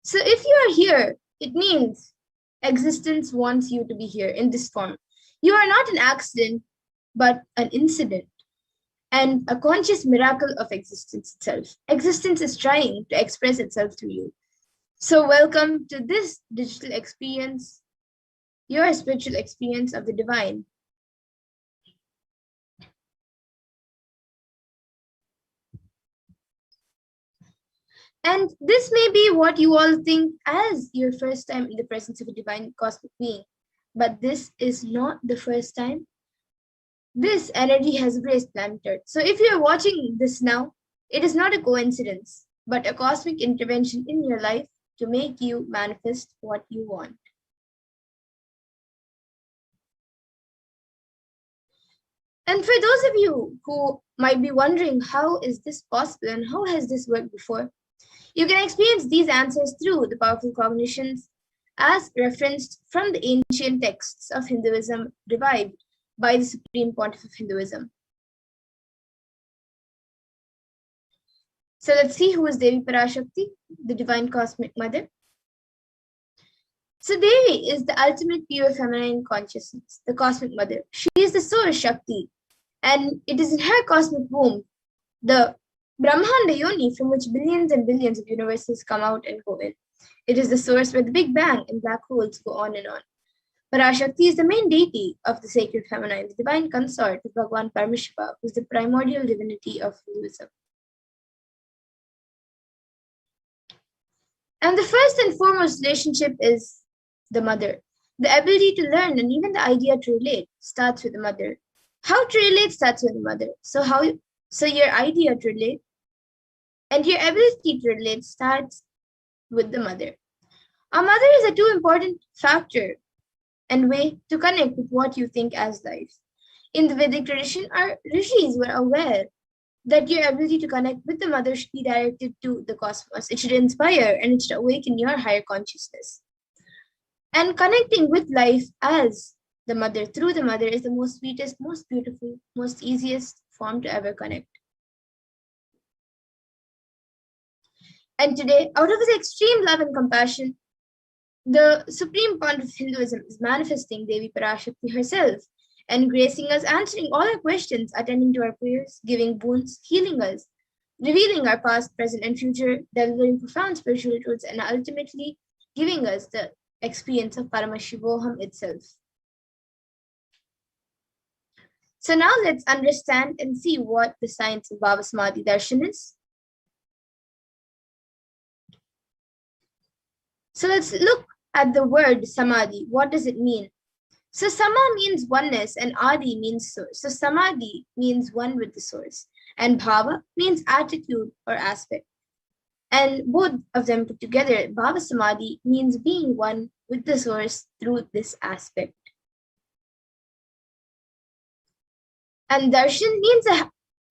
So if you are here, it means existence wants you to be here in this form. You are not an accident, but an incident and a conscious miracle of existence itself. Existence is trying to express itself through you. So welcome to this digital experience, your spiritual experience of the divine. And this may be what you all think as your first time in the presence of a divine cosmic being. But this is not the first time. This energy has graced planet Earth. So if you are watching this now, it is not a coincidence, but a cosmic intervention in your life to make you manifest what you want. And for those of you who might be wondering, how is this possible and how has this worked before? You can experience these answers through the powerful cognitions as referenced from the ancient texts of Hinduism revived by the Supreme Pontiff of Hinduism. So let's see who is Devi Parashakti, the divine cosmic mother. So Devi is the ultimate pure feminine consciousness, the cosmic mother. She is the source Shakti, and it is in her cosmic womb, the Brahmanda Yoni, from which billions and billions of universes come out and go in. It is the source where the Big Bang and black holes go on and on. Parashakti is the main deity of the sacred feminine, the divine consort of Bhagwan Paramashivoham, who is the primordial divinity of Hinduism. And the first and foremost relationship is the mother. The ability to learn and even the idea to relate starts with the mother. How to relate starts with the mother. So your idea to relate and your ability to relate starts with the mother. Our mother is a too important factor and way to connect with what you think as life. In the Vedic tradition, our rishis were aware that your ability to connect with the mother should be directed to the cosmos. It should inspire and it should awaken your higher consciousness. And connecting with life as the mother, through the mother, is the most sweetest, most beautiful, most easiest form to ever connect. And today, out of his extreme love and compassion, the Supreme Pontiff of Hinduism is manifesting Devi Parashakti herself and gracing us, answering all our questions, attending to our prayers, giving boons, healing us, revealing our past, present, and future, delivering profound spiritual truths, and ultimately giving us the experience of Paramashivoham itself. So now let's understand and see what the science of Bhava Samadhi Darshan is. So let's look at the word Samadhi. What does it mean? So Sama means oneness and Adi means source. So Samadhi means one with the source. And Bhava means attitude or aspect. And both of them put together, Bhava Samadhi means being one with the source through this aspect. And Darshan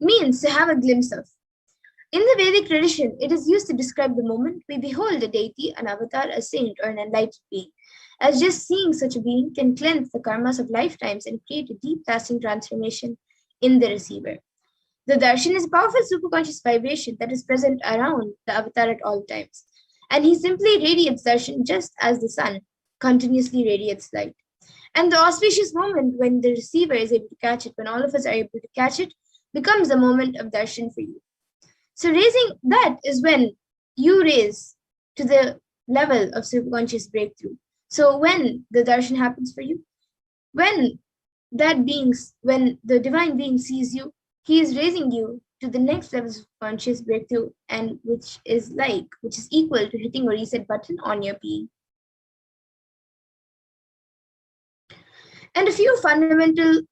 means to have a glimpse of. In the Vedic tradition, it is used to describe the moment we behold a deity, an avatar, a saint, or an enlightened being, as just seeing such a being can cleanse the karmas of lifetimes and create a deep lasting transformation in the receiver. The darshan is a powerful superconscious vibration that is present around the avatar at all times, and he simply radiates darshan just as the sun continuously radiates light. And the auspicious moment when the receiver is able to catch it, when all of us are able to catch it, becomes the moment of darshan for you. So raising that is when you raise to the level of superconscious breakthrough. So when the darshan happens for you, when the divine being sees you, he is raising you to the next level of conscious breakthrough, and which is equal to hitting a reset button on your being. And a few fundamental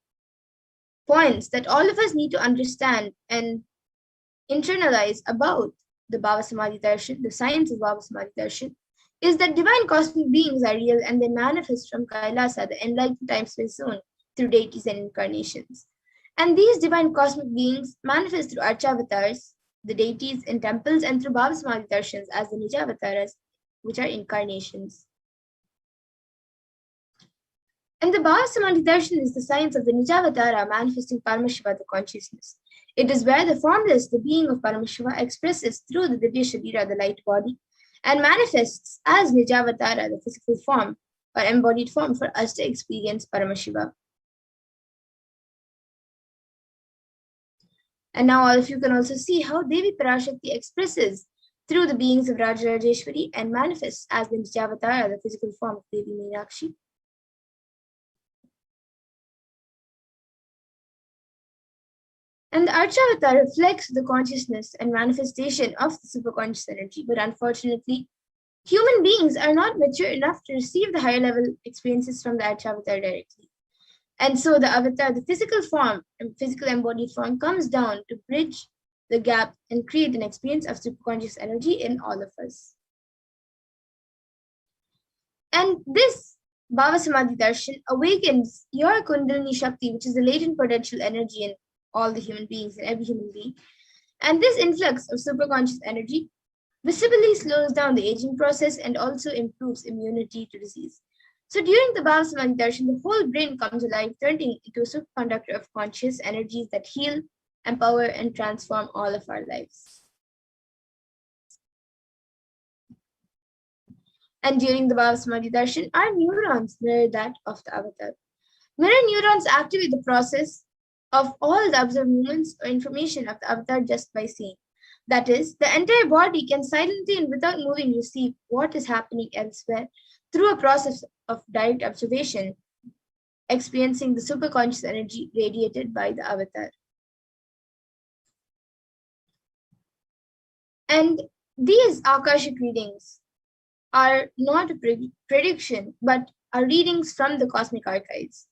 points that all of us need to understand and internalize about the Bhava Samadhi Darshan, the science of Bhava Samadhi Darshan, is that divine cosmic beings are real and they manifest from Kailasa, the enlightened time-space zone, through deities and incarnations. And these divine cosmic beings manifest through Archavatars, the deities in temples, and through Bhava Samadhi Darshans as the Nijavataras, which are incarnations. And the Bhava Samadhi Darshan is the science of the Nijavatara manifesting Paramashiva, the consciousness. It is where the formless, the being of Paramashiva, expresses through the Divya Sharira, the light body, and manifests as Nijavatara, the physical form or embodied form for us to experience Paramashiva. And now all of you can also see how Devi Parashakti expresses through the beings of Rajarajeshwari and manifests as the Nijavatara, the physical form of Devi Meenakshi. And the Archavatar reflects the consciousness and manifestation of the superconscious energy, but unfortunately, human beings are not mature enough to receive the higher level experiences from the Archavatar directly. And so the avatar, the physical form and physical embodied form, comes down to bridge the gap and create an experience of superconscious energy in all of us. And this Bhava Samadhi Darshan awakens your Kundalini Shakti, which is the latent potential energy in all the human beings and every human being. And this influx of superconscious energy visibly slows down the aging process and also improves immunity to disease. So during the Bhava Samadhi Darshan, the whole brain comes alive, turning into a superconductor of conscious energies that heal, empower, and transform all of our lives. And during the Bhava Samadhi Darshan, our neurons mirror that of the avatar. Mirror neurons activate the process of all the observed movements or information of the avatar just by seeing. That is, the entire body can silently and without moving receive what is happening elsewhere through a process of direct observation, experiencing the superconscious energy radiated by the avatar. And these Akashic readings are not a prediction, but are readings from the cosmic archives,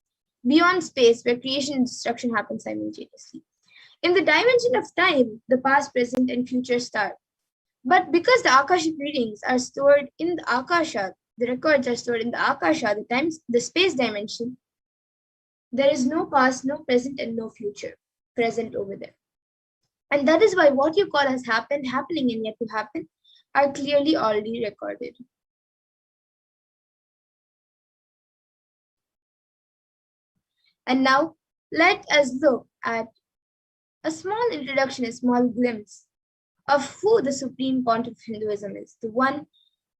beyond space where creation and destruction happen simultaneously. In the dimension of time, the past, present, and future start. But because the Akashic readings are stored in the Akasha, the records are stored in the Akasha, the space dimension, there is no past, no present, and no future present over there. And that is why what you call has happened, happening, and yet to happen are clearly already recorded. And now let us look at a small introduction, a small glimpse of who the Supreme Pontiff of Hinduism is, the one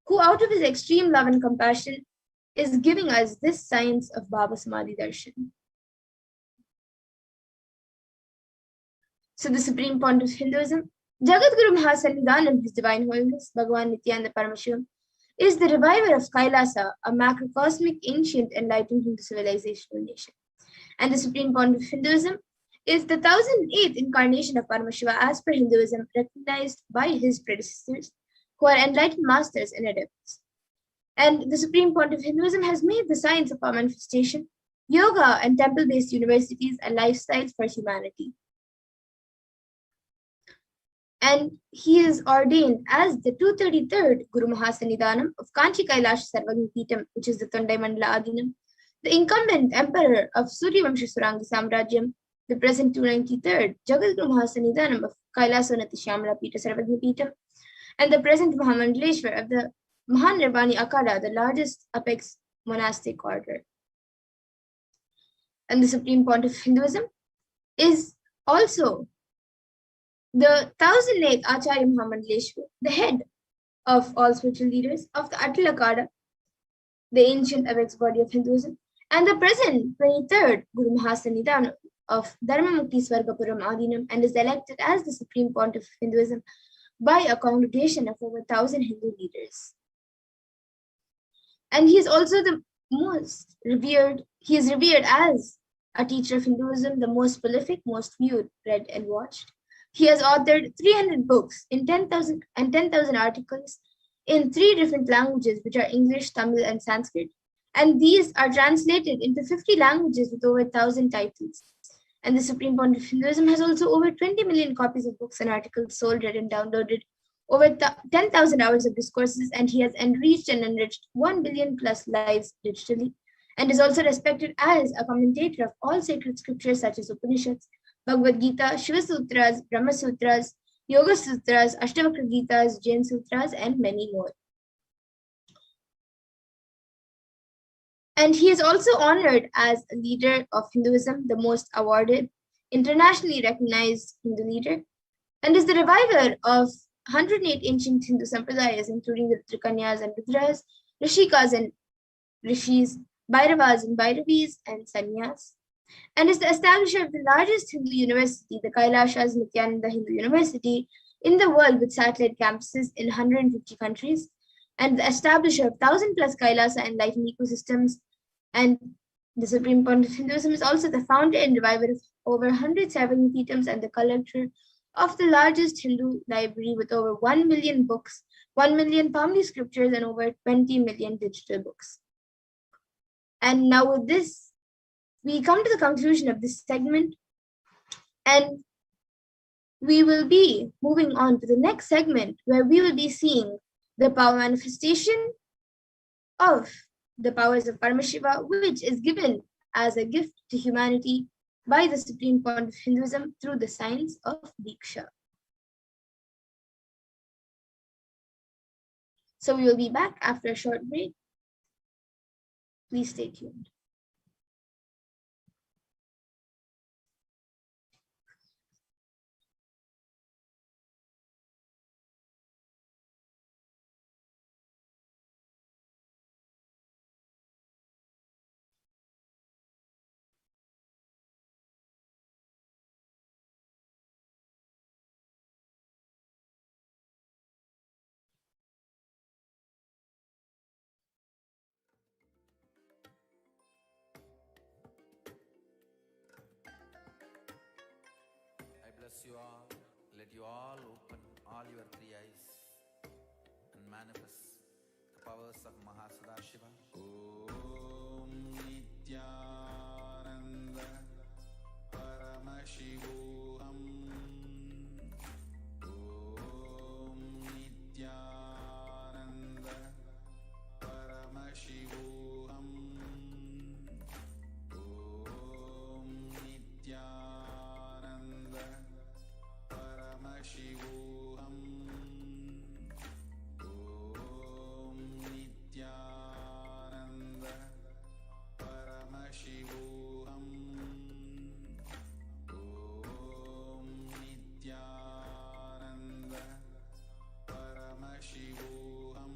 who out of his extreme love and compassion is giving us this science of Bhava Samadhi Darshan. So the Supreme Pontiff of Hinduism, Jagadguru Mahasannidhanam, His Divine Holiness, Bhagavan Nithyananda Paramashivam, is the reviver of Kailasa, a macrocosmic, ancient, enlightened Hindu civilizational nation. And the Supreme Pontiff of Hinduism is the 1008th incarnation of Paramashiva as per Hinduism, recognized by his predecessors, who are enlightened masters and adepts. And the Supreme Pontiff of Hinduism has made the science of our manifestation, yoga, and temple-based universities a lifestyle for humanity. And he is ordained as the 233rd Guru Mahasannidhanam of Kanchi Kailasa Sarvagna Peetham, which is the Tondai Mandala Adinam, the incumbent emperor of Suryavamsha Suranga Samrajyam, the present 293rd Jagadguru Mahasannidhanam of Kailasa Shyamala Peetha Sarvagna Peetham, and the present Mahamandaleshwar of the Mahanirvani Akhada, the largest apex monastic order. And the Supreme Pontiff of Hinduism is also the 1008th Acharya Mahamandaleshwar, the head of all spiritual leaders of the Atal Akhada, the ancient apex body of Hinduism, and the present 23rd Guru Mahasannidhanam of Dharmamukti Swargapuram Adinam, and is elected as the Supreme Pontiff of Hinduism by a congregation of over 1,000 Hindu leaders. And he is also the most revered, he is revered as a teacher of Hinduism, the most prolific, most viewed, read, and watched. He has authored 300 books in 10,000 articles in 3 different languages, which are English, Tamil, and Sanskrit. And these are translated into 50 languages with over 1,000 titles. And the Supreme Pontiff of Hinduism has also over 20 million copies of books and articles sold, read, and downloaded, over 10,000 hours of discourses, and he has enriched and enriched 1 billion plus lives digitally, and is also respected as a commentator of all sacred scriptures such as Upanishads, Bhagavad Gita, Shiva Sutras, Brahma Sutras, Yoga Sutras, Ashtavakra Gitas, Jain Sutras, and many more. And he is also honored as a leader of Hinduism, the most awarded, internationally recognized Hindu leader, and is the reviver of 108 ancient Hindu sampradayas, including the Trikanyas and Rudras, Rishikas and Rishis, Bhairavas and Bhairavis, and Sannyas, and is the establisher of the largest Hindu university, the Kailasa Nithyananda Hindu University, in the world with satellite campuses in 150 countries, and the establisher of 1,000 plus Kailasa enlightened ecosystems. And the Supreme Pontiff of Hinduism is also the founder and reviver of over 100 Sarvagnipeethams and the collector of the largest Hindu library with over 1 million books, 1 million Pamli scriptures, and over 20 million digital books. And now with this, we come to the conclusion of this segment, and we will be moving on to the next segment where we will be seeing the power manifestation of the powers of Paramashiva, which is given as a gift to humanity by the Supreme Pontiff of Hinduism through the science of Diksha. So we will be back after a short break. Please stay tuned. Bless you all. Let you all open all your three eyes and manifest the powers of Mahasadashiva. Om Nithyananda Paramashivoham. Om Nithyananda Paramashivoham. Om Nithyananda Paramashivoham. Om Nithyananda Paramashivoham. Om Nithyananda Paramashivoham.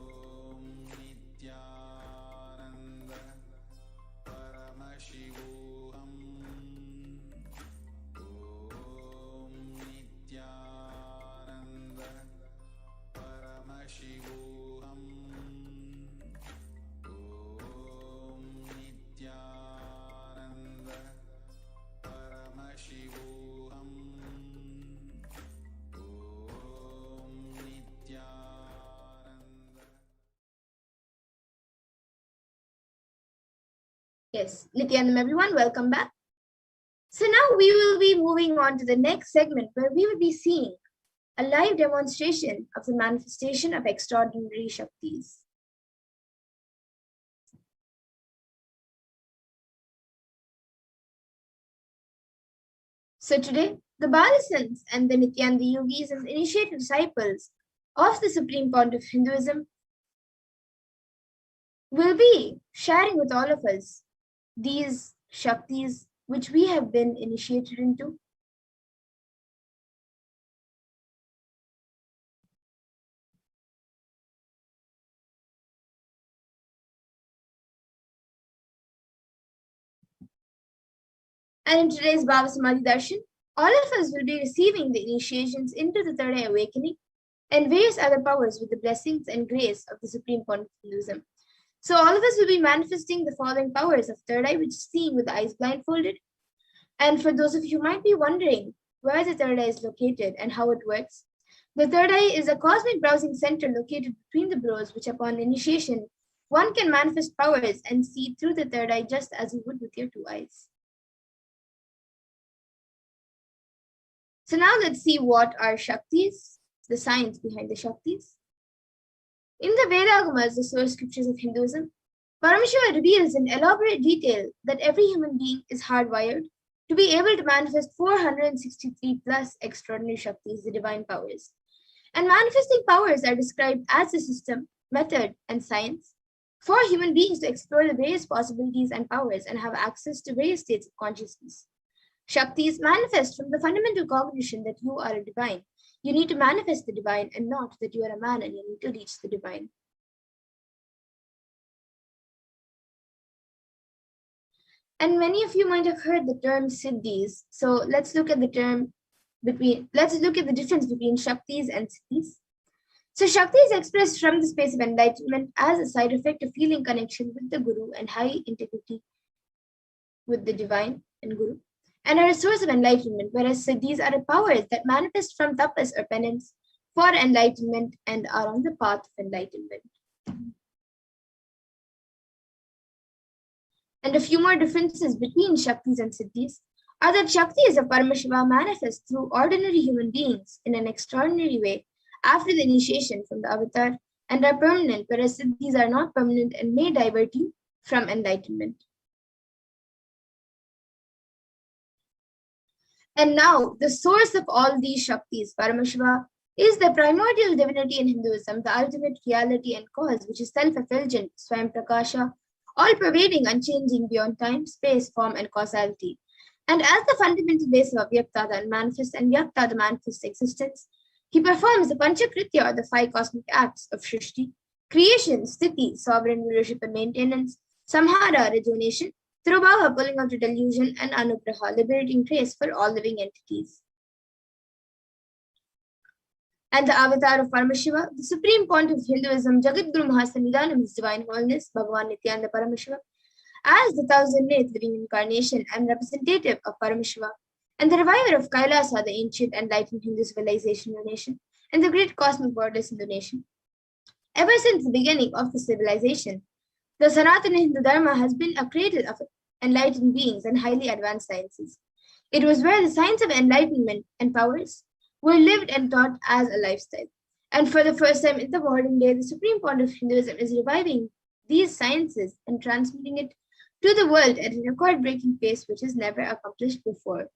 Om Nithyananda Paramashivoham. Nithyananda Paramashivoham. Om Nithyananda Paramashivoham. Om Nithyananda. Yes, Nithyanam everyone, welcome back. So now we will be moving on to the next segment where we will be seeing a live demonstration of the manifestation of extraordinary Shaktis. So today, the Balasans and the Nityananda Yogis as initiated disciples of the Supreme Pontiff of Hinduism will be sharing with all of us these Shaktis which we have been initiated into. And in today's Bhava Samadhi Darshan, all of us will be receiving the initiations into the Third Eye Awakening and various other powers with the blessings and grace of the Supreme Pontiff of Hinduism. So all of us will be manifesting the following powers of Third Eye, which is seeing with the eyes blindfolded. And for those of you who might be wondering where the Third Eye is located and how it works, the Third Eye is a cosmic browsing center located between the brows, which upon initiation, one can manifest powers and see through the Third Eye just as you would with your two eyes. So now let's see what are Shaktis, the science behind the Shaktis. In the Vedagamas, the source scriptures of Hinduism, Paramashiva reveals in elaborate detail that every human being is hardwired to be able to manifest 463 plus extraordinary Shaktis, the divine powers. And manifesting powers are described as a system, method, and science for human beings to explore the various possibilities and powers and have access to various states of consciousness. Shaktis manifest from the fundamental cognition that you are a divine. You need to manifest the divine and not that you are a man and you need to reach the divine. And many of you might have heard the term siddhis. So let's look at the difference between Shaktis and siddhis. So Shakti is expressed from the space of enlightenment as a side effect of feeling connection with the Guru and high integrity with the divine and Guru, and are a source of enlightenment, whereas siddhis are powers that manifest from tapas or penance for enlightenment and are on the path of enlightenment. And a few more differences between Shaktis and siddhis are that Shaktis of Paramashiva manifest through ordinary human beings in an extraordinary way after the initiation from the avatar and are permanent, whereas siddhis are not permanent and may divert you from enlightenment. And now, the source of all these Shaktis, Paramashiva, is the primordial divinity in Hinduism, the ultimate reality and cause, which is self-effulgent, Swayam Prakasha, all-pervading, unchanging beyond time, space, form, and causality. And as the fundamental base of Vyakta, the unmanifest, and Vyakta, the manifest existence, he performs the Panchakritya, or the 5 cosmic acts of Shrishti, creation, Sthiti, sovereign rulership and maintenance, Samhara, rejuvenation, Tirubhava, pulling out the delusion, and Anugraha, liberating grace for all living entities. And the avatar of Paramashiva, the supreme point of Hinduism, Jagadguru Mahasannidhanam, His Divine Holiness, Bhagavan Nithyananda Paramashivam, as the 1000th living incarnation and representative of Paramashiva, and the reviver of Kailasa, the ancient enlightened Hindu civilization in the nation, and the great cosmic goddess in the nation. Ever since the beginning of the civilization, the Sanatana Hindu Dharma has been a cradle of enlightened beings and highly advanced sciences. It was where the science of enlightenment and powers were lived and taught as a lifestyle. And for the first time in the modern day, the supreme point of Hinduism is reviving these sciences and transmitting it to the world at a record-breaking pace which is never accomplished before.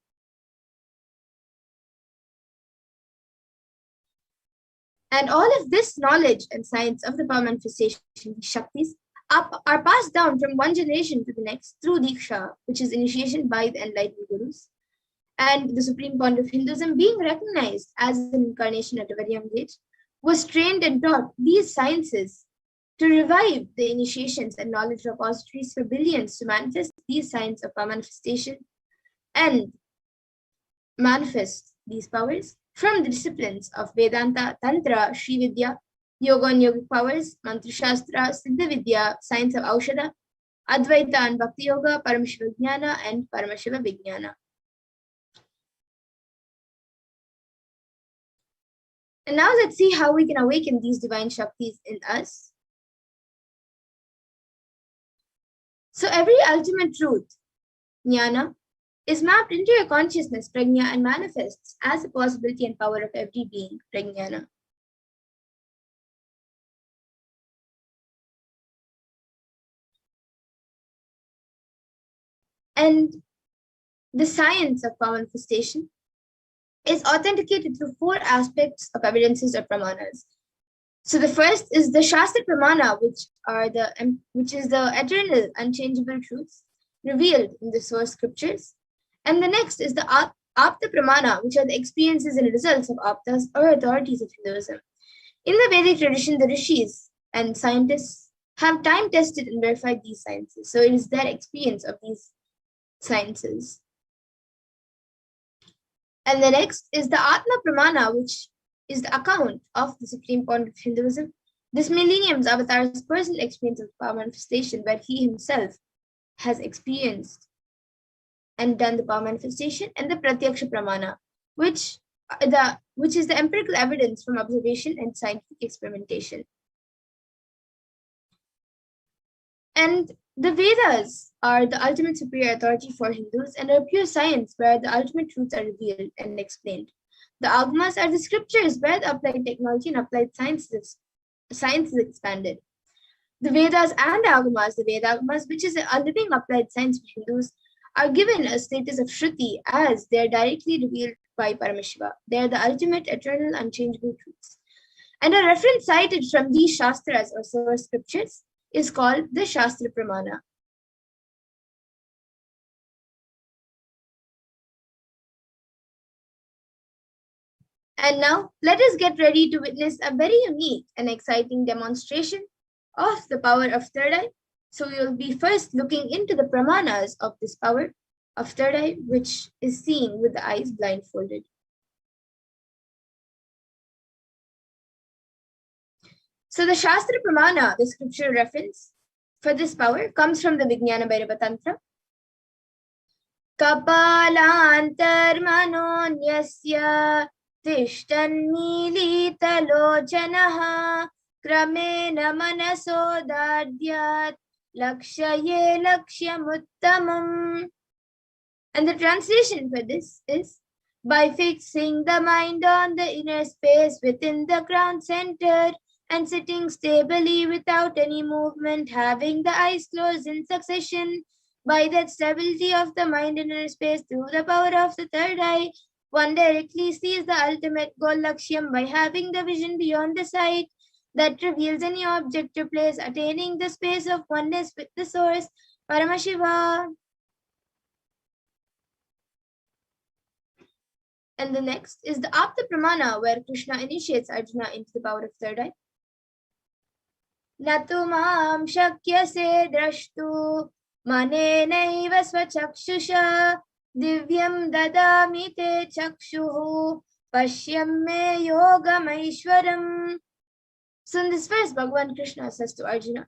And all of this knowledge and science of the power manifestation, the Shaktis, are passed down from one generation to the next through Diksha, which is initiation by the enlightened gurus. And the supreme point of Hinduism, being recognized as an incarnation at a very young age, was trained and taught these sciences to revive the initiations and knowledge repositories for billions to manifest these signs of power manifestation and manifest these powers from the disciplines of Vedanta, Tantra, Sri Vidya, Yoga and Yogic powers, Mantra Shastra, Siddha Vidya, science of Aushadha, Advaita and Bhakti Yoga, Paramashiva Jnana, and Paramashiva Vijnana. And now let's see how we can awaken these divine Shaktis in us. So every ultimate truth, Jnana, is mapped into your consciousness, Prajna, and manifests as a possibility and power of every being, Prajnana. And the science of power manifestation is authenticated through 4 aspects of evidences or pramanas. So the first is the Shastra Pramana, which is the eternal, unchangeable truths revealed in the source scriptures. And the next is the Apta Pramana, which are the experiences and results of Aptas or authorities of Hinduism. In the Vedic tradition, the rishis and scientists have time-tested and verified these sciences. So it is their experience of these sciences. And the next is the Atma Pramana, which is the account of the supreme point of Hinduism, this millennium's avatar's personal experience of power manifestation, where he himself has experienced and done the power manifestation, and the Pratyaksha Pramana, which is the empirical evidence from observation and scientific experimentation. And the Vedas are the ultimate superior authority for Hindus and are pure science where the ultimate truths are revealed and explained. The Agamas are the scriptures where the applied technology and applied science is expanded. The Vedas and Agamas, the Vedagamas, which is a living applied science for Hindus, are given a status of Shruti as they are directly revealed by Paramashiva. They are the ultimate, eternal, unchangeable truths. And a reference cited from these Shastras or source scriptures is called the Shastra Pramana. And now, let us get ready to witness a very unique and exciting demonstration of the power of third eye. So we will be first looking into the pramanas of this power of third eye, which is seen with the eyes blindfolded. So the Shastra Pramana, the scriptural reference for this power, comes from the Vijnana Bhairava Tantra. Kapalantarmanonyasya tishtannilitalochanaha kramena manasodadyat lakshaye lakshyamuttamam. And the translation for this is, by fixing the mind on the inner space within the crown center and sitting stably without any movement, having the eyes closed in succession, by that stability of the mind in inner space through the power of the third eye, one directly sees the ultimate goal lakshyam by having the vision beyond the sight that reveals any objective place, attaining the space of oneness with the source, Paramashiva. And the next is the Apta Pramana, where Krishna initiates Arjuna into the power of third eye. Natu mam shakyase drashtu manenaiva swachakshusha divyam dadami te chakshuhu pashyam me yogamaishwaram. So in this verse, Bhagavan Krishna says to Arjuna,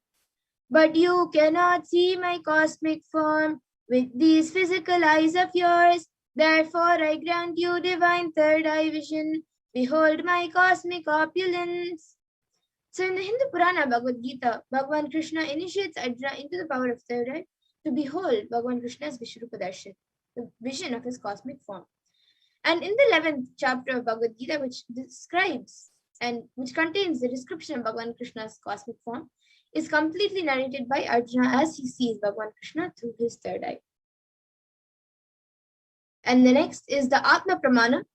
but you cannot see my cosmic form with these physical eyes of yours. Therefore, I grant you divine third eye vision. Behold my cosmic opulence. So in the Hindu Purana Bhagavad Gita, Bhagavan Krishna initiates Arjuna into the power of third eye to behold Bhagavan Krishna's Vishwarupa Darshan, the vision of his cosmic form. And in the 11th chapter of Bhagavad Gita, which describes and which contains the description of Bhagavan Krishna's cosmic form, is completely narrated by Arjuna as he sees Bhagavan Krishna through his third eye. And the next is the Atma Pramana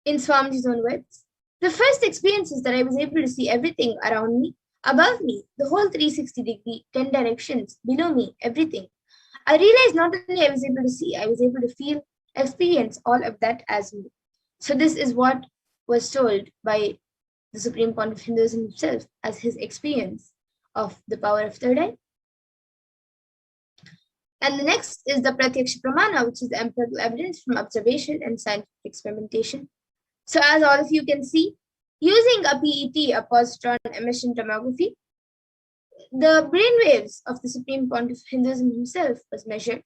in Swamiji's own words. The first experience is that I was able to see everything around me, above me, the whole 360-degree, 10 directions, below me, everything. I realized not only I was able to see, I was able to feel, experience all of that as me. So this is what was told by the Supreme Pontiff of Hinduism himself as his experience of the power of third eye. And the next is the Pratyaksha Pramana, which is the empirical evidence from observation and scientific experimentation. So as all of you can see, using a PET, a positron emission tomography, the brainwaves of the Supreme Pontiff of Hinduism himself was measured.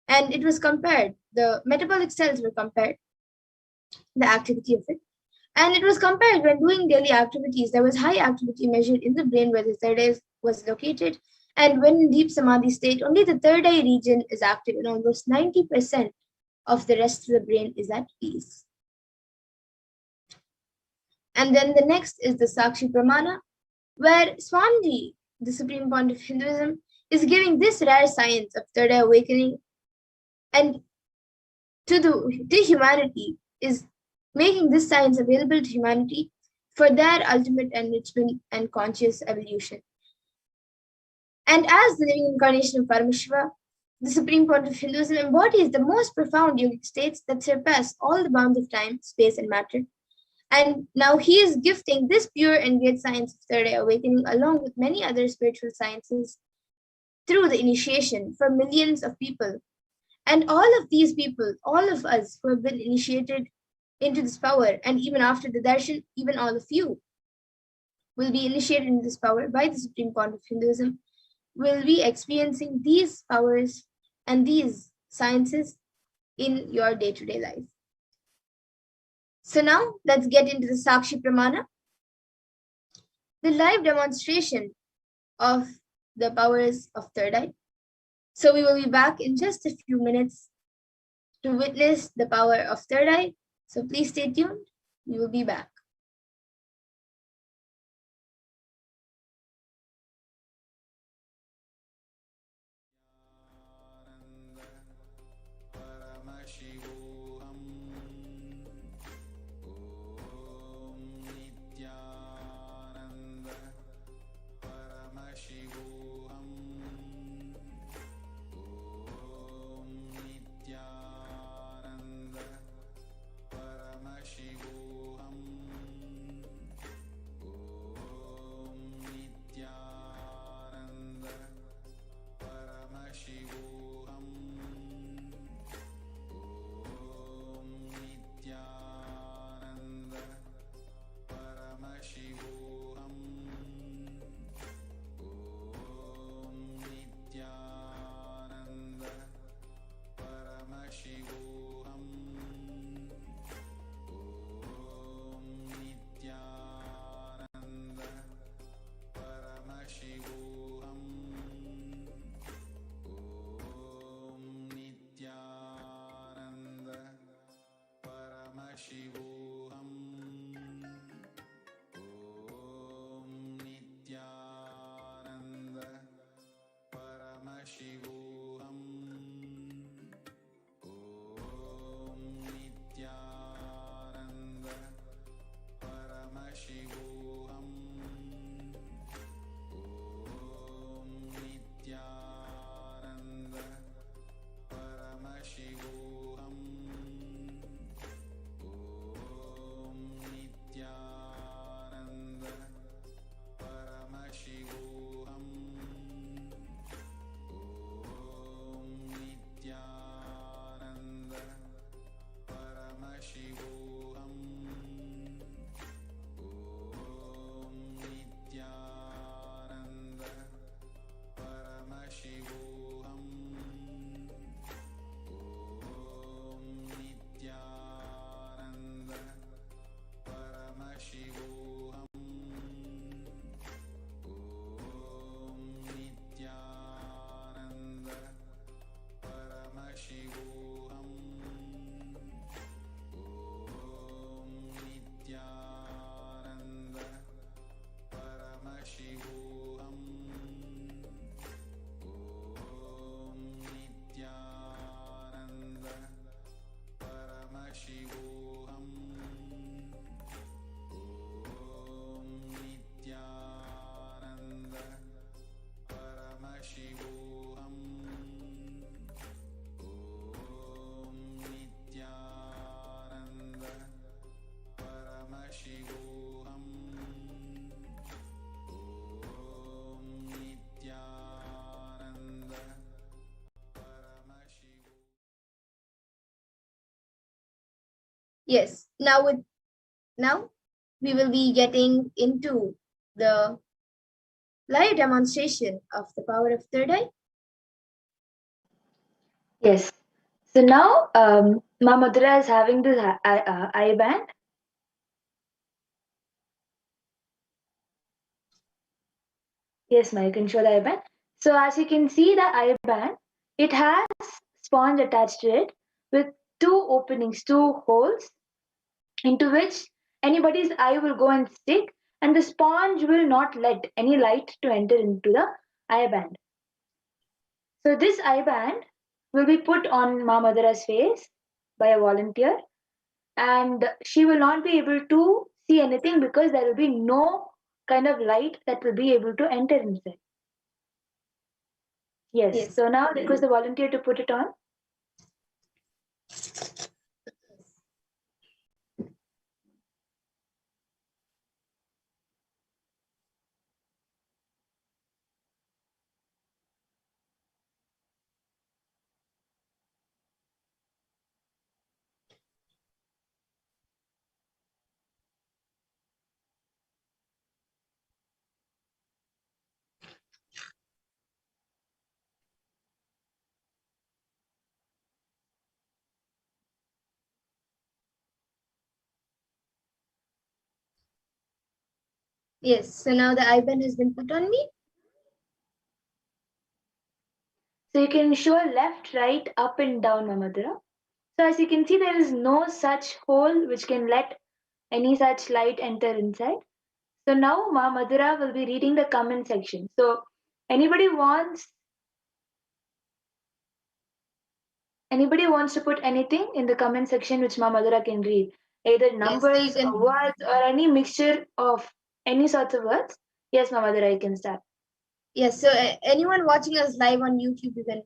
And it was compared, the metabolic cells were compared, the activity of it. And it was compared when doing daily activities, there was high activity measured in the brain where the third eye was located. And when in deep samadhi state, only the third eye region is active and almost 90% of the rest of the brain is at peace. And then the next is the Sakshi Pramana, where Swamiji, the Supreme Pontiff of Hinduism, is giving this rare science of third eye awakening and to humanity, is making this science available to humanity for their ultimate enrichment and conscious evolution. And as the living incarnation of Paramashiva, the Supreme Pontiff of Hinduism embodies the most profound yogic states that surpass all the bounds of time, space, and matter. And now he is gifting this pure and great science of third eye awakening along with many other spiritual sciences through the initiation for millions of people. And all of these people, all of us who have been initiated into this power, and even after the darshan, even all of you will be initiated into this power by the Supreme Pontiff of Hinduism, will be experiencing these powers and these sciences in your day-to-day life. So now let's get into the Sakshi Pramana, the live demonstration of the powers of third eye. So we will be back in just a few minutes to witness the power of third eye. So please stay tuned. We will be back. Paramashivoham. Om Nithyananda Paramashivoham. Om Nithyananda Paramashivoham. Yes. Now we will be getting into the live demonstration of the power of third eye. Yes. So now, Ma Madhura is having this eye band. Yes, ma, you can show the eye band. So as you can see, the eye band, it has sponge attached to it with two openings, two holes into which anybody's eye will go and stick, and the sponge will not let any light to enter into the eye band. So this eye band will be put on Ma Madhura's face by a volunteer, and she will not be able to see anything because there will be no kind of light that will be able to enter inside. Yes. Yes. So now request the volunteer to put it on. Yes. So now the eye band has been put on me. So you can show left, right, up and down, Mamadura. So as you can see, there is no such hole which can let any such light enter inside. So now Ma Madhura will be reading the comment section. So anybody wants to put anything in the comment section which Ma Madhura can read, either Yes. So you numbers can. or words or any mixture of any sorts of words. Yes, Ma Madhura, you can start. Yes. So anyone watching us live on YouTube, you can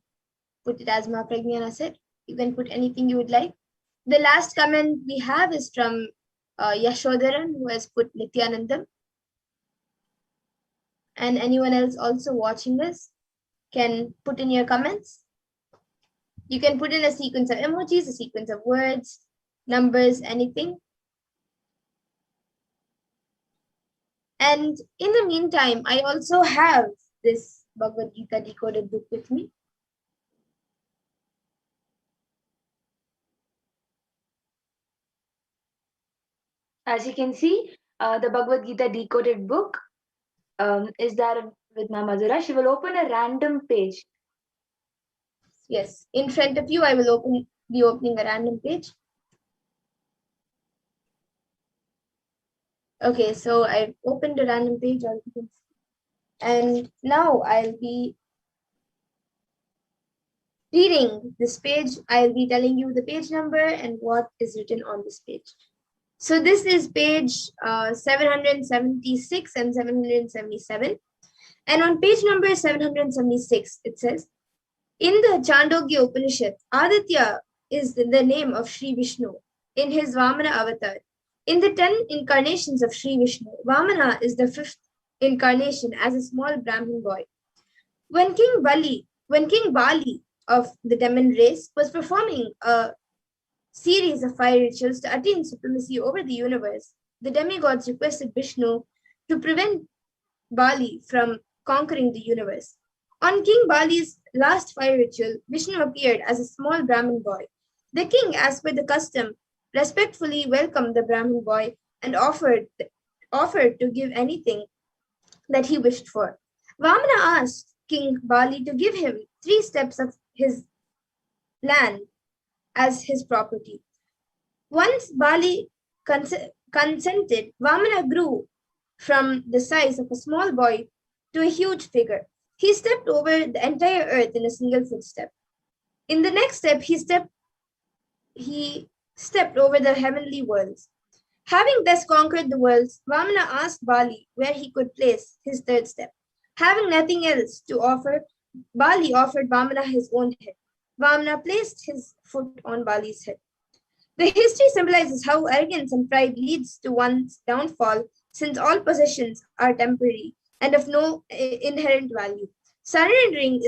put it as Ma Pragnana said. You can put anything you would like. The last comment we have is from Yashodaran, who has put Nithyanandam. And anyone else also watching us can put in your comments. You can put in a sequence of emojis, a sequence of words, numbers, anything. And in the meantime, I also have this Bhagavad Gita decoded book with me. As you can see, the Bhagavad Gita decoded book is there with Ma Madhura. She will open a random page. Yes, in front of you, I will be opening a random page. Okay, so I've opened a random page, and now I'll be reading this page. I'll be telling you the page number and what is written on this page. So this is page 776 and 777. And on page number 776, it says, in the Chandogya Upanishad, Aditya is the name of Sri Vishnu in his Vamana avatar. In the 10 incarnations of Sri Vishnu, Vamana is the 5th incarnation as a small Brahmin boy. When King Bali of the demon race was performing a series of fire rituals to attain supremacy over the universe, the demigods requested Vishnu to prevent Bali from conquering the universe. On King Bali's last fire ritual, Vishnu appeared as a small Brahmin boy. The king, as per the custom, respectfully welcomed the Brahmin boy and offered to give anything that he wished for. Vamana asked King Bali to give him 3 steps of his land as his property. Once Bali consented, Vamana grew from the size of a small boy to a huge figure. He stepped over the entire earth in a single footstep. In the next step, he stepped over the heavenly worlds. Having thus conquered the worlds, Vamana asked Bali where he could place his 3rd step. Having nothing else to offer, Bali offered Vamana his own head. Vamana placed his foot on Bali's head. The history symbolizes how arrogance and pride leads to one's downfall, since all possessions are temporary and of no inherent value. Surrendering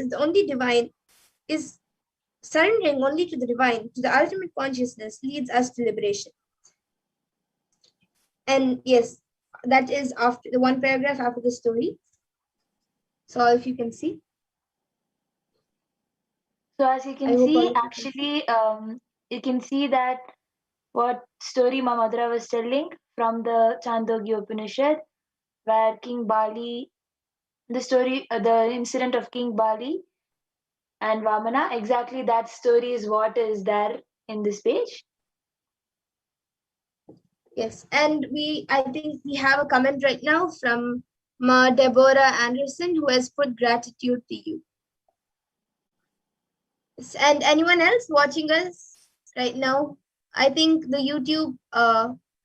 surrendering only to the divine, to the ultimate consciousness, leads us to liberation. And yes, that is after the one paragraph after the story. So if you can see. So as you can see, actually, you can see that what story Mamadra was telling from the Chandogya Upanishad, where King Bali, the story, the incident of King Bali and Vamana, exactly that story is what is there in this page. Yes, and I think we have a comment right now from Ma Deborah Anderson, who has put gratitude to you. And anyone else watching us right now? I think the YouTube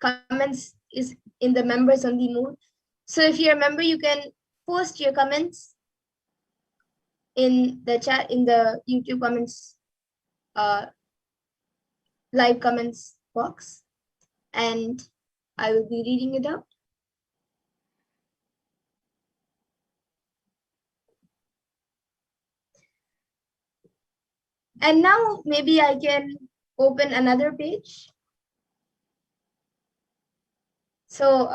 comments is in the members only mode. So if you're a member, you can post your comments in the chat, in the YouTube comments, live comments box, and I will be reading it out. And now maybe I can open another page. So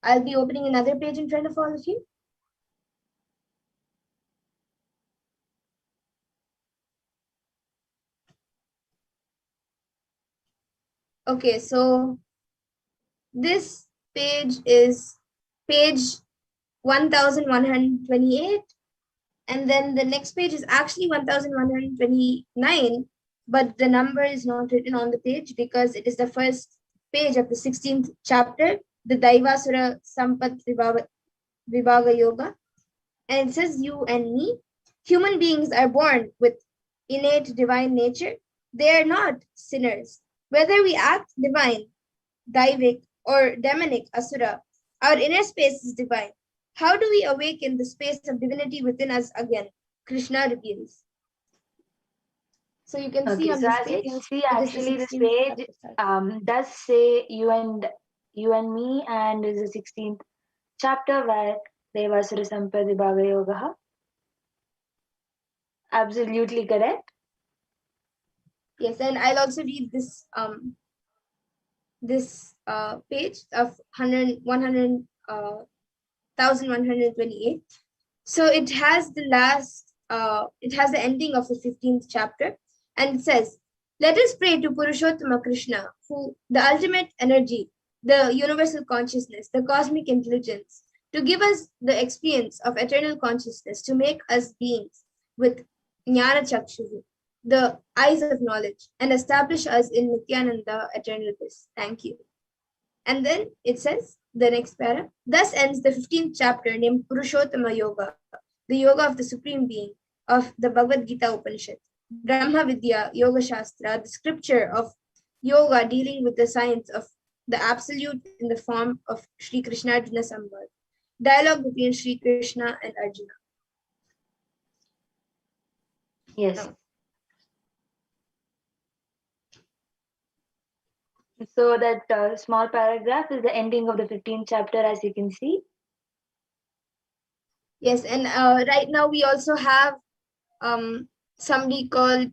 I'll be opening another page in front of all of you. Okay, so this page is page 1128, and then the next page is actually 1129, but the number is not written on the page because it is the first page of the 16th chapter, the Daivasura Sampat Vibhaga Yoga, and it says you and me. Human beings are born with innate divine nature. They are not sinners. Whether we act divine, Daivic, or demonic, Asura, our inner space is divine. How do we awaken the space of divinity within us again? Krishna reveals. So you can see on so this as page, you can see, it is the actually this 16th page does say you and me, and is the 16th chapter where Devasura Sampad Vibhaga Yoga. Absolutely correct. Yes, and I'll also read this page of 1128. So it has the it has the ending of the 15th chapter, and it says, let us pray to Purushottama Krishna, who the ultimate energy, the universal consciousness, the cosmic intelligence, to give us the experience of eternal consciousness, to make us beings with Jnana Chakshu, the eyes of knowledge, and establish us in Nithyananda eternal bliss. Thank you. And then it says, the next para, thus ends the 15th chapter named Purushottama Yoga, the yoga of the Supreme Being of the Bhagavad Gita Upanishad. Brahma Vidya, Yoga Shastra, the scripture of yoga dealing with the science of the absolute in the form of Sri Krishna Arjuna Samvad. Dialogue between Sri Krishna and Arjuna. Yes. Now, so that small paragraph is the ending of the 15th chapter, as you can see. yes, and right now we also have somebody called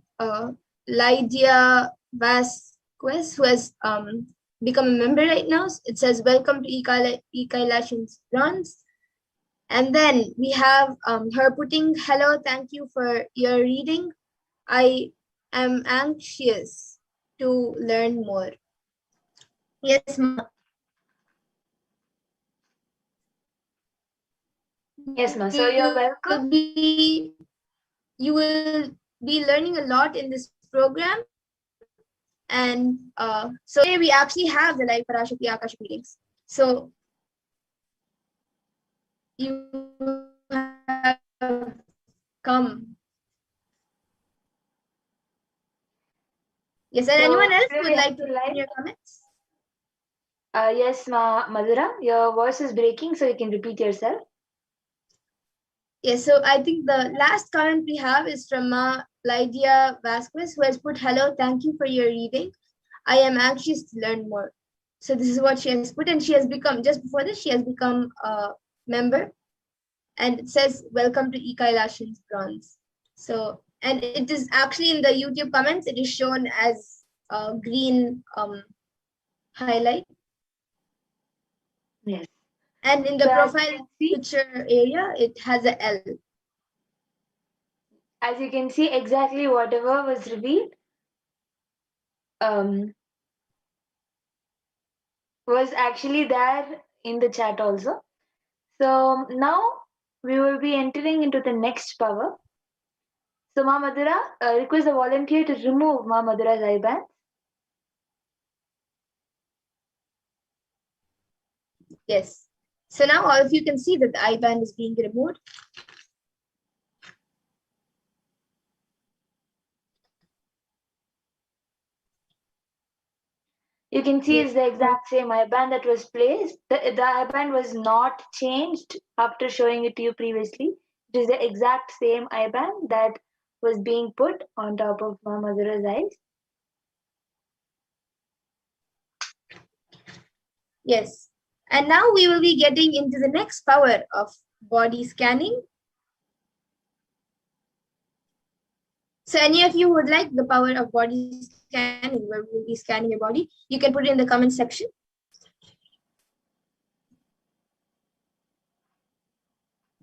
Lydia Vasquez, who has become a member right now. It says, welcome to Kailashan's runs. And then we have her putting, hello, thank you for your reading. I am anxious to learn more. Yes, ma. Yes, ma. So you're welcome. You will be learning a lot in this program. And so today we actually have the live Parashakti Akashic meetings. So you have come. Yes, and So anyone else today would we like have to the put in live. your comments? Yes, Madhura, your voice is breaking, so you can repeat yourself. Yes, so I think the last comment we have is from Lydia Vasquez, who has put, hello, thank you for your reading. I am anxious to learn more. So this is what she has put, and she has become, just before this, she has become a member. And it says, welcome to Kailashan's bronze. So, and it is actually in the YouTube comments, it is shown as green highlight. Yes. And in the So as you profile can see, picture area, it has a L. as you can see, exactly whatever was revealed um, was actually there in the chat also. So now we will be entering into the next power. So Ma Madhura, request the volunteer to remove Ma Madhura's IBAN. Yes. So now all of you can see that the IBAN is being removed. You can see Yes. it's the exact same IBAN that was placed. The IBAN was not changed after showing it to you previously. It is the exact same IBAN that was being put on top of Ma Madhura's eyes. Yes. And now we will be getting into the next power of body scanning. So any of you would like the power of body scanning, where we will be scanning your body, you can put it in the comment section.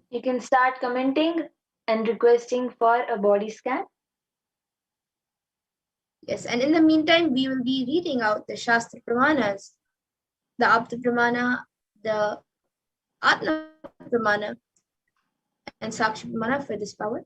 You can start commenting and requesting for a body scan. Yes, and in the meantime, we will be reading out the Shastra Pramanas, the Apta Pramana, the Atma Pramana, and Sakshi Pramana for this power.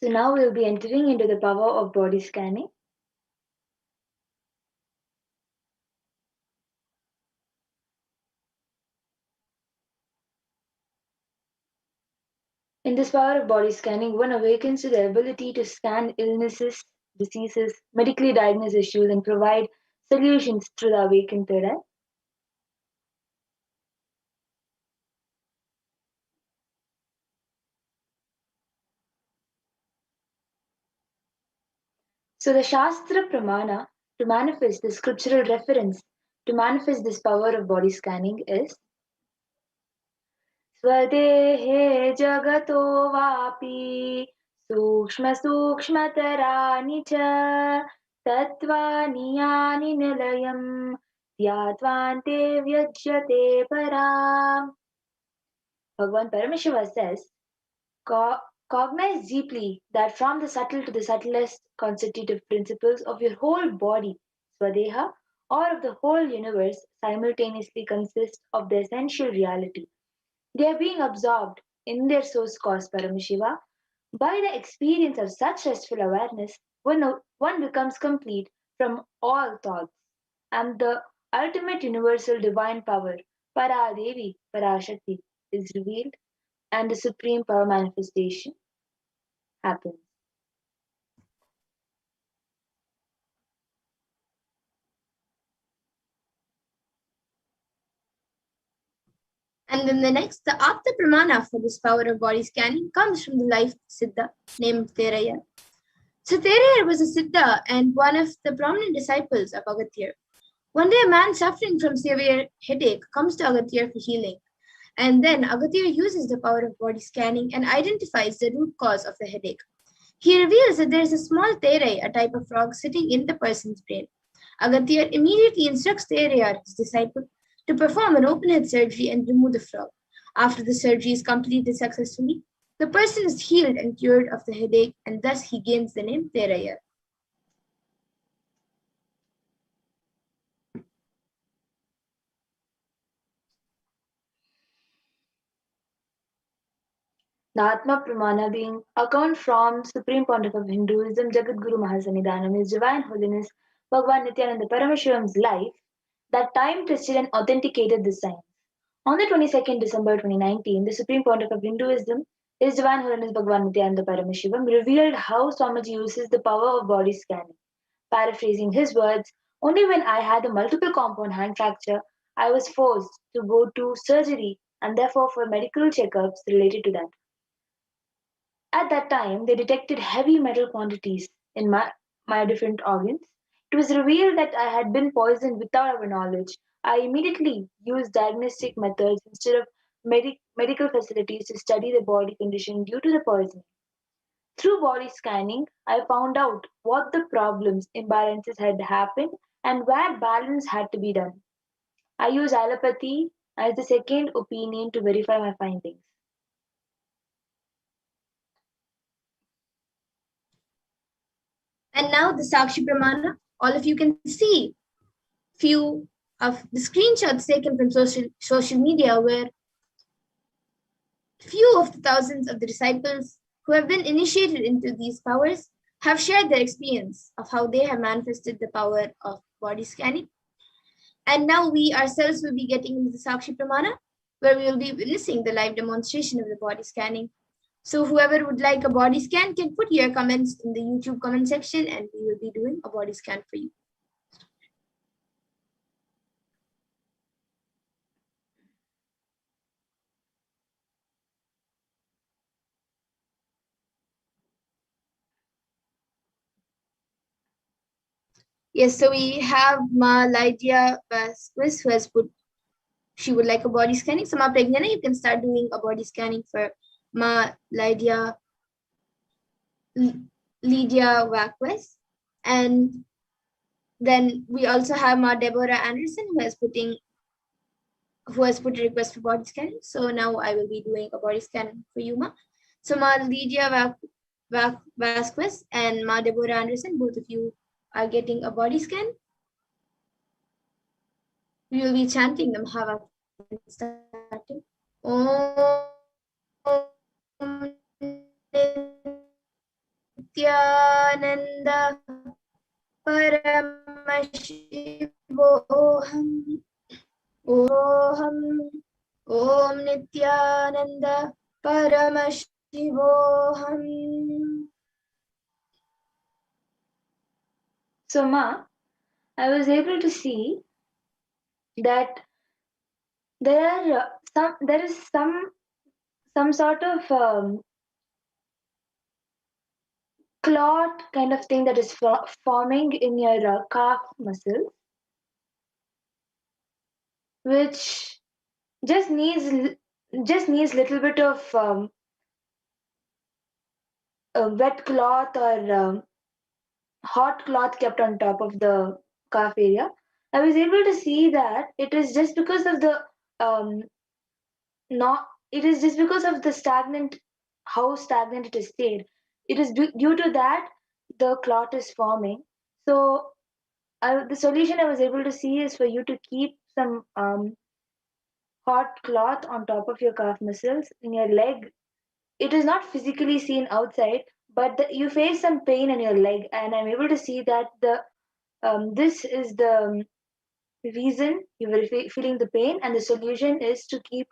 So now we'll be entering into the power of body scanning. In this power of body scanning, one awakens to the ability to scan illnesses, diseases, medically diagnose issues, and provide solutions through the awakened third eye. So the Shastra Pramana to manifest the scriptural reference to manifest this power of body scanning is Swadehe Jagato Vapi Sukshma Sukshmatarani Cha Tattvani Yani Nilayam Yadvante Vyajyate Param. Bhagavan Paramashiva says, cognize deeply that from the subtle to the subtlest constitutive principles of your whole body, Swadeha, or of the whole universe, simultaneously consist of the essential reality. They are being absorbed in their source cause, Paramashiva. By the experience of such restful awareness, one becomes complete from all thoughts, and the ultimate universal divine power, Paradevi, Parashakti, is revealed, and the supreme power manifestation happens. And then the next, the Apta Pramana for this power of body scanning comes from the life Siddha named Teraya. So Teraya was a Siddha and one of the prominent disciples of Agathir. One day a man suffering from severe headache comes to Agathir for healing. And then Agathir uses the power of body scanning and identifies the root cause of the headache. He reveals that there is a small Terai, a type of frog, sitting in the person's brain. Agathir immediately instructs Teraya, his disciple, to perform an open head surgery and remove the frog. After the surgery is completed successfully, the person is healed and cured of the headache, and thus he gains the name Teraya. The Atma Pramana being account from Supreme Pontiff of Hinduism, Jagadguru Mahasanidhanam, His Divine Holiness Bhagavan Nithyananda Paramashivan's life that time tested and authenticated this science. On the 22nd December 2019, the Supreme Pontiff of Hinduism, His Divine Holiness Bhagavan Nithyananda Paramashivam, revealed how Swamiji uses the power of body scanning. Paraphrasing his words, only when I had a multiple compound hand fracture, I was forced to go to surgery and therefore for medical checkups related to that. At that time, they detected heavy metal quantities in my different organs. It was revealed that I had been poisoned without our knowledge. I immediately used diagnostic methods instead of medical facilities to study the body condition due to the poisoning. Through body scanning, I found out what the problems, imbalances had happened and where balance had to be done. I used allopathy as the second opinion to verify my findings. And now the Sakshi Pramana. All of you can see few of the screenshots taken from social media where few of the thousands of the disciples who have been initiated into these powers have shared their experience of how they have manifested the power of body scanning. And now we ourselves will be getting into the Sakshi Pramana, where we will be witnessing the live demonstration of the body scanning. So whoever would like a body scan can put your comments in the YouTube comment section and we will be doing a body scan for you. Yes, so we have Ma Lydia Vasquez who has put she would like a body scanning. So Ma Pregnana, you can start doing a body scanning for Ma Lydia Vasquez. And then we also have Ma Deborah Anderson who has put a request for body scanning. So now I will be doing a body scan for you, Ma. So Ma Lydia Vasquez and Ma Deborah Anderson, both of you are getting a body scan. We will be chanting the Mahavakya starting. Om Nithyananda Paramashivoham. Oham Om Nithyananda Paramashivoham. So, Ma, I was able to see that there is some sort of clot kind of thing that is forming in your calf muscle, which just needs little bit of a wet cloth or hot cloth kept on top of the calf area. I was able to see that it is just because of the um, not it is just because of the stagnant how stagnant it is stayed. It is due to that the clot is forming. So the solution I was able to see is for you to keep some hot cloth on top of your calf muscles in your leg. It is not physically seen outside, but you face some pain in your leg, and I'm able to see that this is the reason you were feeling the pain, and the solution is to keep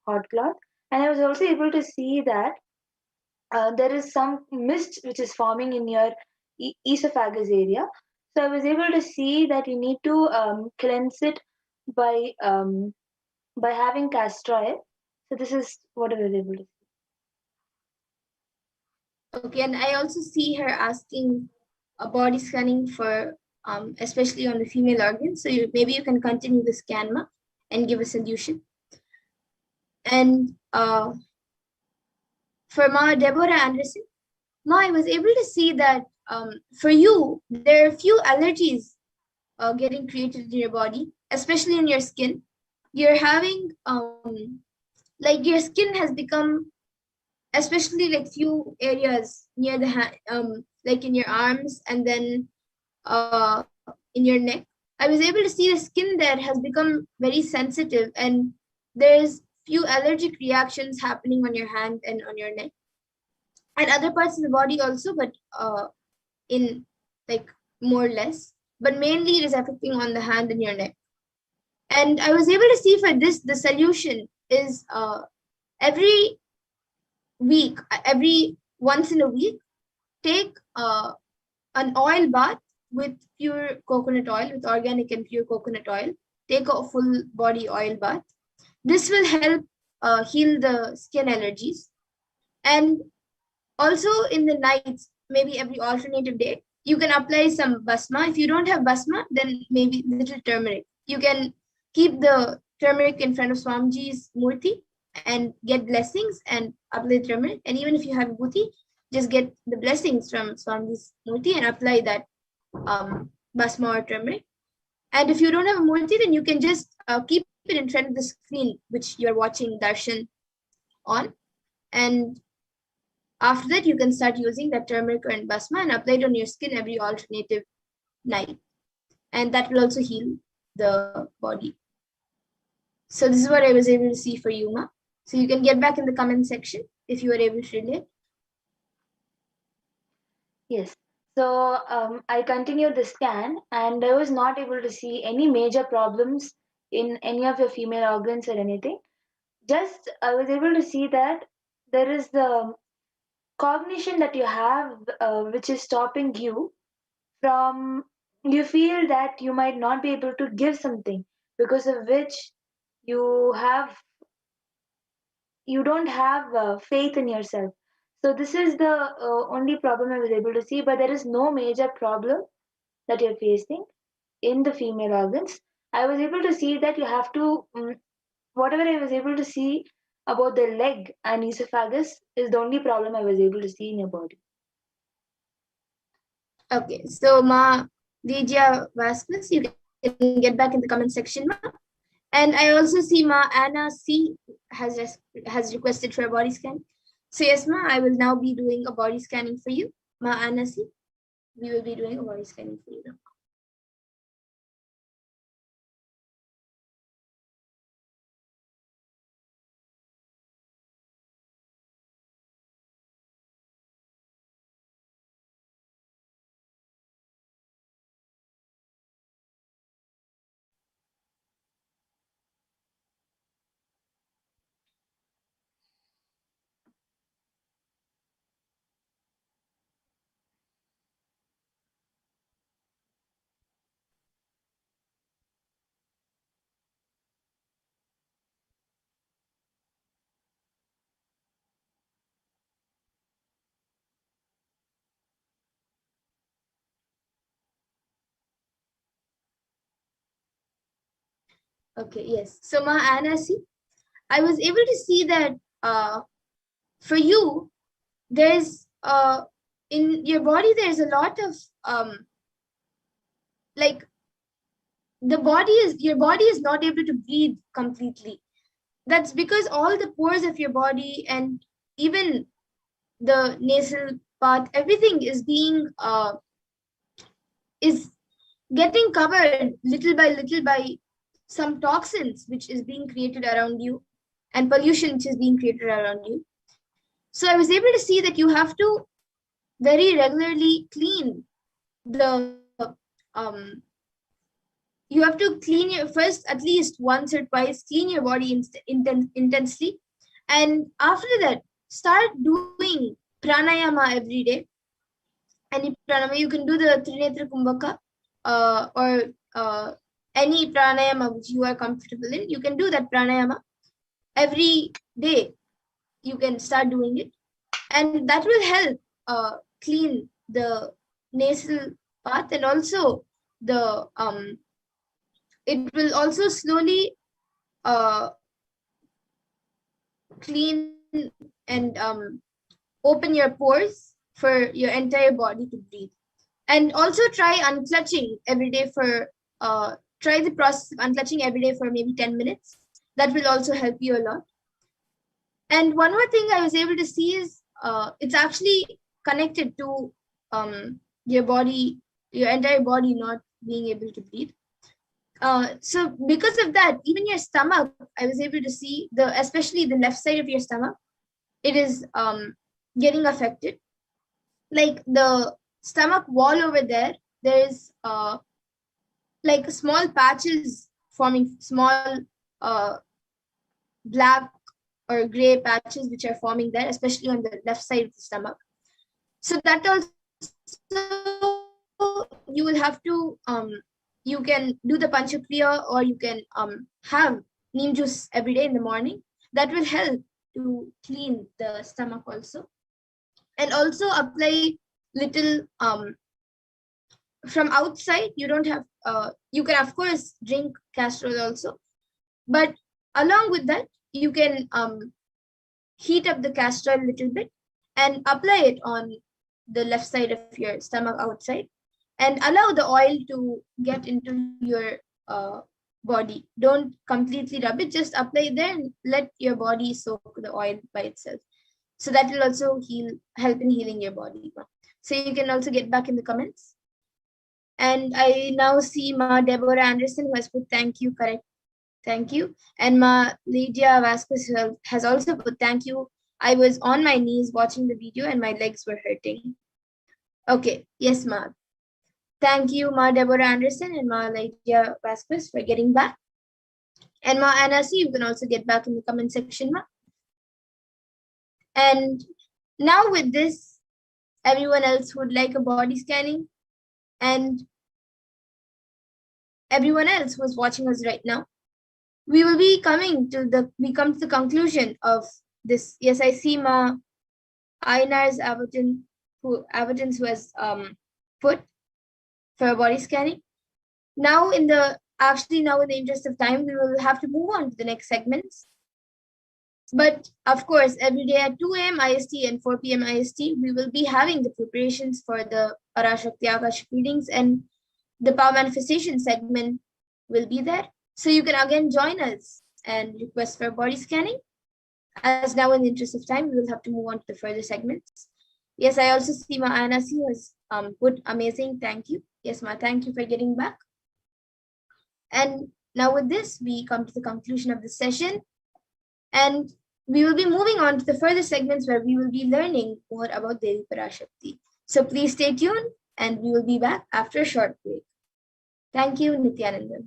hot cloth. And I was also able to see that there is some mist which is forming in your esophagus area. So I was able to see that you need to cleanse it by um, by having castor oil. So this is what I was able to see. Okay, and I also see her asking a body scanning for especially on the female organs. So maybe you can continue the scan, Ma, and give a solution. And for Ma Deborah Anderson, Ma, I was able to see that for you, there are a few allergies getting created in your body, especially in your skin. You're having like your skin has become, especially like few areas near the hand, like in your arms and then in your neck. I was able to see the skin there has become very sensitive, and there's few allergic reactions happening on your hand and on your neck and other parts of the body also, but in like more or less. but mainly it is affecting on the hand and your neck. And I was able to see for this, the solution is every week, every once in a week, take an oil bath with pure coconut oil, with organic and pure coconut oil. Take a full body oil bath. This will help heal the skin allergies. And also in the nights, maybe every alternative day, you can apply some basma. If you don't have basma, then maybe little turmeric. You can keep the turmeric in front of Swamiji's murti and get blessings and apply turmeric. And even if you have bhuti, just get the blessings from Swamiji's murti and apply that basma or turmeric. And if you don't have a murti, then you can just keep it in front of the screen which you're watching darshan on. And after that, you can start using that turmeric and basma and apply it on your skin every alternative night. And that will also heal the body. So this is what I was able to see for you, Ma. So you can get back in the comment section if you were able to relate. Yes. So I continued the scan and I was not able to see any major problems in any of your female organs or anything. Just I was able to see that there is the cognition that you have, which is stopping you from, you feel that you might not be able to give something because of which you have, you don't have faith in yourself. So this is the only problem I was able to see, but there is no major problem that you're facing in the female organs. I was able to see that you have to, whatever I was able to see about the leg and esophagus is the only problem I was able to see in your body. Okay, so Ma Lydia Vasquez, you can get back in the comment section, Ma. And I also see Ma Anna C has requested for a body scan. So yes, Ma, I will now be doing a body scanning for you. Ma Anna C, we will be doing a body scanning for you now. Okay, yes. So Ma Anna C, I was able to see that for you, there's in your body there's a lot of like your body is not able to breathe completely. That's because all the pores of your body and even the nasal part, everything is being is getting covered little by some toxins which is being created around you and pollution which is being created around you. So I was able to see that you have to very regularly clean the you have to clean your first at least once or twice, clean your body intensely, and after that start doing pranayama every day. Any pranayama, you can do the Trinetra Kumbhaka or any pranayama which you are comfortable in. You can do that pranayama every day. You can start doing it, and that will help clean the nasal path, and also the it will also slowly clean and open your pores for your entire body to breathe. And also try unclutching every day for try the process of unclutching every day for maybe 10 minutes. That will also help you a lot. And one more thing I was able to see is it's actually connected to your body, your entire body not being able to breathe. So because of that, even your stomach, I was able to see especially the left side of your stomach, it is getting affected. Like the stomach wall over there, there is like small patches forming, small uh, black or gray patches which are forming there, especially on the left side of the stomach. So that also you will have to you can do the panchakriya, or you can have neem juice every day in the morning. That will help to clean the stomach also. And also apply little from outside. You don't have you can of course drink castor oil also, but along with that you can heat up the castor oil a little bit and apply it on the left side of your stomach outside, and allow the oil to get into your uh, body. Don't completely rub it, just apply it there and let your body soak the oil by itself. So that will also help in healing your body. So you can also get back in the comments. And I now see Ma Deborah Anderson, who has put thank you, correct. Thank you. And Ma Lydia Vasquez has also put thank you. I was on my knees watching the video and my legs were hurting. Okay, yes, Ma. Thank you, Ma Deborah Anderson and Ma Lydia Vasquez, for getting back. And Ma Anna C, you can also get back in the comment section, Ma. And now with this, everyone else would like a body scanning, and everyone else who's watching us right now, we will be coming to the conclusion of this. Yes, I see Ma Ainar's Avatans who has put for body scanning. Now in the interest of time, we will have to move on to the next segments. But of course, every day at 2 a.m. IST and 4 p.m. IST, we will be having the preparations for the Parashakti Akashic readings, and the power manifestation segment will be there. So you can again join us and request for body scanning. As now in the interest of time, we will have to move on to the further segments. Yes, I also see Ma Anna C has put amazing. Thank you. Yes, Ma, thank you for getting back. And now with this, we come to the conclusion of the session. And we will be moving on to the further segments where we will be learning more about Devi Parashakti. So please stay tuned, and we will be back after a short break. Thank you, Nithyananda.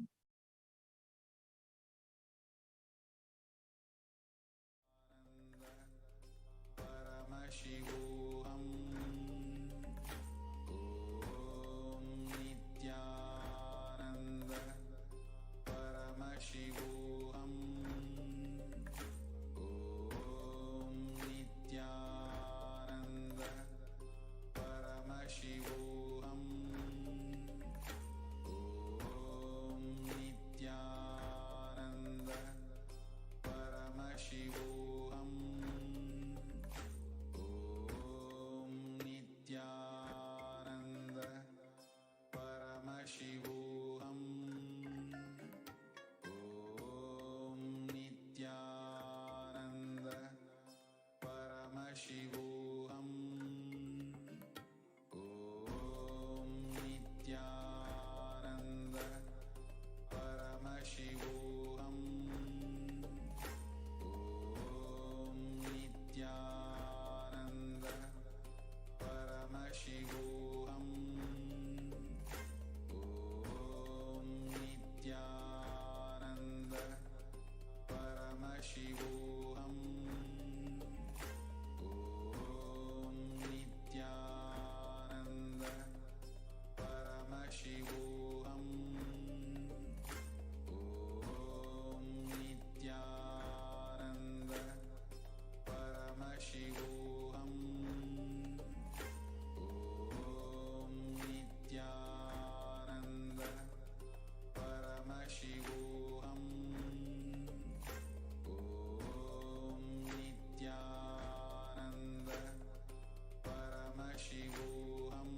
Paramashivoham. Om Nithyananda Paramashivoham. Om Nithyananda Paramashivoham. Om Nithyananda Paramashivoham. Om Nithyananda Paramashivoham. Om Nithyananda Paramashivoham. Om Nithyananda Paramashivoham. Om Nithyananda Paramashivoham. Om Nithyananda Paramashivoham. Om Nithyananda Paramashivoham. Om Nithyananda Paramashivoham. Om Nithyananda Paramashivoham. Om Nithyananda Paramashivoham.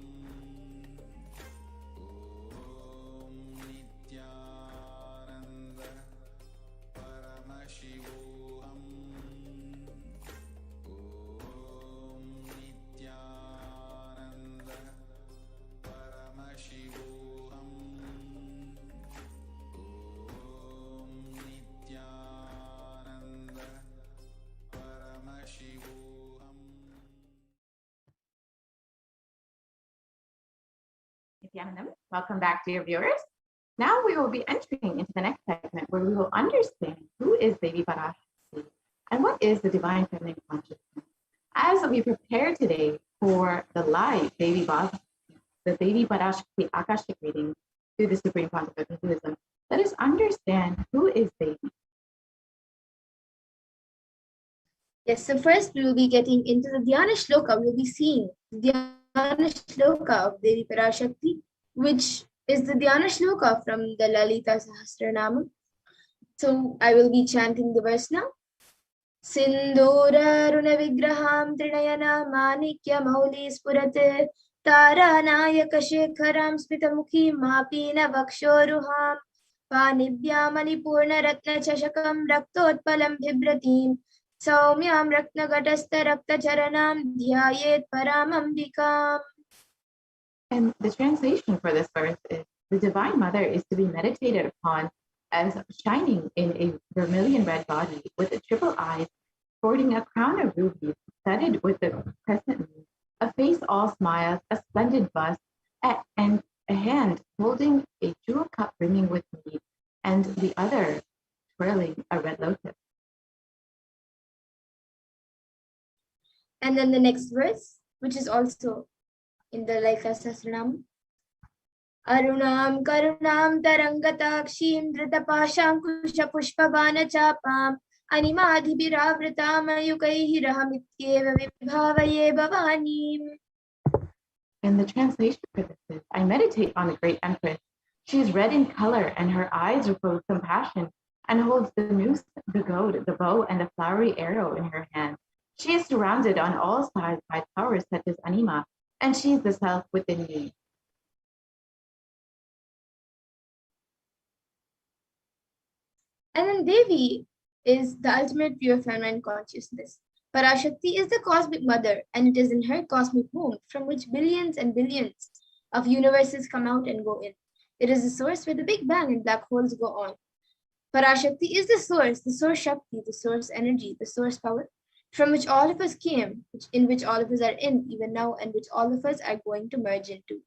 Om Nithyananda Paramashivoham. Om Nithyananda Paramashivoham. Om Nithyananda Paramashivoham. Nithyanandam. Welcome back, dear viewers. Now we will be entering into the next segment where we will understand who is Devi Parashakti and what is the divine feminine consciousness. As we prepare today for the live Devi Parashakti Akashic reading through the Supreme Concept of Hinduism, let us understand who is Devi. Yes, so first we will be getting into the Dhyana Shloka. We'll be seeing the Dhyana Shloka of Devi Parashakti, which is the Dhyana Shloka from the Lalita Sahasranama. So I will be chanting the verse now. Sindhura Runa Vigraham Trinayana Manikya Mauli Spurate Tara Nayaka Shekharam Smitamukhim Mapina Vakshoruham Panibhya Manipurna Ratna Chashakam Raktotpalam Bhibratim Saumyam Ratnagatastha Rakta Charanam Dhyayet Paramambikam. And the translation for this verse is, the Divine Mother is to be meditated upon as shining in a vermilion red body with a triple eyes, sporting a crown of rubies, studded with the crescent moon, a face all smiles, a splendid bust, and a hand holding a jewel cup brimming with mead, and the other twirling a red lotus. And then the next verse, which is also in the Lalita Sahasranama. Arunam Karunam Tarangatakshim Dritapashankusha Pushpabana Chapam Animadhibhiravritam Ayukaihi Rahamityeva Vibhavaye Bhavanim. And the translation for this is, I meditate on the great empress. She is red in color, and her eyes are full of compassion, and holds the noose, the goad, the bow, and the flowery arrow in her hand. She is surrounded on all sides by powers such as Anima, and she is the self within me. And then Devi is the ultimate pure feminine consciousness. Parashakti is the cosmic mother, and it is in her cosmic womb from which billions and billions of universes come out and go in. It is the source where the Big Bang and black holes go on. Parashakti is the source Shakti, the source energy, the source power, from which all of us came, in which all of us are in even now, and which all of us are going to merge into.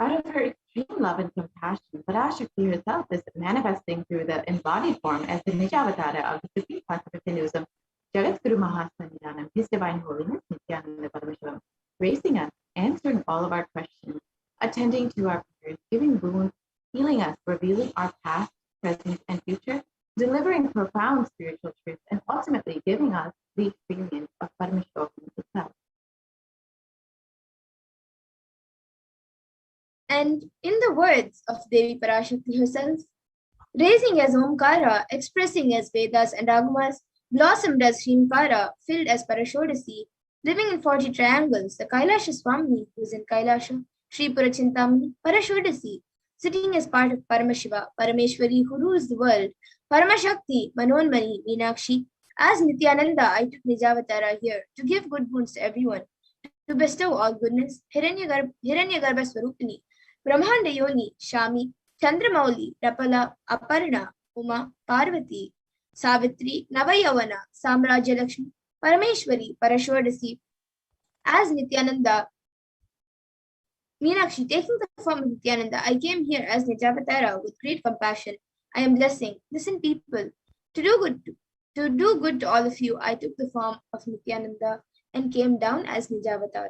Out of her extreme love and compassion, Parashakti herself is manifesting through the embodied form as the Nijavatara of the Supreme Concept of Hinduism, Jagat Guru Mahasannidhanam, His Divine Holiness Nithyananda Paramashivam, raising us, answering all of our questions, attending to our prayers, giving boons, healing us, revealing our past, present, and future, delivering profound spiritual truths, and ultimately giving us the experience of Paramashivoham itself. And in the words of Devi Parashakti herself, raising as Omkara, expressing as Vedas and Agamas, blossomed as Shrimkara, filled as Parashodasi, living in 40 triangles, the Kailasa Swami, who is in Kailasa, Sri Purachintamani, Parashodasi, sitting as part of Paramashiva, Parameshwari, who rules the world, Paramashakti, Manonmani, Meenakshi. As Nithyananda, I took Nijavatara here to give good boons to everyone, to bestow all goodness, Hiranyagarbha Swarupini, Brahmanda Yoni, Shami, Chandramauli, Rapala, Aparna, Uma, Parvati, Savitri, Navayavana, Samrajya Lakshmi, Parameshwari, Parashodasi. As Nithyananda, Meenakshi, taking the form of Nithyananda, I came here as Nijavatara with great compassion. I am blessing. Listen, people, to do good to all of you, I took the form of Nithyananda and came down as Nijavatara.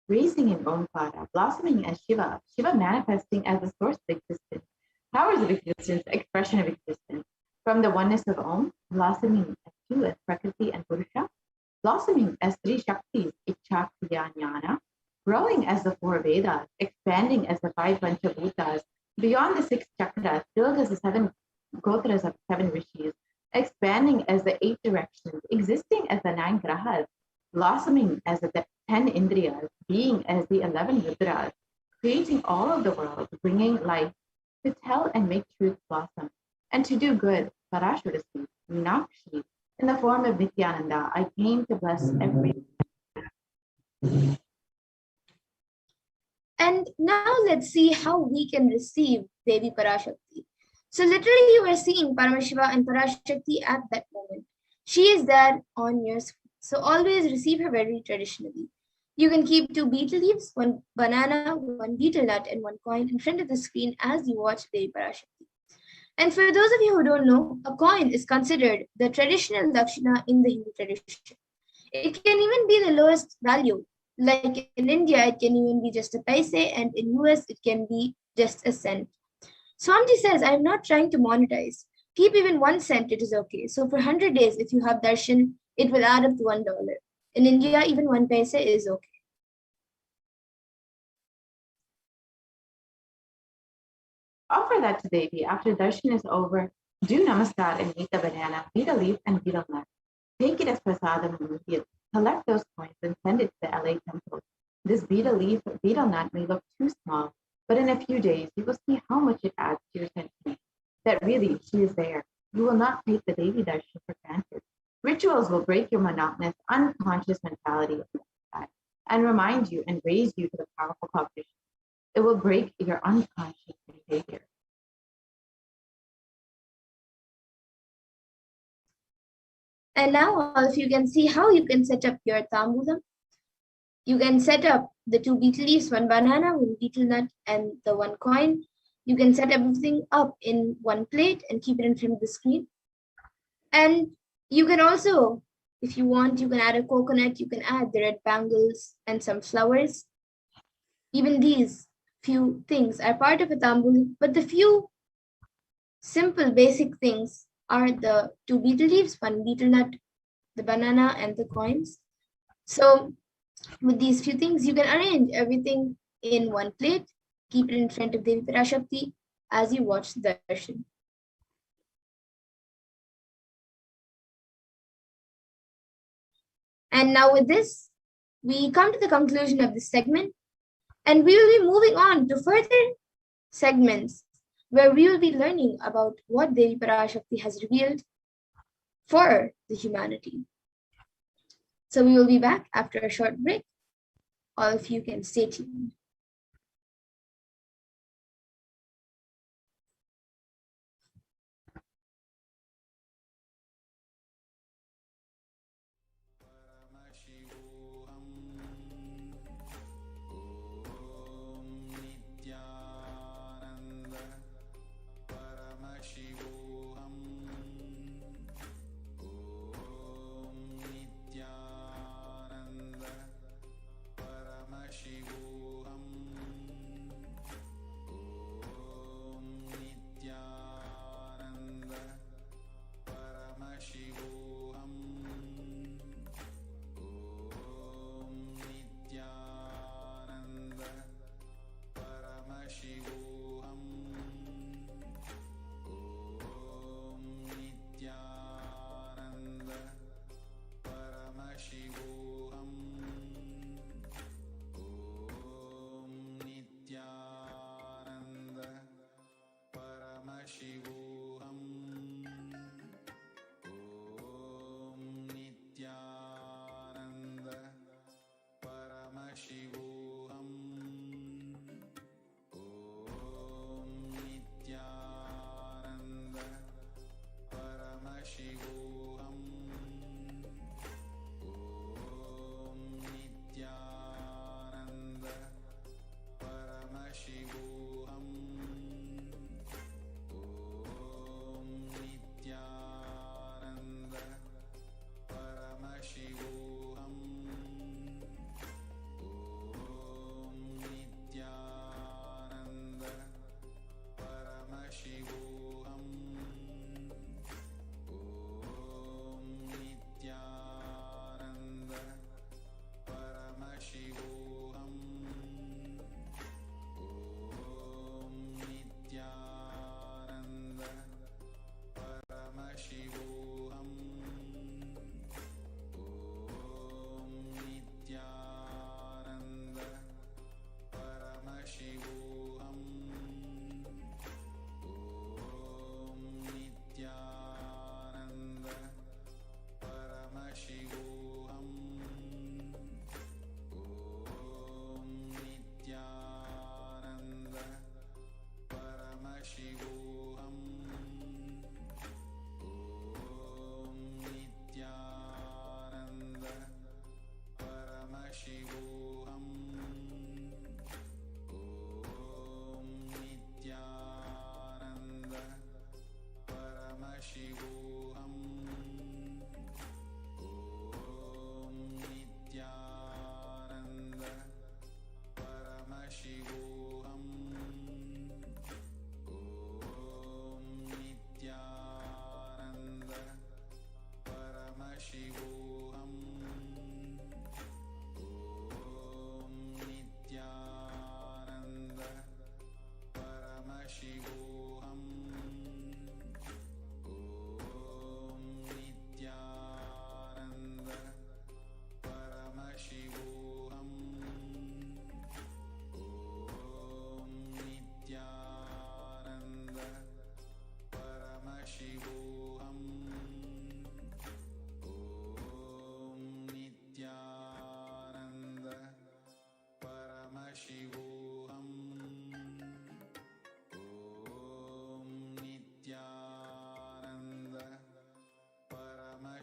Raising in Omkara, blossoming as Shiva, Shiva manifesting as the source of existence, powers of existence, expression of existence, from the oneness of Om, blossoming as two as Prakriti and Purusha, blossoming as three Shaktis, Ichha, Kriya, Jnana, growing as the four Vedas, expanding as the five Panchabhutas, beyond the six chakras, filled as the seven Gotras of seven Rishis, expanding as the 8 directions, existing as the 9 Grahas, blossoming as the 10 Indriyas, being as the 11 Rudras, creating all of the world, bringing life, to tell and make truth blossom, and to do good, Parashurasi, Meenakshi, in the form of Nithyananda, I came to bless every. And now let's see how we can receive Devi Parashakti. So literally you are seeing Paramashiva and Parashakti at that moment. She is there on your screen. So always receive her very traditionally. You can keep 2 betel leaves, 1 banana, 1 betel nut, and 1 coin in front of the screen as you watch Devi Parashakti. And for those of you who don't know, a coin is considered the traditional dakshina in the Hindu tradition. It can even be the lowest value. Like in India, it can even be just a paise, and in US, it can be just a cent. Swamiji says, I'm not trying to monetize. Keep even 1 cent, it is okay. So for 100 days, if you have darshan, it will add up to $1. In India, even 1 paise is okay. Offer that to Devi after darshan is over. Do namaskar and eat the banana, betel leaf, and betel nut. Take it as prasadam immediately. Collect those coins and send it to the LA temple. This betel leaf or betel nut may look too small, but in a few days you will see how much it adds to your sentiment. That really she is there. You will not take the Devi darshan for granted. Rituals will break your monotonous, unconscious mentality of the sky and remind you and raise you to the powerful cognition. It will break your unconscious behavior. And now all of you can see how you can set up your tambulam. You can set up the 2 betel leaves, 1 banana, 1 betel nut, and the 1 coin. You can set everything up in 1 plate and keep it in front of the screen. And you can also, if you want, you can add a coconut, you can add the red bangles and some flowers. Even these few things are part of a tambulam, but the few simple basic things are the 2 betel leaves, 1 betel nut, the banana, and the coins. So with these few things, you can arrange everything in 1 plate, keep it in front of Devi Parashakti as you watch the darshan. And now with this, we come to the conclusion of this segment, and we will be moving on to further segments where we will be learning about what Devi Parashakti has revealed for the humanity. So we will be back after a short break. All of you can stay tuned. Paramashivoham. Om Nithyananda Paramashivoham. Om Nithyananda Paramashivoham. Om Nithyananda Paramashivoham. Om Nithyananda Paramashivoham. Om Nithyananda Paramashivoham. Om Nithyananda Paramashivoham. Om Nithyananda Paramashivoham. Om Nithyananda Paramashivoham. Om Nithyananda Paramashivoham. Om Nithyananda Paramashivoham. Om Nithyananda Paramashivoham. Om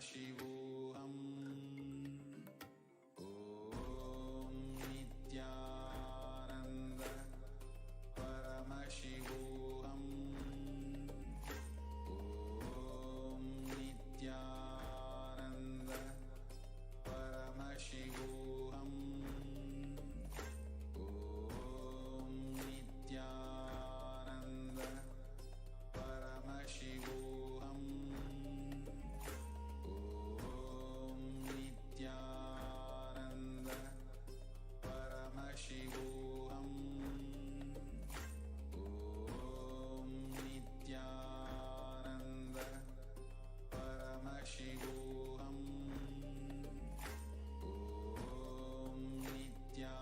Paramashivoham. Om Nithyananda Paramashivoham. Om Nithyananda Paramashivoham. Om Nithyananda Paramashivoham. Om Nithyananda Paramashivoham. Om Nithyananda Paramashivoham. Om Nithyananda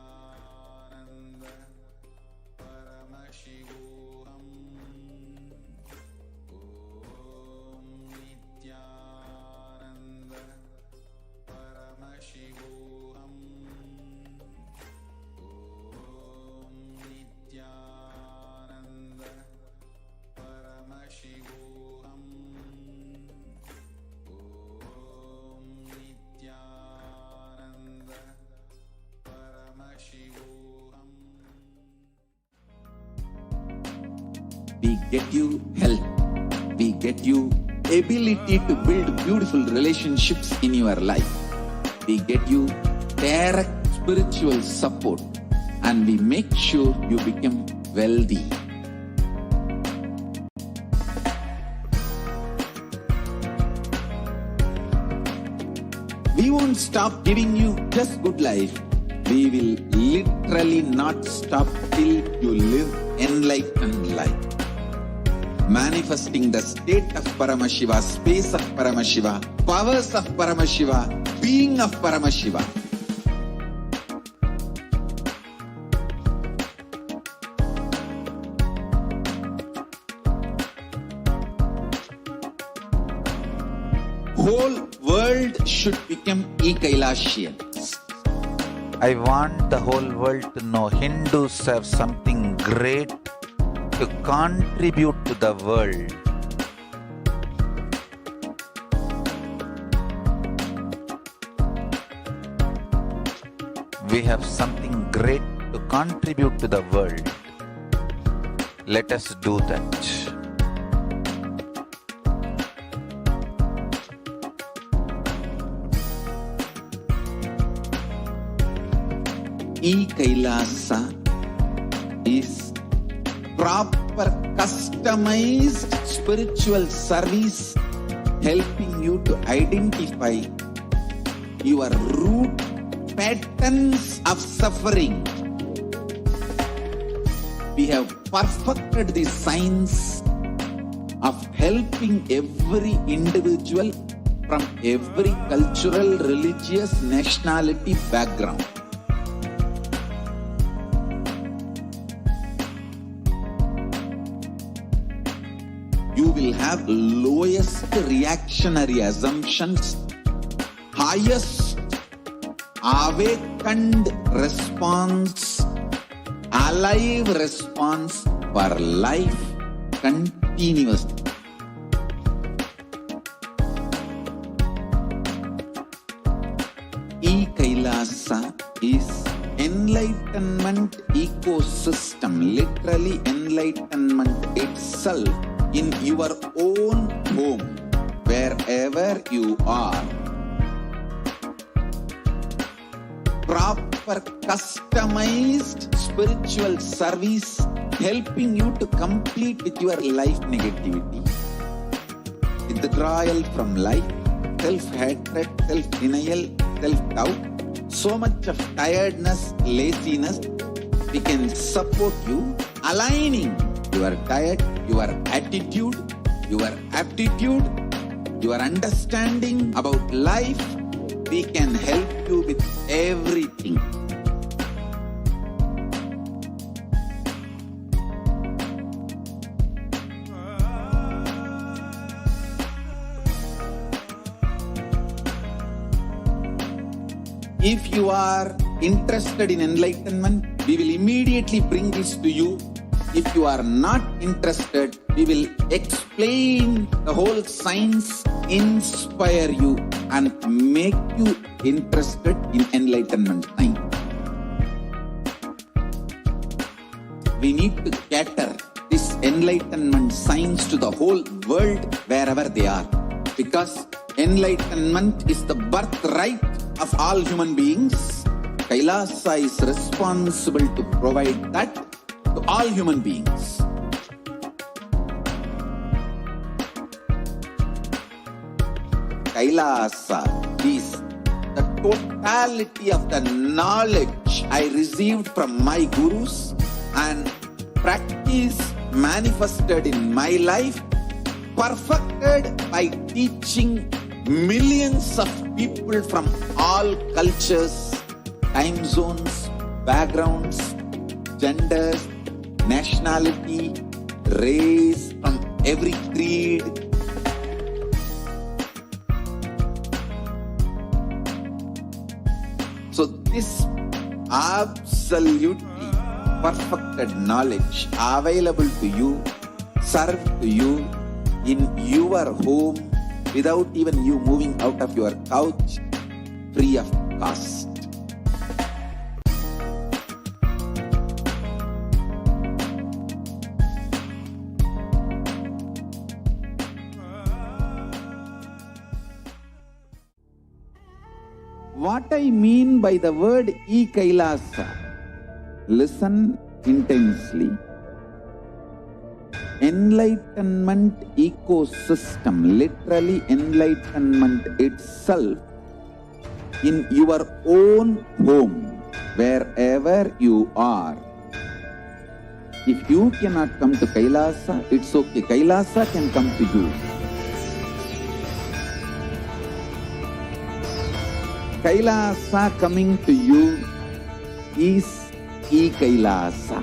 Paramashivoham. Om Nithyananda Paramashivoham. Om Nithyananda Paramashivoham. Om Nithyananda Paramashivoham. We get you health. We get you ability to build beautiful relationships in your life. We get you direct spiritual support, and we make sure you become wealthy. We won't stop giving you just good life. We will literally not stop till you live enlightened life. Manifesting the state of Paramashiva, space of Paramashiva, powers of Paramashiva, being of Paramashiva. Whole world should become Kailasians. I want the whole world to know Hindus have something great to contribute to the world. We have something great to contribute to the world. Let us do that. Kailasa is proper customized spiritual service helping you to identify your root patterns of suffering. We have perfected the science of helping every individual from every cultural, religious, nationality background. You will have lowest reactionary assumptions, highest awakened response, alive response for life continuously. Kailasa is enlightenment ecosystem, literally enlightenment itself in your own home, wherever you are. Proper customized spiritual service helping you to complete with your life negativity, withdrawal from life, self-hatred, self-denial, self-doubt, so much of tiredness, laziness. We can support you aligning your diet, your attitude, your aptitude, your understanding about life. We can help you with everything. If you are interested in enlightenment, we will immediately bring this to you. If you are not interested, we will explain the whole science inspire you and make you interested in enlightenment time. We need to cater this enlightenment science to the whole world wherever they are, because enlightenment is the birthright of all human beings. Kailasa is responsible to provide that to all human beings. Kailasa is the totality of the knowledge I received from my gurus and practice manifested in my life, perfected by teaching millions of people from all cultures, time zones, backgrounds, genders, nationality, race, from every creed. So this absolutely perfected knowledge available to you, served to you in your home without even you moving out of your couch, free of cost. What I mean by the word Kailasa, listen intensely. Enlightenment ecosystem, literally enlightenment itself, in your own home, wherever you are. If you cannot come to Kailasa, it's okay. Kailasa can come to you. Kailasa coming to you is Kailasa.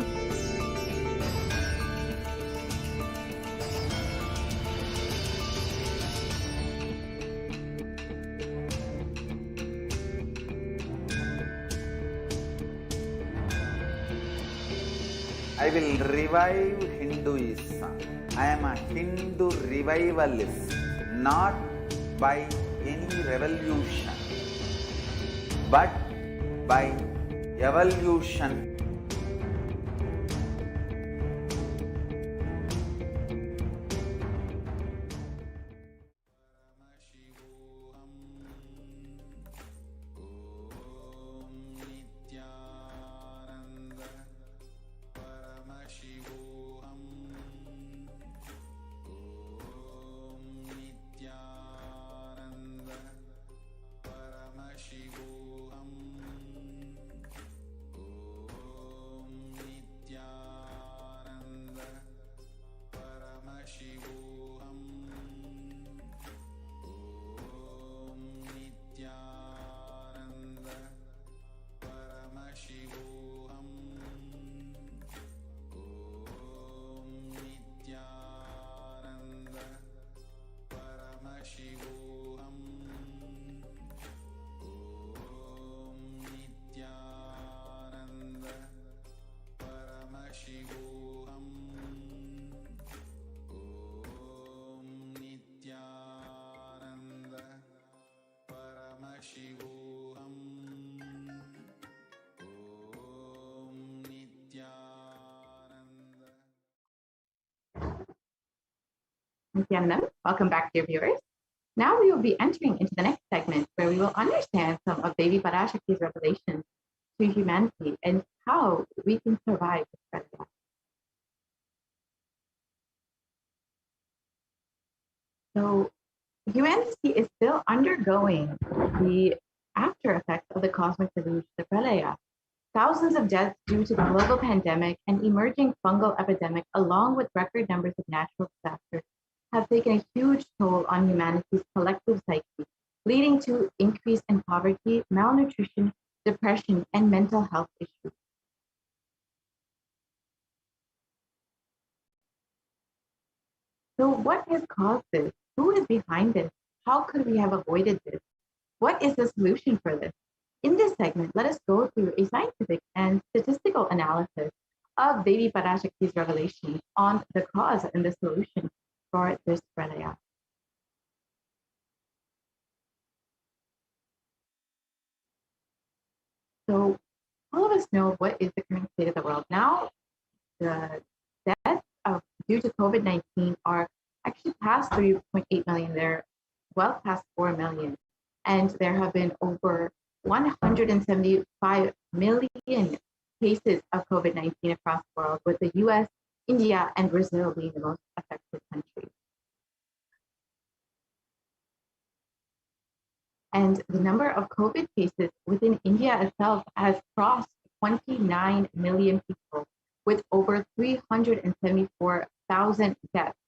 I will revive Hinduism. I am a Hindu revivalist, not by any revolution, but by evolution. Paramashivoham. Om Nithyananda Paramashivoham. Om Nithyananda Paramashivoham. Om Nithyananda Paramashivoham. Om Nithyananda Paramashivoham. Om Nithyananda Paramashivoham. Om Nithyananda Paramashivoham. Om Nithyananda Paramashivoham. Om Nithyananda. Nithyananda, welcome back, dear viewers. Now we will be entering into the next segment where we will understand some of Devi Parashakti's revelations to humanity and how we can survive this pressure. So humanity is still undergoing the after effects of the cosmic deluge, the Pralaya. Thousands of deaths due to the global pandemic and emerging fungal epidemic, along with record numbers of natural disasters, have taken a huge toll on humanity's collective psyche, leading to increase in poverty, malnutrition, depression, and mental health issues. So what has caused this? Who is behind this? How could we have avoided this? What is the solution for this? In this segment, let us go through a scientific and statistical analysis of Devi Parashakti's revelations on the cause and the solution for this pralaya. So all of us know what is the current state of the world. Now, the deaths due to COVID-19 are actually past 3.8 million. They're well past 4 million. And there have been over 175 million cases of COVID-19 across the world, with the US, India, and Brazil being the most affected countries. And the number of COVID cases within India itself has crossed 29 million people, with over 374,000 deaths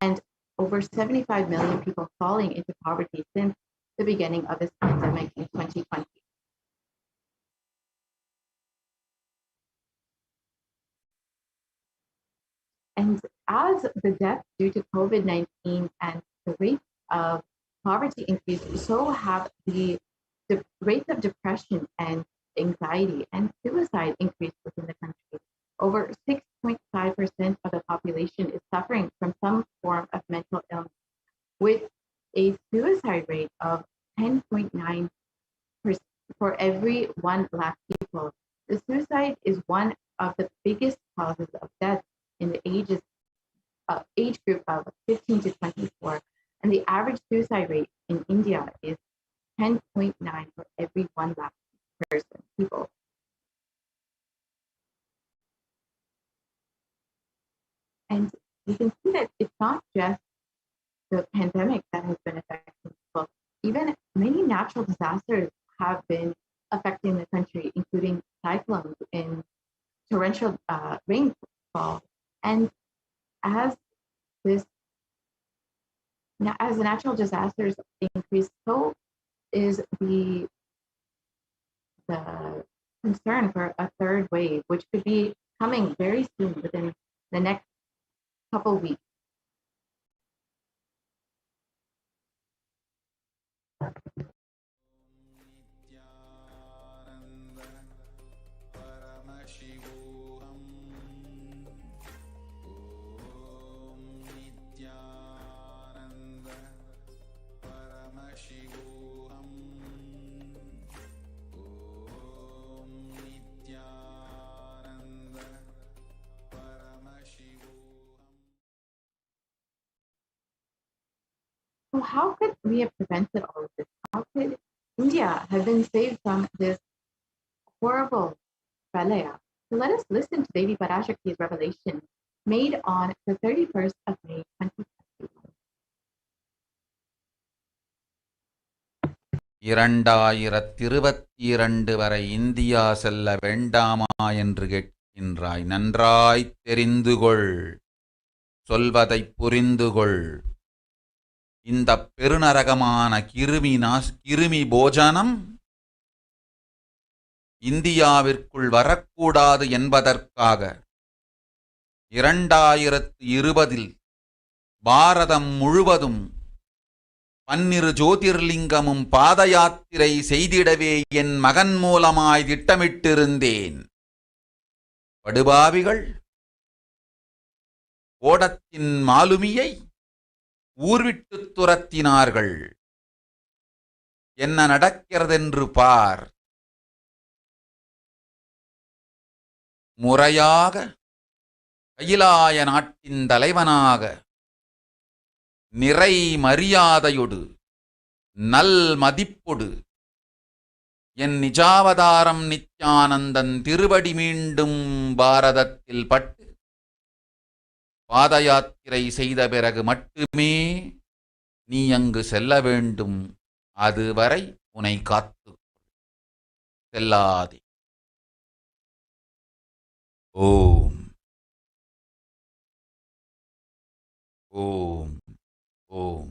and over 75 million people falling into poverty since the beginning of this pandemic in 2020. And as the deaths due to COVID-19 and the rate of poverty increased, so have the rates of depression and anxiety and suicide increased within the country. Over 6.5% of the population is suffering from some form of mental illness, with a suicide rate of 10.9% for every 1 lakh people. The suicide is one of the biggest causes of death in the age group of 15 to 24, and the average suicide rate in India is 10.9 for every 1 lakh people. And you can see that it's not just the pandemic that has been affecting people. Even many natural disasters have been affecting the country, including cyclones and torrential rainfall. And as the natural disasters increase, so is the concern for a third wave, which could be coming very soon within the next couple weeks. Nithyananda Paramashivoham. Om Nithyananda Paramashivoham. Om Nithyananda Paramashivoham. So how could we have prevented all of this? How could India have been saved from this horrible pralaya? So let us listen to Devi Parashakti's revelation made on the 31st of May 2021. 2022 வரை India செல்ல வேண்டாமா என்று கேட்கின்றாய். நன்றாய் தெரிந்துகொள், சொல்வதைப் புரிந்துகொள். இந்த பெருநரகமான கிருமி போஜனம் இந்தியாவிற்குள் வரக்கூடாது என்பதற்காக 2020 பாரதம் முழுவதும் 12 ஜோதிர்லிங்கமும் பாத யாத்திரை செய்திடவே என் மகன் மூலமாய் திட்டமிட்டிருந்தேன். படுபாவிகள் ஓடத்தின் மாலுமியை ஊர்விட்டு துரத்தினார்கள். என்ன நடக்கிறதென்று பார். முறையாக கைலாய நாட்டின் தலைவனாக நிறை மரியாதையொடு நல் மதிப்பொடு என் நிஜாவதாரம் நித்யானந்தன் திருவடி மீண்டும் பாரதத்தில் பட்டு பாத யாத்திரை செய்த பிறகு மட்டுமே நீ அங்கு செல்ல வேண்டும். அதுவரை உன்னை காத்து செல்லாதே. ஓம் ஓம் ஓம்.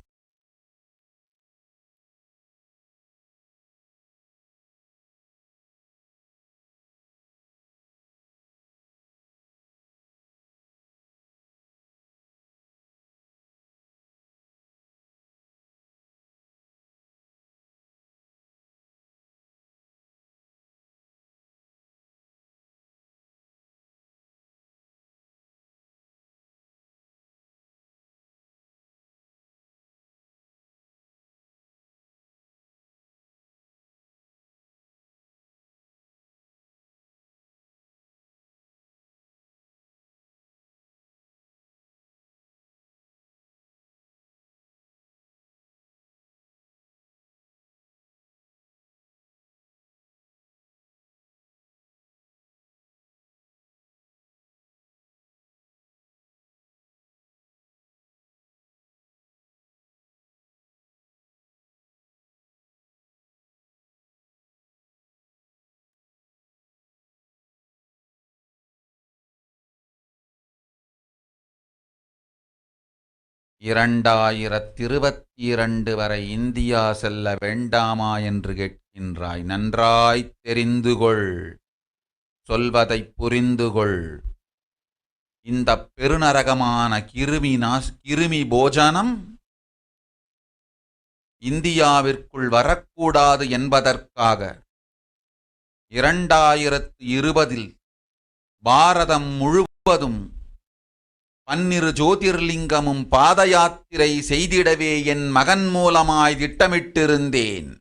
2022 வரை இந்தியா செல்ல வேண்டாமா என்று கேட்கின்றாய். நன்றாய் தெரிந்துகொள், சொல்வதைப் புரிந்துகொள். இந்த பெருநரகமான கிருமி போஜனம் இந்தியாவிற்குள் வரக்கூடாது என்பதற்காக 2020 பாரதம் முழுவதும் 12 ஜோதிர்லிங்கமும் பாத யாத்திரை செய்திடவே என் மகன் மூலமாய் திட்டமிட்டிருந்தேன்.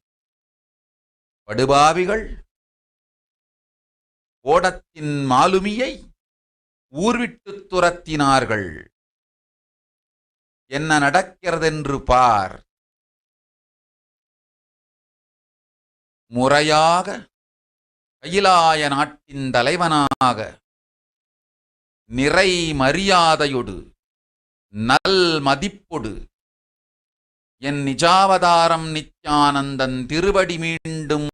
படுபாவிகள் ஓடத்தின் மாலுமியை ஊர்விட்டு துரத்தினார்கள். என்ன நடக்கிறதென்று பார். முறையாக கைலாய நாட்டின் தலைவனாக நிறை மரியாதையொடு நல் மதிப்பொடு என் நிஜாவதாரம் நித்யானந்தன் திருவடி மீண்டும்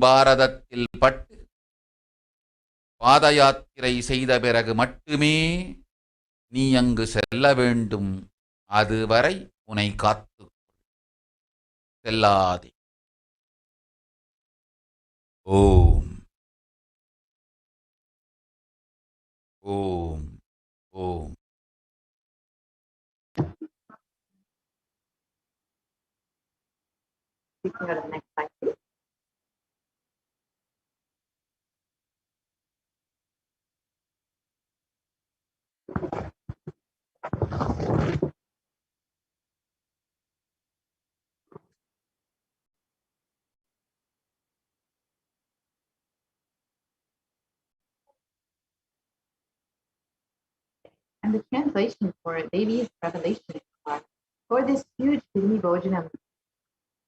பாரதத்தில் பட்டு பாத யாத்திரை செய்த பிறகு மட்டுமே நீ அங்கு செல்ல வேண்டும். அதுவரை உன்னை காத்து செல்லாதே. ஓம் ஓம் ஓம். We can go to the next slide, please. And the translation for Devi's revelation are, for this huge Kirmi Bhojanam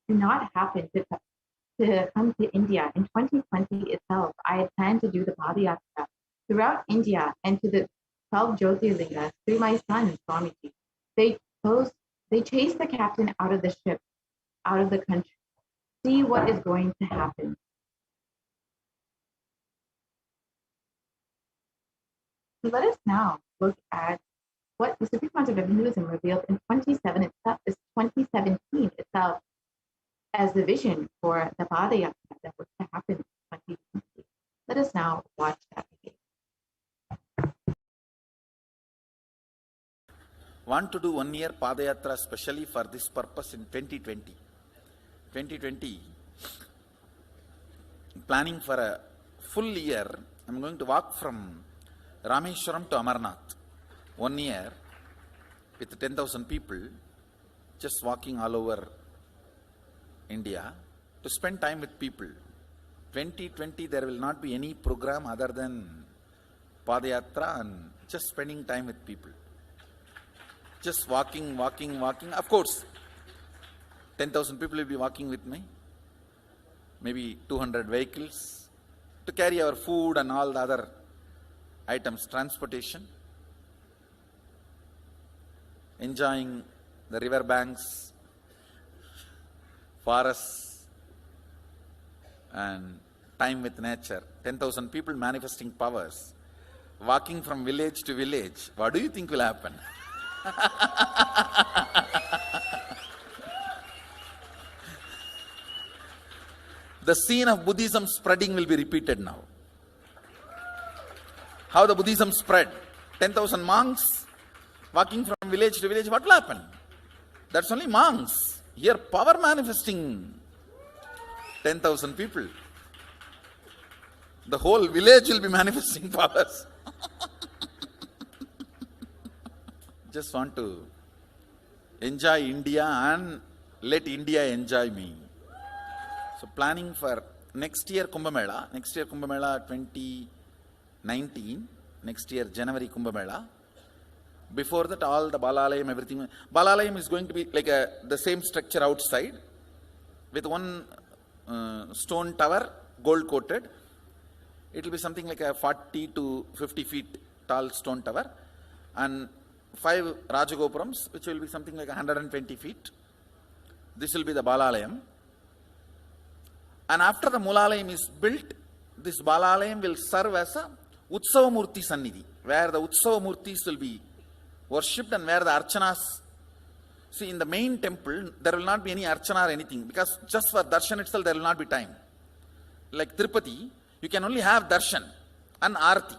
to not happen to come to India in 2020 itself, I had planned to do the Padayatra throughout India and to the 12 Jyotirlingas through my son, Swamiji. They chased the captain out of the ship, out of the country. See what is going to happen. So let us now look at what the Supreme Council of Hinduism revealed in 2017 itself as the vision for the Padayatra that was to happen in 2020. Let us now watch that video. Want to do 1 year Padayatra specially for this purpose in 2020. 2020, planning for a full year. I'm going to walk from Rameshwaram to Amarnath. 1 year with 10,000 people, just walking all over India to spend time with people. 2020, there will not be any program other than Padayatra and just spending time with people. Just walking. Of course, 10,000 people will be walking with me. Maybe 200 vehicles to carry our food and all the other items, transportation. Enjoying the river banks, forests, and time with nature. 10,000 people manifesting powers, walking from village to village. What do you think will happen? The scene of Buddhism spreading will be repeated now. How the Buddhism spread. 10,000 monks walking from village to village. What will happen? That's only monks. Here power manifesting. 10,000 people. The whole village will be manifesting powers. Just want to enjoy India and let India enjoy me. So planning for next year Kumbh Mela 2019, next year January Kumbh Mela. Before that, all the Balalayam, everything. Balalayam is going to be like the same structure outside with one stone tower, gold coated. It will be something like a 40 to 50 feet tall stone tower and 5 Rajagopurams, which will be something like 120 feet. This will be the Balalayam. And after the Mulalayam is built, this Balalayam will serve as a Utsava Murti Sannidhi, where the Utsava Murtis will be worshipped and where the Archanas See, in the main temple, there will not be any archana or anything, because just for darshan itself, there will not be time. Like Tirupati, you can only have darshan and arti,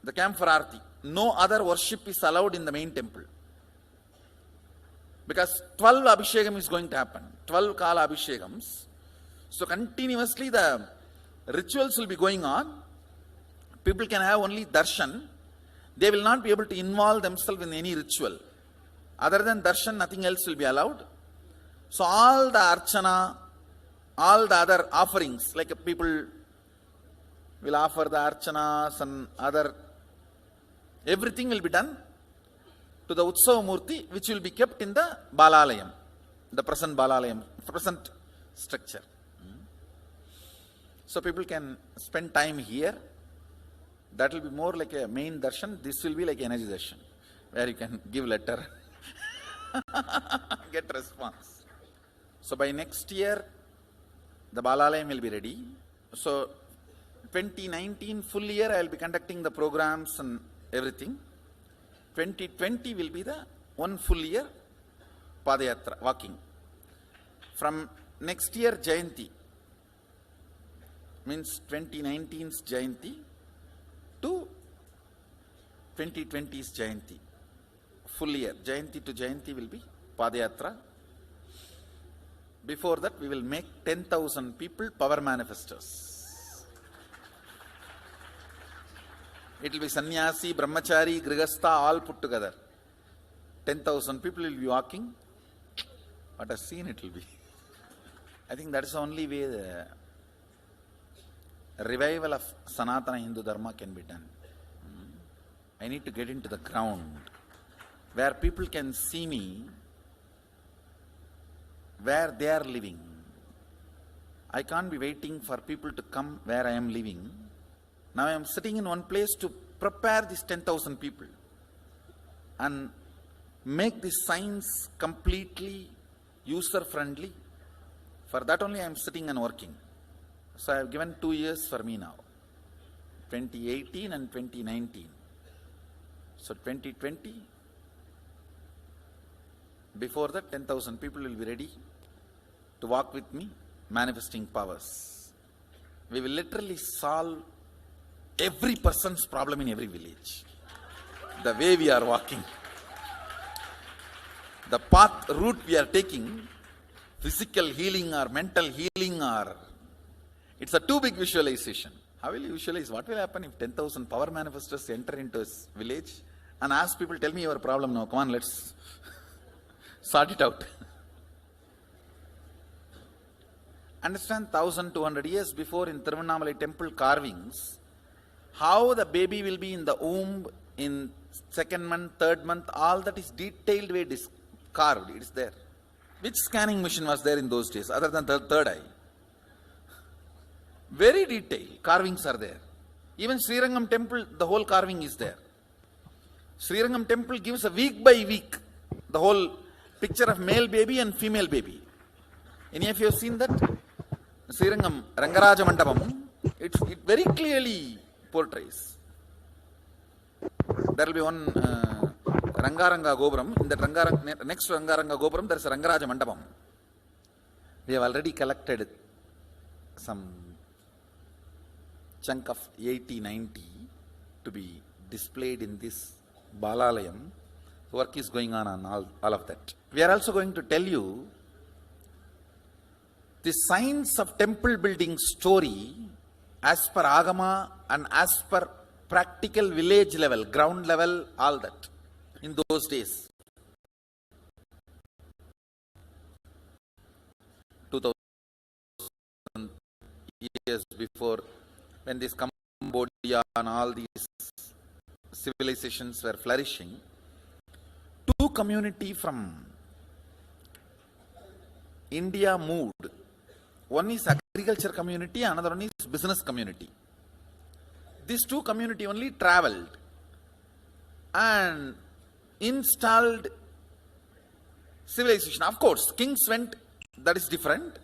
the camp for arti. No other worship is allowed in the main temple. Because 12 abhishekam is going to happen, 12 kala abhishekams. So continuously the rituals will be going on. People can have only darshan. They will not be able to involve themselves in any ritual. Other than darshan, nothing else will be allowed. So all the archana, all the other offerings, like people will offer the archanas and other, everything will be done to the Utsava Murti, which will be kept in the Balalayam, the present Balalayam, present structure. So people can spend time here. That will be more like a main darshan. This will be like energy darshan, where you can give letter, get response. So by next year, the Balalayam will be ready. So 2019 full year, I will be conducting the programs and everything. 2020 will be the one full year Padayatra, walking. From next year, Jayanti, means 2019's Jayanti to 2020's Jayanti. Full year, Jayanti to Jayanti will be Padayatra. Before that, we will make 10,000 people power manifestors. It will be sannyasi, brahmachari, grihastha, all put together. 10,000 people will be walking. What a scene it will be. I think that is the only way the revival of Sanatana Hindu Dharma can be done. I need to get into the ground where people can see me, where they are living. I can't be waiting for people to come where I am living. Now I am sitting in one place to prepare these 10,000 people and make this science completely user-friendly. For that only I am sitting and working. So I have given 2 years for me now, 2018 and 2019. So 2020, before that 10,000 people will be ready to walk with me, manifesting powers. We will literally solve every person's problem in every village. The way we are walking, the path, route we are taking, physical healing or mental healing, or it's a too big visualization. How will you visualize? What will happen if 10,000 power manifestors enter into a village and ask people, tell me your problem now, come on, let's sort it out. Understand 1,200 years before in Tiruvannamalai temple carvings, how the baby will be in the womb in 2nd month, 3rd month, all that is detailed way carved, it is there. Which scanning machine was there in those days other than the third eye? Very detailed carvings are there. Even Srirangam temple, the whole carving is there. Srirangam temple gives a week by week the whole picture of male baby and female baby. Any of you have seen that? Srirangam Rangaraja Mandapam, it very clearly portrays. There will be one Rangaranga Gopuram. In that next to Rangaranga Gopuram, there is a Rangaraja Mandapam. We have already collected some chunk of 80-90 to be displayed in this Balalayam. Work is going on all of that. We are also going to tell you the science of temple building story as per Agama and as per practical village level, ground level, all that in those days. 2000 years before, when this Cambodia and all these civilizations were flourishing, two community from India moved. One is agriculture community, another one is business community. These two community only traveled and installed civilization. Of course, kings went, that is different.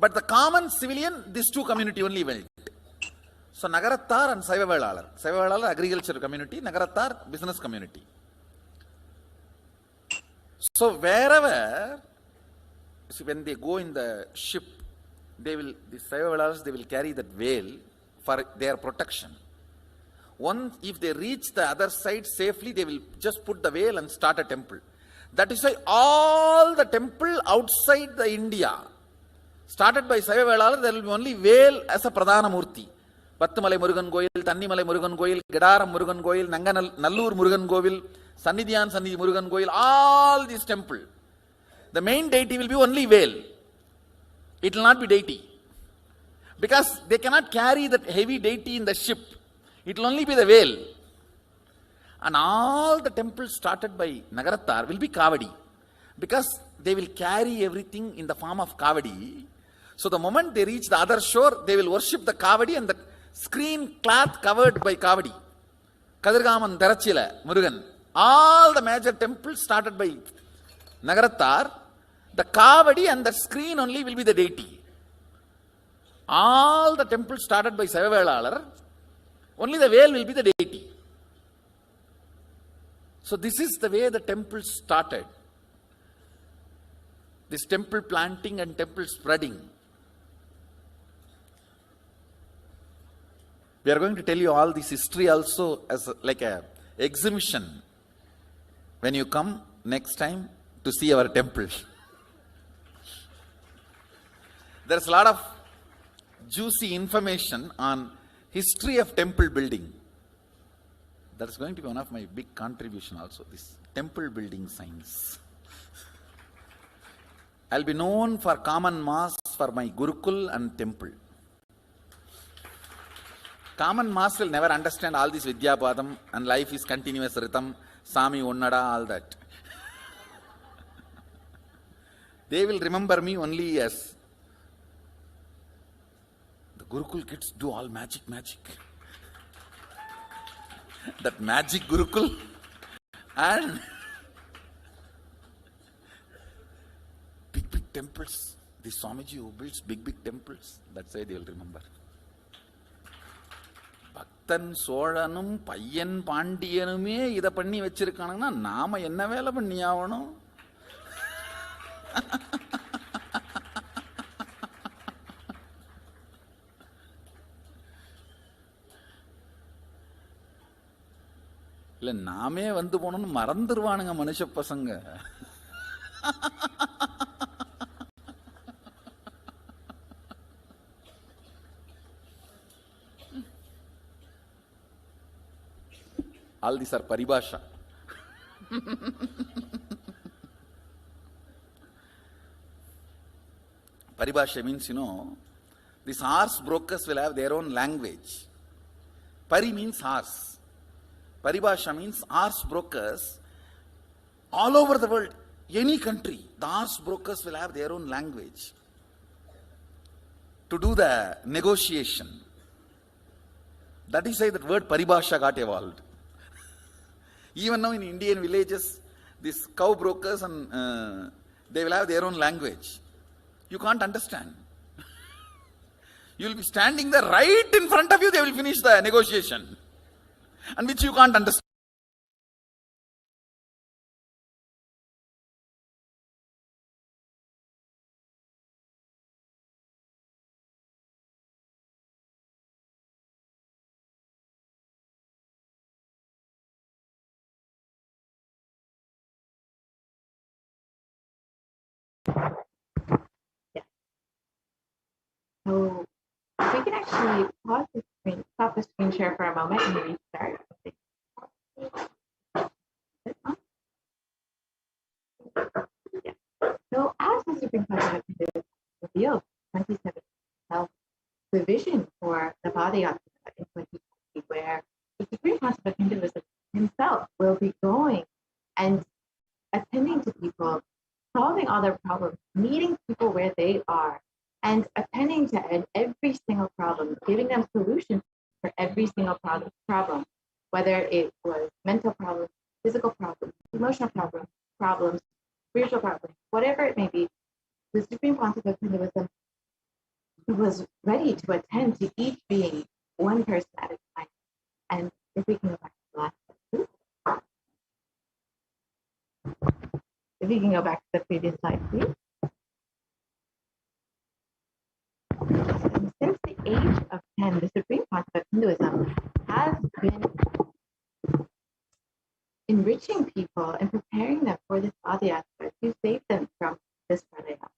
But the common civilian, these two community only went. So Nagarattar and Saivavelalar. Saivavelalar agriculture community, Nagarattar business community. So wherever, see, when they go in the ship, the Saiva they will carry that veil for their protection. Once, if they reach the other side safely, they will just put the veil and start a temple. That is why all the temple outside the India, started by Saiva there will be only veil as a Pradhana Murti. Pattumalai Murugan Goyil, Tannimalai Murugan Goyil, Gedaram Murugan Goyil, Nallur Murugan Govil, Sannidhiyan Sannidhi Murugan Goyil, all these temple. The main deity will be only veil. It will not be deity. Because they cannot carry that heavy deity in the ship. It will only be the veil. And all the temples started by Nagarattar will be Kavadi. Because they will carry everything in the form of Kavadi. So the moment they reach the other shore, they will worship the Kavadi and the screen cloth covered by Kavadi. Kadirgaman, Darachila, Murugan. All the major temples started by Nagarattar. The Kavadi and the screen only will be the deity. All the temples started by Saiva only the veil will be the deity. So this is the way the temple started. This temple planting and temple spreading. We are going to tell you all this history also as like a exhibition when you come next time to see our temple. There's a lot of juicy information on history of temple building. That's going to be one of my big contribution also, this temple building science. I'll be known for common mass for my Gurukul and temple. Common mass will never understand all this Vidyapadam and life is continuous rhythm, Sami Onnada, all that. They will remember me only as the Gurukul kids do all magic. That magic Gurukul and big temples. The Swamiji who builds big temples, that's why they will remember. Bhaktan Solanum, Payan Pandiyanume, Ida Panni Vechirkanana, Nama Yenavela Panniavano. இல்லை நாமே வந்து போனோம்னு மறந்துடுவானுங்க மனுஷ பசங்க. All these are paribhasha. Paribhasha means, these horse brokers will have their own language. Pari means horse. Paribhasha means horse brokers all over the world, any country, the horse brokers will have their own language to do the negotiation. That is why that word paribhasha got evolved. Even now in Indian villages, these cow brokers and they will have their own language. You can't understand. You will be standing there right in front of you, they will finish the negotiation. And which you can't understand. Yeah. So we can actually pause the screen, stop the screen share for a moment and restart. Yeah. So as the Supreme Court revealed 2017 the vision for the body of in 2020, where the Supreme Council of Hinduism himself will be going and attending to people, solving all their problems, meeting people where they are, and attending to every single problem, giving them solutions for every single problem, whether it was mental problems, physical problems, emotional problems, spiritual problems, whatever it may be. The Supreme Council of Hinduism was ready to attend to each being, one person at a time. And if we can go back to the last slide, please. If we can go back to the previous slide, please. Since the age of 10, the Supreme Concept of Hinduism has been enriching people and preparing them for this Adhyastra to save them from this pralaya.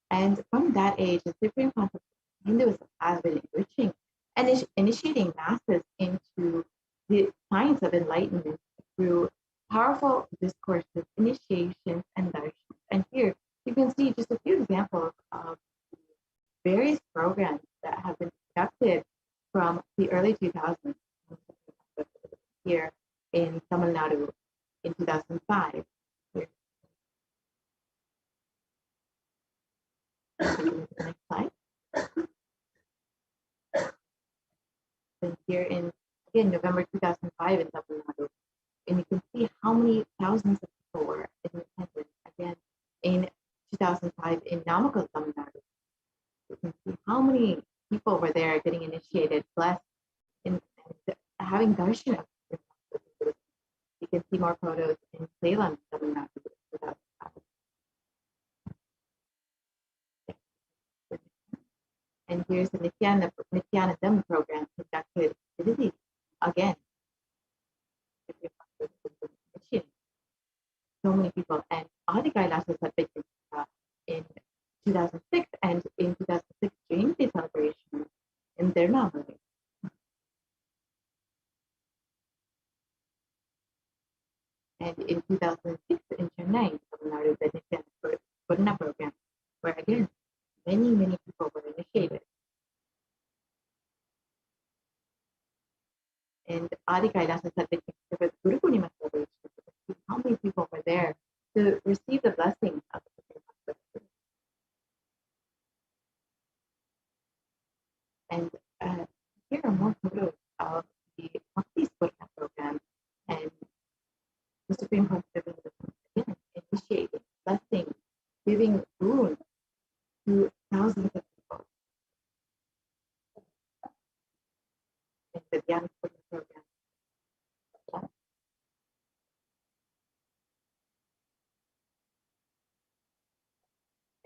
And from that age, the Supreme Concept of Hinduism has been enriching and initiating masses into the science of enlightenment through powerful discourses, initiations, and darshans. And here you can see just a few examples of various programs that have been conducted from the early 2000s here in Tamil Nadu in 2005. Next slide. And here in November 2005 in Tamil Nadu, and you can see how many thousands of people were in attendance. Again, in 2005 in Namakkal, Tamil Nadu, you can see how many people were there getting initiated, blessed, and having darshan. You can see more photos in Salem, Tamil Nadu. And here's the Nithyananda program conducted in Delhi again. So many people, and Adi Kailasa in 2006, and in 2006 Jayanti celebration in Tirunelveli. And in 2006 in Chennai, Tamil Nadu, the Nithyananda program, where again many people were initiated. And Adi Kailasa said they came to Guru Purnima celebration. How many people were there to receive the blessing of the Supreme Concept? And here are more photos of the Bhakti Spurna program and the Supreme Concept again initiating, blessing, giving boon to thousands of people. And the Dhyan Spurna program.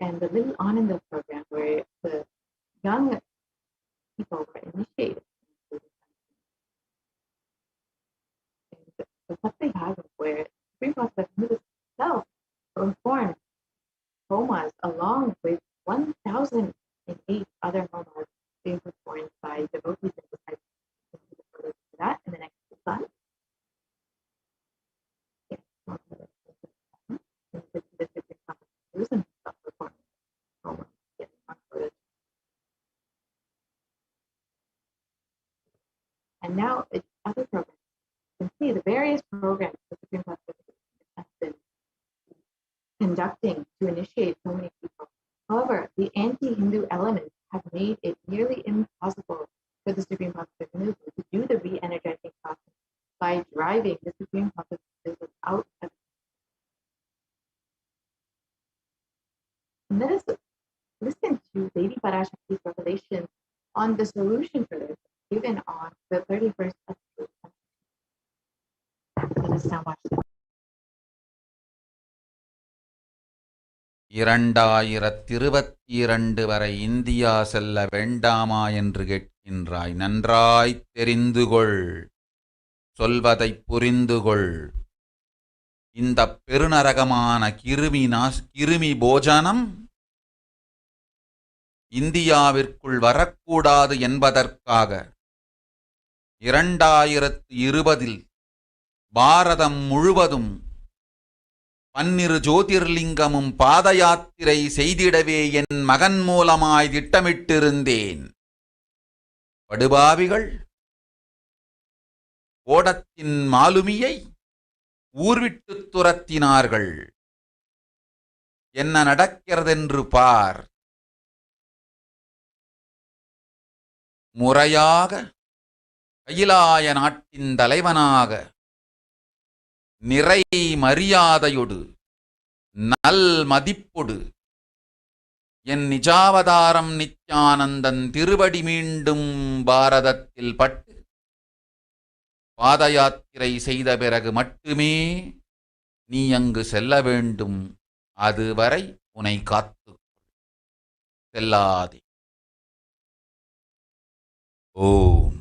And the Little Ananda program, where the young people were initiated. And the Satyabhagam, where Supreme Concept itself performed homas along with 1,008 other homas being performed by devotees and disciples. That in the next slide. Yes. The Supreme Concept performed homas. Yes. And now it's other programs. You can see the various programs the Supreme Court has been conducting to initiate so many people. However, the anti-Hindu elements have made it nearly impossible for the Supreme Court movement to do the re-energizing process by driving the Supreme Court business out of. And let us listen to Lady Parashakti's revelation on the solution for this, given on the 31st of June. Let us now watch this. 2022 வரை India செல்ல வேண்டாமா என்று கேட்கின்றாய். நன்றாய்த் தெரிந்துகொள், சொல்வதைப் புரிந்துகொள். இந்த பெருநரகமான கிருமி போஜனம் இந்தியாவிற்குள் வரக்கூடாது என்பதற்காக 2020 பாரதம் முழுவதும் 12 ஜோதிர்லிங்கமும் பாத யாத்திரை செய்திடவே என் மகன் மூலமாய் திட்டமிட்டிருந்தேன். படுபாவிகள் ஓடத்தின் மாலுமியை ஊர்விட்டுத் துரத்தினார்கள். என்ன நடக்கிறதென்று பார். முறையாக கைலாய நாட்டின் தலைவனாக நிறை மரியாதையொடு நல் மதிப்பொடு என் நிஜாவதாரம் நித்யானந்தன் திருவடி மீண்டும் பாரதத்தில் பட்டு பாத யாத்திரை செய்த பிறகு மட்டுமே நீ அங்கு செல்ல வேண்டும். அதுவரை உன்னை காத்து செல்லாதே. ஓம்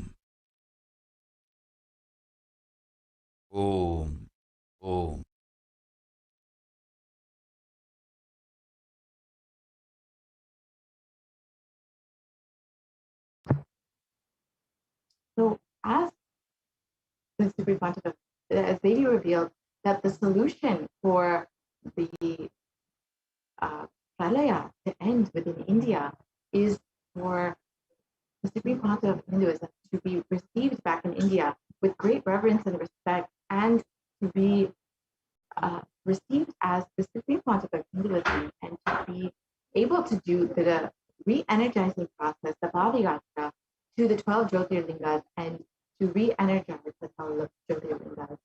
ஓம் ஓம். So, as the Supreme Pontiff, as they revealed that the solution for the pralaya to end within India is for the Supreme Pontiff of Hinduism to be received back in India with great reverence and respect, and to be received as the Supreme Pontiff of Hinduism, and to be able to do the re-energizing process, the Bhavayatra, to the 12 Jyotirlingas, and to re-energize the 12 Jyotirlingas.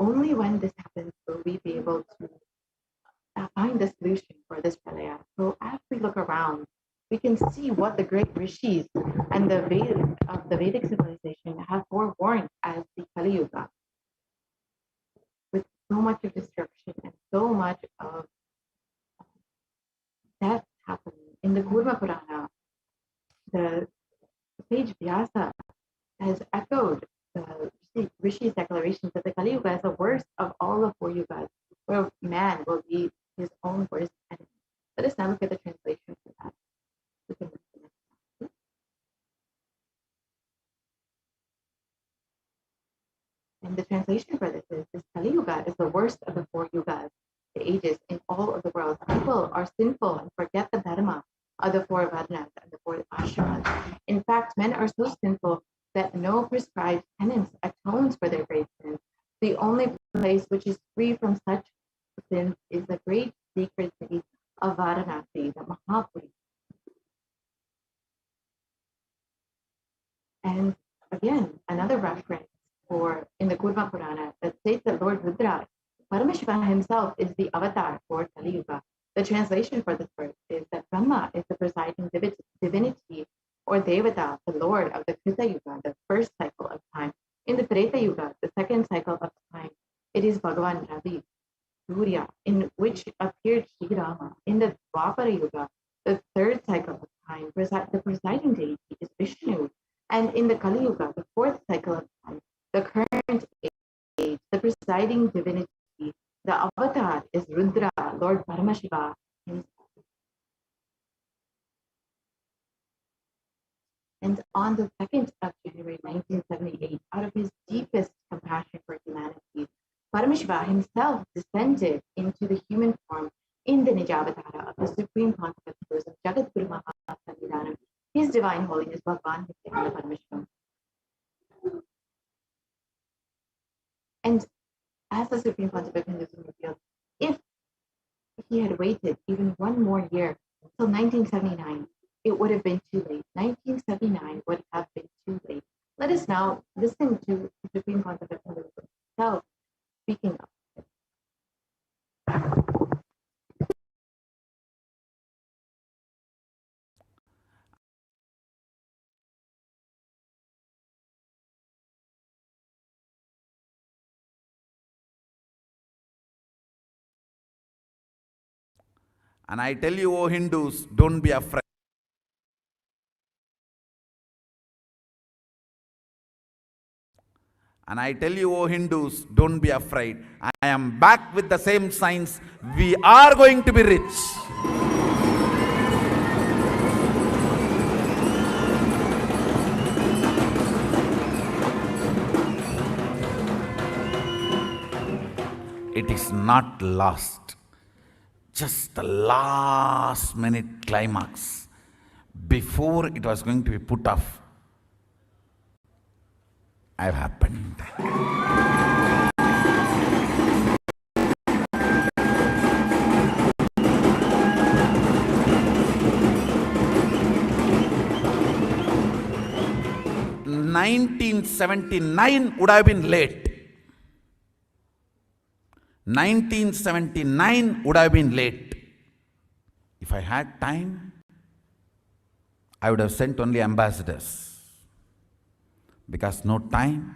Only when this happens will we be able to find the solution for this pralaya. So as we look around, we can see what the great rishis and the Vedic civilization have forewarned as the Kali Yuga. With so much of destruction and so much of death happening. In the Kurma Purana, the sage Vyasa has echoed the Rishi's declarations that the Kali Yuga is the worst of all the 4 yugas, where man will be his own worst enemy. Let us now look at the translation for that. And the translation for this is, this Kali Yuga is the worst of the 4 yugas, the ages in all of the world. People are sinful and forget the dharma of the 4 varnas and the 4 ashramas. In fact, men are so sinful that no prescribed penance atones for their great sins. The only place which is free from such sins is the great sacred city of Varanasi, the Mahapuri. And again, another reference for in the Kurma Purana that states that Lord Rudra, Paramashivoham himself, is the avatar for Kali Yuga. The translation for this verse is that Brahma is the presiding divinity or Devata, the Lord of the Krita Yuga, the first cycle of time. In the Treta Yuga, the second cycle of time, it is Bhagavan Ravi, Surya, in which appeared Sri Rama. In the Dwapara Yuga, the third cycle of time, the presiding deity is Vishnu. And in the Kali Yuga, the fourth cycle of time, the current age, the presiding divinity, the avatar is Rudra, Lord Paramashiva himself. And on the 2nd of January 1978, out of his deepest compassion for humanity, Paramashiva himself descended into the human form in the Nijavatara of the Supreme Pontiff of Hinduism, Jagadguru Mahasanidhanam, His Divine Holiness Bhagavan Nithyananda Paramashivam. And as the Supreme Pontiff of Hinduism revealed, if he had waited even one more year until 1979, it would have been too late. 1979 would have been too late. Let us now listen to the Supreme Pontiff of Hinduism himself speaking of it. And I tell you, O Hindus, don't be afraid. And I tell you, O Hindus, don't be afraid. I am back with the same signs. We are going to be rich. It is not lost. Just the last minute climax before it was going to be put off. Have happened. (1979) would have been late. 1979 would have been late. If I had time, I would have sent only ambassadors. Because no time,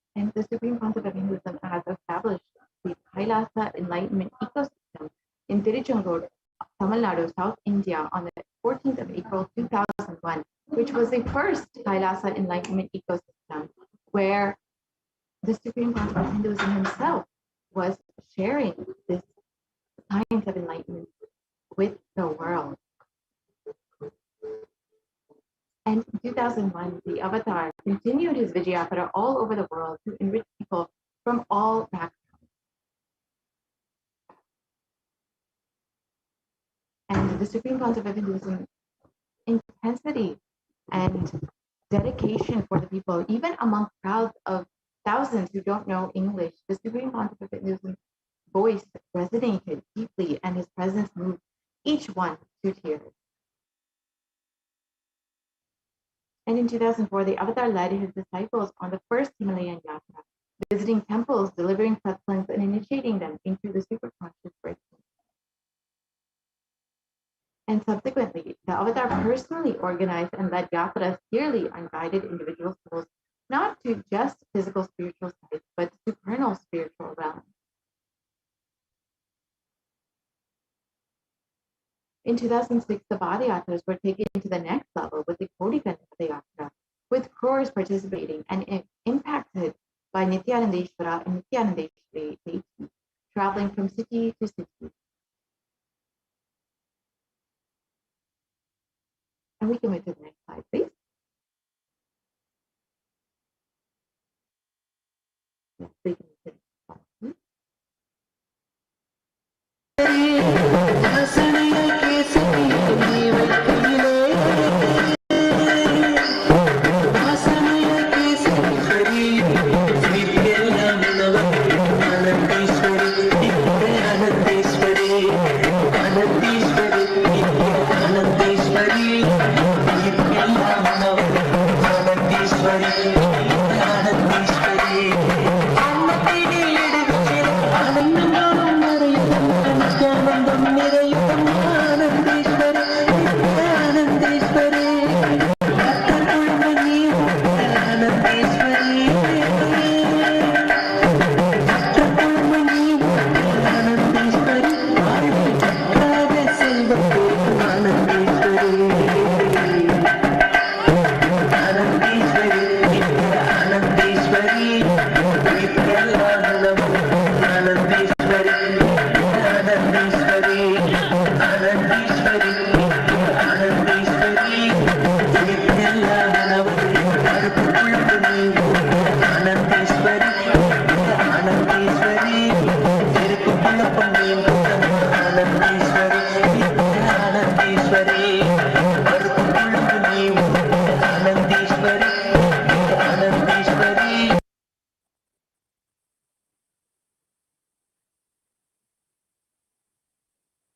And the Supreme Council of Hinduism has established the Kailasa enlightenment ecosystem in Tiruchendur, Tamil Nadu, South India, on the 14th of April 2001, which was the first Kailasa enlightenment ecosystem where the Supreme Council of Hinduism himself was sharing this science of enlightenment with the world. And in 2001, the Avatar continued his Vijayapara all over the world to enrich people from all backgrounds. And the Supreme Council of Hinduism intensity and dedication for the people, even among crowds of thousands who don't know English, the Supreme Council of Hinduism voice resonated deeply and his presence moved each one to tears. And in 2004, the Avatar led his disciples on the first Himalayan yatra, visiting temples, delivering satsangs, and initiating them into the superconscious breakthrough. And subsequently, the Avatar personally organized and led yatras yearly on guided individual souls, not to just physical spiritual sites, but supernal spiritual realms. In 2006, the Bada Yatras were taken to the next level with the Kodikan Yatra, with crores participating and impacted by Nithyanandeshwara and Nithyanandeshwari deities, traveling from city to city. And we can move to the next slide, please. Yes, we can move to the next slide, please.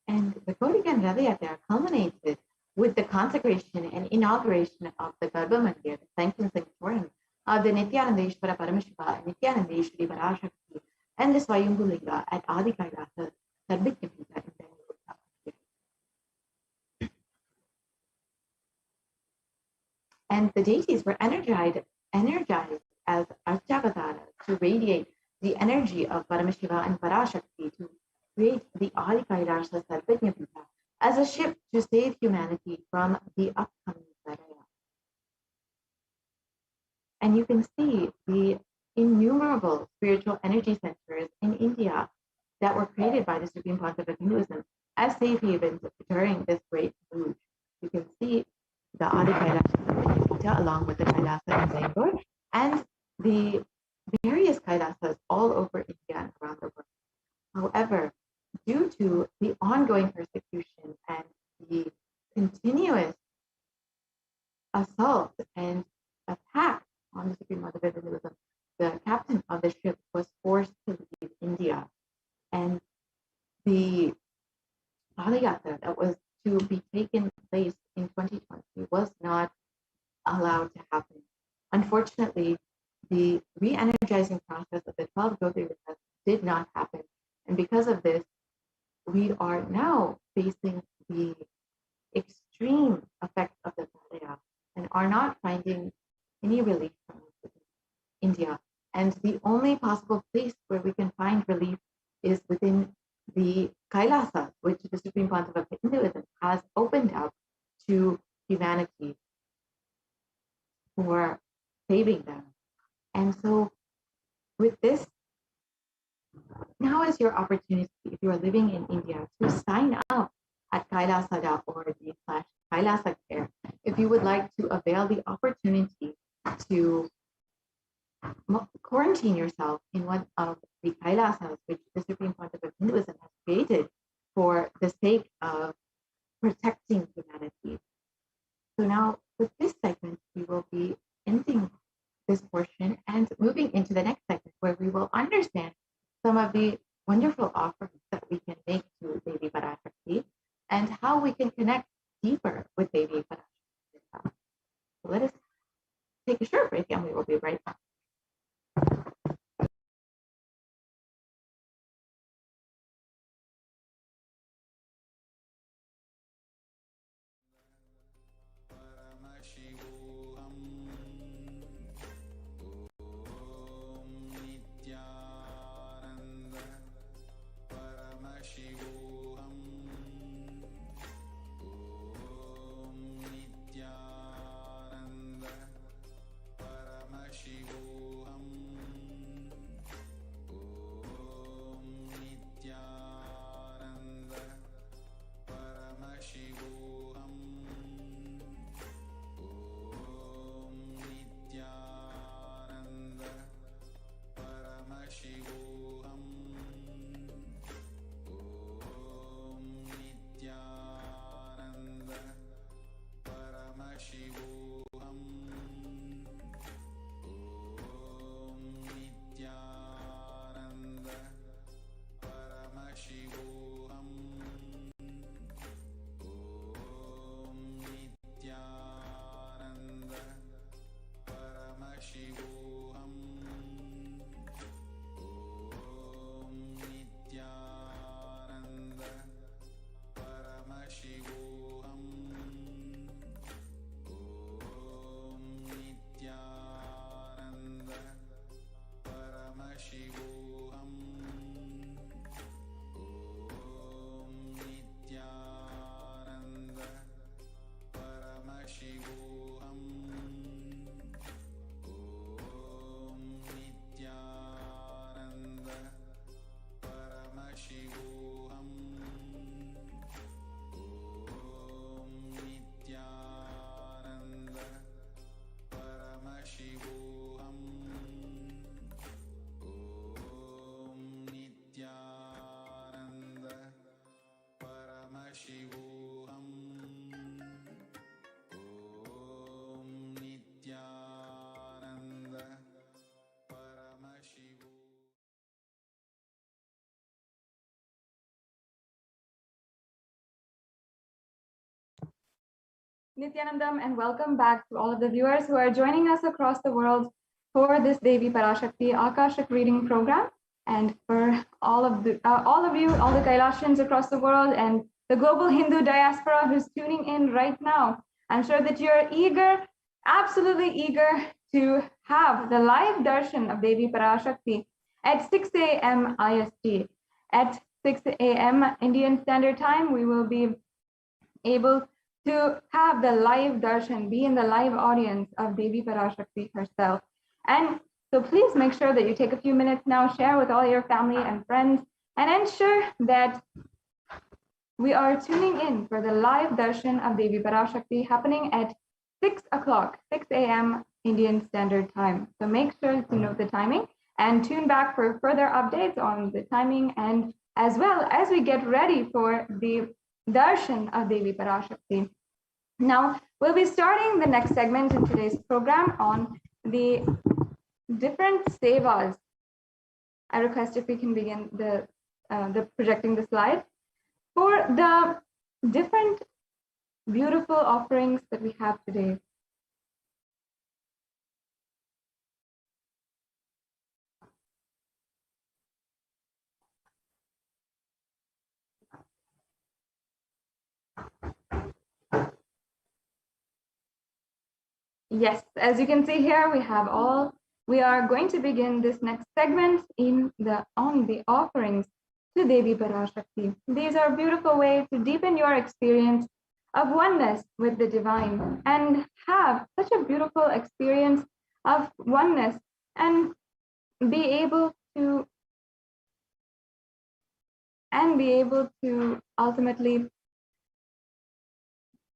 And the Kodikan Radhayatra culminated with the consecration and inauguration of the Garbha Mandir, the sanctum sanctorum of the Nithyanandeshwara Paramashiva, Nithyanandeshwari Parashakti, and the Swayambhulinga at Adi Kailasa, Sarvijnapita in Bangalore, South India. And the deities were energized as Archavataras to radiate the energy of Paramashiva and Parashakti to create the Adi Kailasa Sarvijnapita as a ship to save humanity from the upcoming Pralaya. And you can see the innumerable spiritual energy centers in India that were created by the Supreme Council of Hinduism as safe havens during this great deluge. You can see the Adi Kailasa along with the Kailasa in Bangalore and the various Kailasas all over India and around the world. However, due to the ongoing persecution and the continuous assault and attack on the Supreme Council of Hinduism, the captain of the ship was forced to leave India. And the Padayatra that was to be taken place in 2020 was not allowed to happen. Unfortunately, the re-energizing process of the 12 Jyotirlingas did not happen. And because of this, we are now facing the extreme effects of the Pralaya and are not finding any relief from India. And And the only possible place where we can find relief is within the Kailasa, which the Supreme Pontiff of Hinduism has opened up to humanity for saving them. And so with this, now is your opportunity, if you are living in India, to sign up at kailasa.org/Kailasa Care if you would like to avail the opportunity to quarantine yourself in one of the Kailasas, which the Supreme Pontiff of Hinduism has created for the sake of protecting humanity. So now, with this segment, we will be ending this portion and moving into the next segment where we will understand some of the wonderful offerings that we can make to Devi Parashakti and how we can connect deeper with Devi Parashakti. So let us take a short break and we will be right back. Paramashivoham. Om Nithyananda Paramashivoham. Om Nithyananda Paramashivoham. Om Nithyananda Paramashivoham. Om Nithyananda Paramashivoham. Om Nithyananda Paramashivoham. Om Nithyananda Paramashivoham. Om Nithyananda Paramashivoham. Om Nithyananda Paramashivoham. Om Nithyananda Paramashivoham. Om Nithyananda Paramashivoham. Om Nithyananda Paramashivoham. Om Nithyananda Paramashivoham. Om Nithyananda Paramashivoham. Om Nithyananda Paramashivoham. Nithyanandam, and welcome back to all of the viewers who are joining us across the world for this Devi Parashakti Akashic reading program, and for all of you, all the Kailashans across the world, and the global Hindu diaspora who's tuning in right now. I'm sure that you're eager, absolutely eager, to have the live darshan of Devi Parashakti at 6 a.m. IST. At 6 a.m. Indian Standard Time, we will be able to have the live darshan, be in the live audience of Devi Parashakti herself. And so please make sure that you take a few minutes now, share with all your family and friends, and ensure that we are tuning in for the live darshan of Devi Parashakti happening at 6 o'clock, 6 a.m. Indian Standard Time. So make sure to note the timing and tune back for further updates on the timing, and as well as we get ready for the darshan of Devi Parashakti. Now, we'll be starting the next segment in today's program on the different sevas. I request if we can begin the projecting the slide for the different beautiful offerings that we have today. Yes, as you can see here, we have all we are going to begin this next segment on the offerings to Devi Parashakti. These are beautiful ways to deepen your experience of oneness with the divine and have such a beautiful experience of oneness and be able to ultimately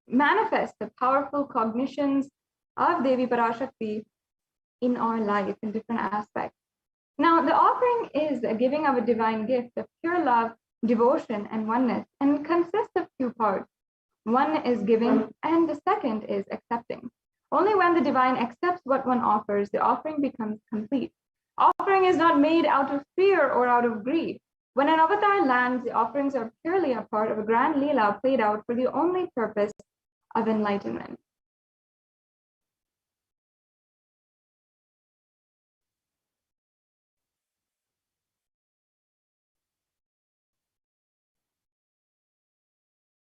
manifest the powerful cognitions of Devi Parashakti in our life in different aspects. Now, the offering is a giving of a divine gift of pure love, devotion, and oneness, and consists of two parts. One is giving, and the second is accepting. Only when the divine accepts what one offers, the offering becomes complete. Offering is not made out of fear or out of greed. When an avatar lands, the offerings are purely a part of a grand leela played out for the only purpose of enlightenment.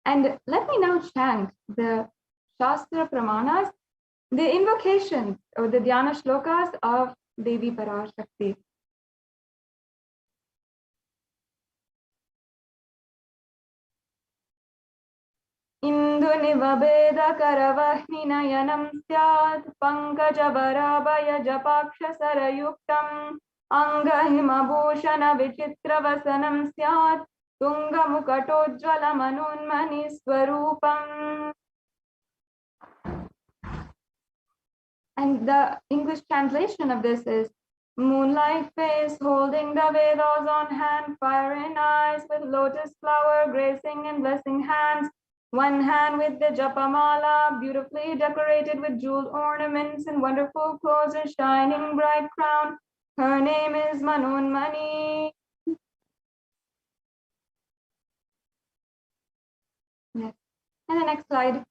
And let me now chant the Shastra Pramanas, the invocations or the Dhyana Shlokas of Devi Parashakti. Indunivabeda karavahinayanam syat pankajavaraabhaya japaksha sarayuktam angahimabhushana vichitravasanam syat tungamukatojjvala manunmani swarupam. And the English translation of this is moonlight face holding the Vedas on hand, fire in eyes with lotus flower gracing and blessing hands. One hand with the japamala, beautifully decorated with jeweled ornaments and wonderful clothes, a shining bright crown. Her name is Manunmani. Yes. And the next slide.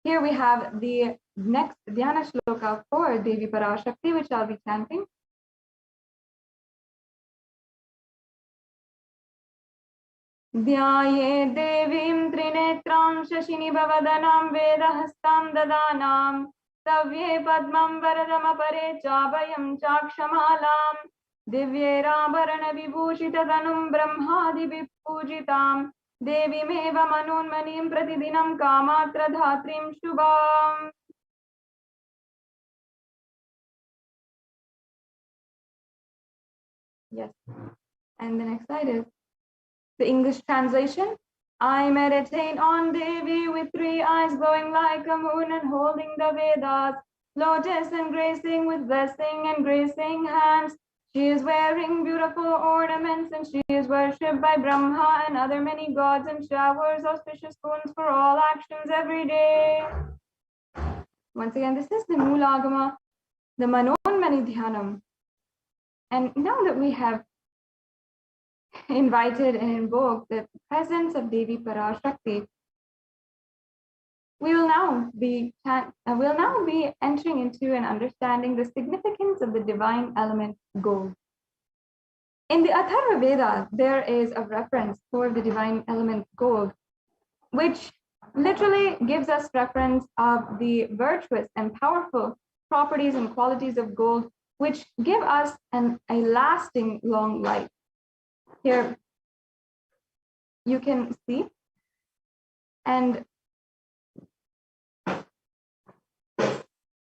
Here we have the next Dhyana Shloka for Devi Parashakti, which I'll be chanting. Dhyaye devim trinetram shashinibhavadanam vedahastam dadanam savye padmam varadamapare chabayam chakshamalam divyerabharana vibhushitatanum brahmadi vipujitam devimeva manunmanim pratidinam kamatra dhatrim shubham. Yes. And the next slide is the English translation. I meditate on Devi with three eyes glowing like a moon and holding the Vedas, lotus and gracing with blessing and gracing hands. She is wearing beautiful ornaments and she is worshipped by Brahma and other many gods and showers auspicious boons for all actions every day. Once again, this is the Moolagama, the Manonmani Dhyanam. And now that we have invited and invoked the presence of Devi Parashakti, we'll now be entering into and understanding the significance of the divine element gold. In the Atharva Veda, there is a reference for the divine element gold, which literally gives us reference of the virtuous and powerful properties and qualities of gold, which give us a lasting long life. Here you can see, and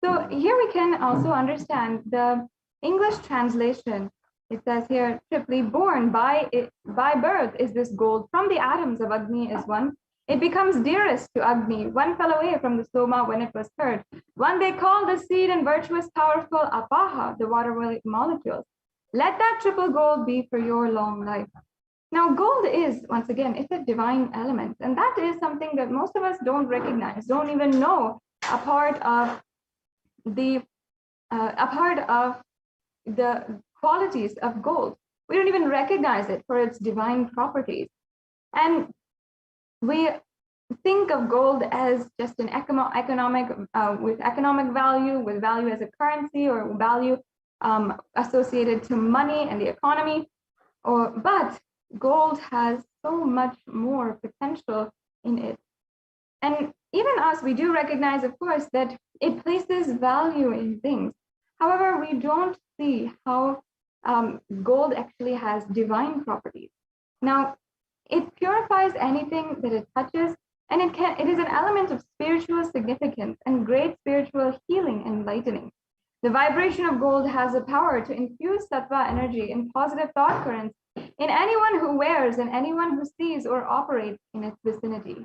so here we can also understand the English translation. It says here, triply born by birth is this gold. From the atoms of Agni is one. It becomes dearest to Agni. One fell away from the Soma when it was heard. One they call the seed and virtuous, powerful Apaha, the water molecules. Let that triple gold be for your long life. Now, gold is, once again, it's a divine element. And that is something that most of us don't recognize, don't even know a part of the qualities of gold. We don't even recognize it for its divine properties. And we think of gold as just an economic value, with value as a currency or value associated to money and the economy. But gold has so much more potential in it. And even us, we do recognize, of course, that it places value in things. However, we don't see how gold actually has divine properties. Now, it purifies anything that it touches, and it is an element of spiritual significance and great spiritual healing and enlightening. The vibration of gold has the power to infuse sattva energy in positive thought currents in anyone who wears and anyone who sees or operates in its vicinity.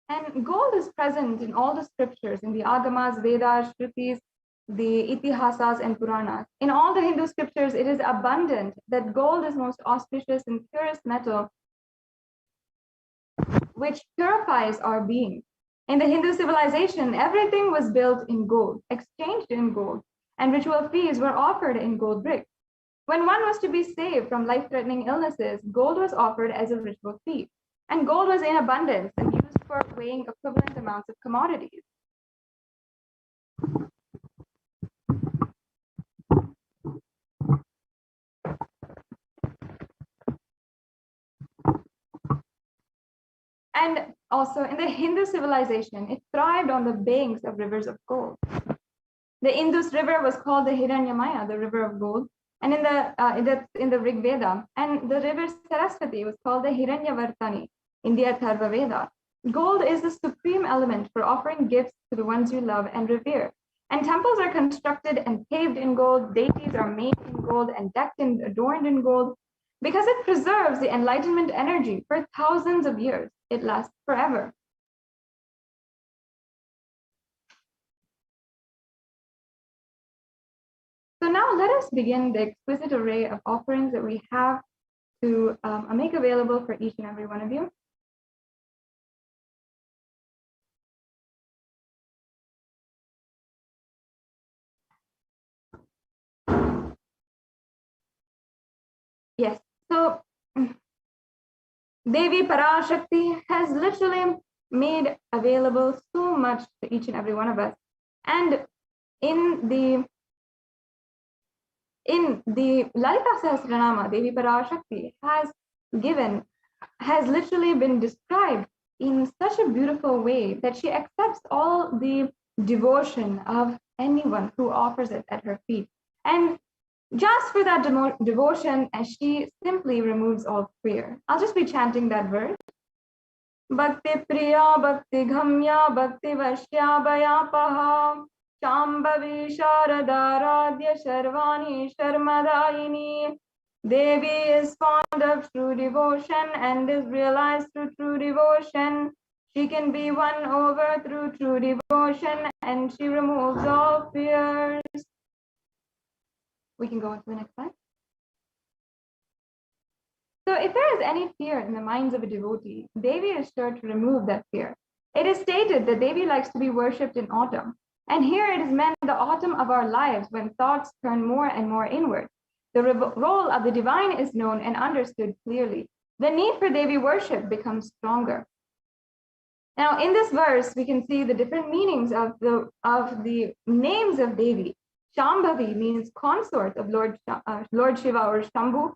And gold is present in all the scriptures, in the Agamas, Vedas, Shrutis, the Itihasas, and Puranas. In all the Hindu scriptures, it is abundant that gold is most auspicious and purest metal, which purifies our being. In the Hindu civilization, everything was built in gold, exchanged in gold, and ritual fees were offered in gold bricks. When one was to be saved from life-threatening illnesses, gold was offered as a ritual fee, and gold was in abundance and used for weighing equivalent amounts of commodities. And also in the Hindu civilization, it thrived on the banks of rivers of gold. The Indus River was called the Hiranyamaya, the river of gold, and in the Rig Veda. And the river Saraswati was called the Hiranyavartani in the Atharva Veda. Gold is the supreme element for offering gifts to the ones you love and revere. And temples are constructed and paved in gold, deities are made in gold and decked and adorned in gold, because it preserves the enlightenment energy for thousands of years. It lasts forever. So now let us begin the exquisite array of offerings that we have to make available for each and every one of you. Yes, so Devi Parashakti has literally made available so much to each and every one of us. And in the Lalita Sahasranama, Devi Parashakti has literally been described in such a beautiful way that she accepts all the devotion of anyone who offers it at her feet. And just for that devotion, as she simply removes all fear. I'll just be chanting that verse. Bhakti Priya, Bhakti Ghamya, Bhakti Vashya Bhayapaha, Shambhavi Sharadaradhya Sharvani Sharmadayini. Devi is fond of true devotion and is realized through true devotion. She can be won over through true devotion and she removes all fears. We can go on to the next slide. So if there is any fear in the minds of a devotee, Devi is sure to remove that fear. It is stated that Devi likes to be worshipped in autumn. And here it is meant the autumn of our lives when thoughts turn more and more inward. The role of the divine is known and understood clearly. The need for Devi worship becomes stronger. Now in this verse, we can see the different meanings of the names of Devi. Shambhavi means consort of Lord Shiva or Shambhu.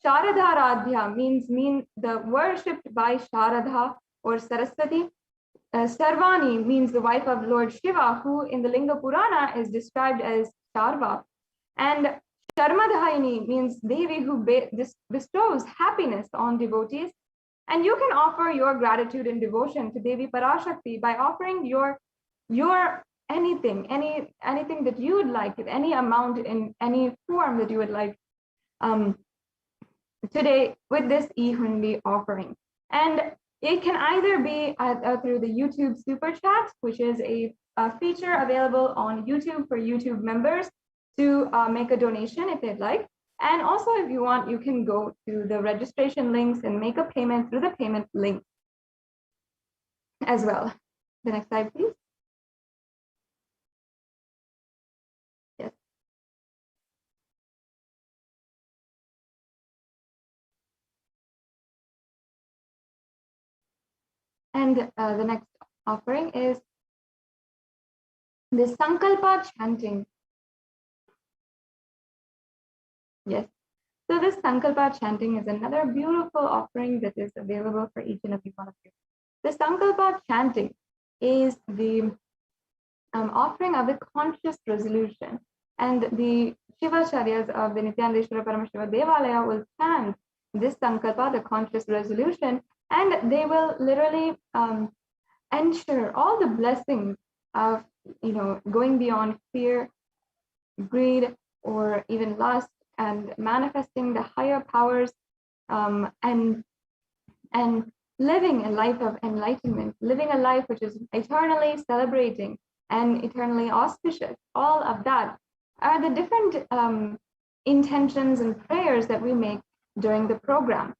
Sharadharadhya means the worshipped by Sharadha or Saraswati. Sarvani means the wife of Lord Shiva, who in the Linga Purana is described as Sharva. And Sharmadhayini means Devi who bestows happiness on devotees. And you can offer your gratitude and devotion to Devi Parashakti by offering your anything that you would like, any amount in any form that you would like today with this e-hundi offering. And it can either be through the YouTube Super Chat, which is a feature available on YouTube for YouTube members to make a donation if they'd like. And also, if you want, you can go to the registration links and make a payment through the payment link as well. The next slide, please. Yes. And the next offering is the Sankalpa chanting. Yes. So this Sankalpa chanting is another beautiful offering that is available for each and every one of you. The Sankalpa chanting is the offering of the conscious resolution. And the Shivacharyas of the Nithyananda Paramashiva Devalaya will chant this sankalpa, the conscious resolution, and they will literally ensure all the blessings of, going beyond fear, greed, or even lust, and manifesting the higher powers, and living a life of enlightenment, living a life which is eternally celebrating and eternally auspicious. All of that are the different intentions and prayers that we make during the program.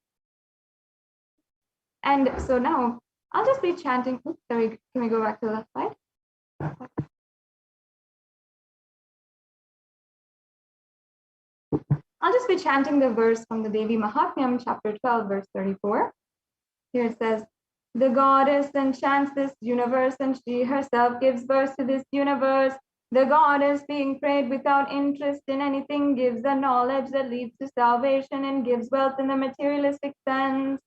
And so now I'll just be chanting. Oops, sorry, can we go back to the left slide? I'll just be chanting the verse from the Devi Mahatmyam, chapter 12, verse 34. Here it says, the goddess enchants this universe, and she herself gives birth to this universe. The goddess, being prayed without interest in anything, gives the knowledge that leads to salvation and gives wealth in the materialistic sense.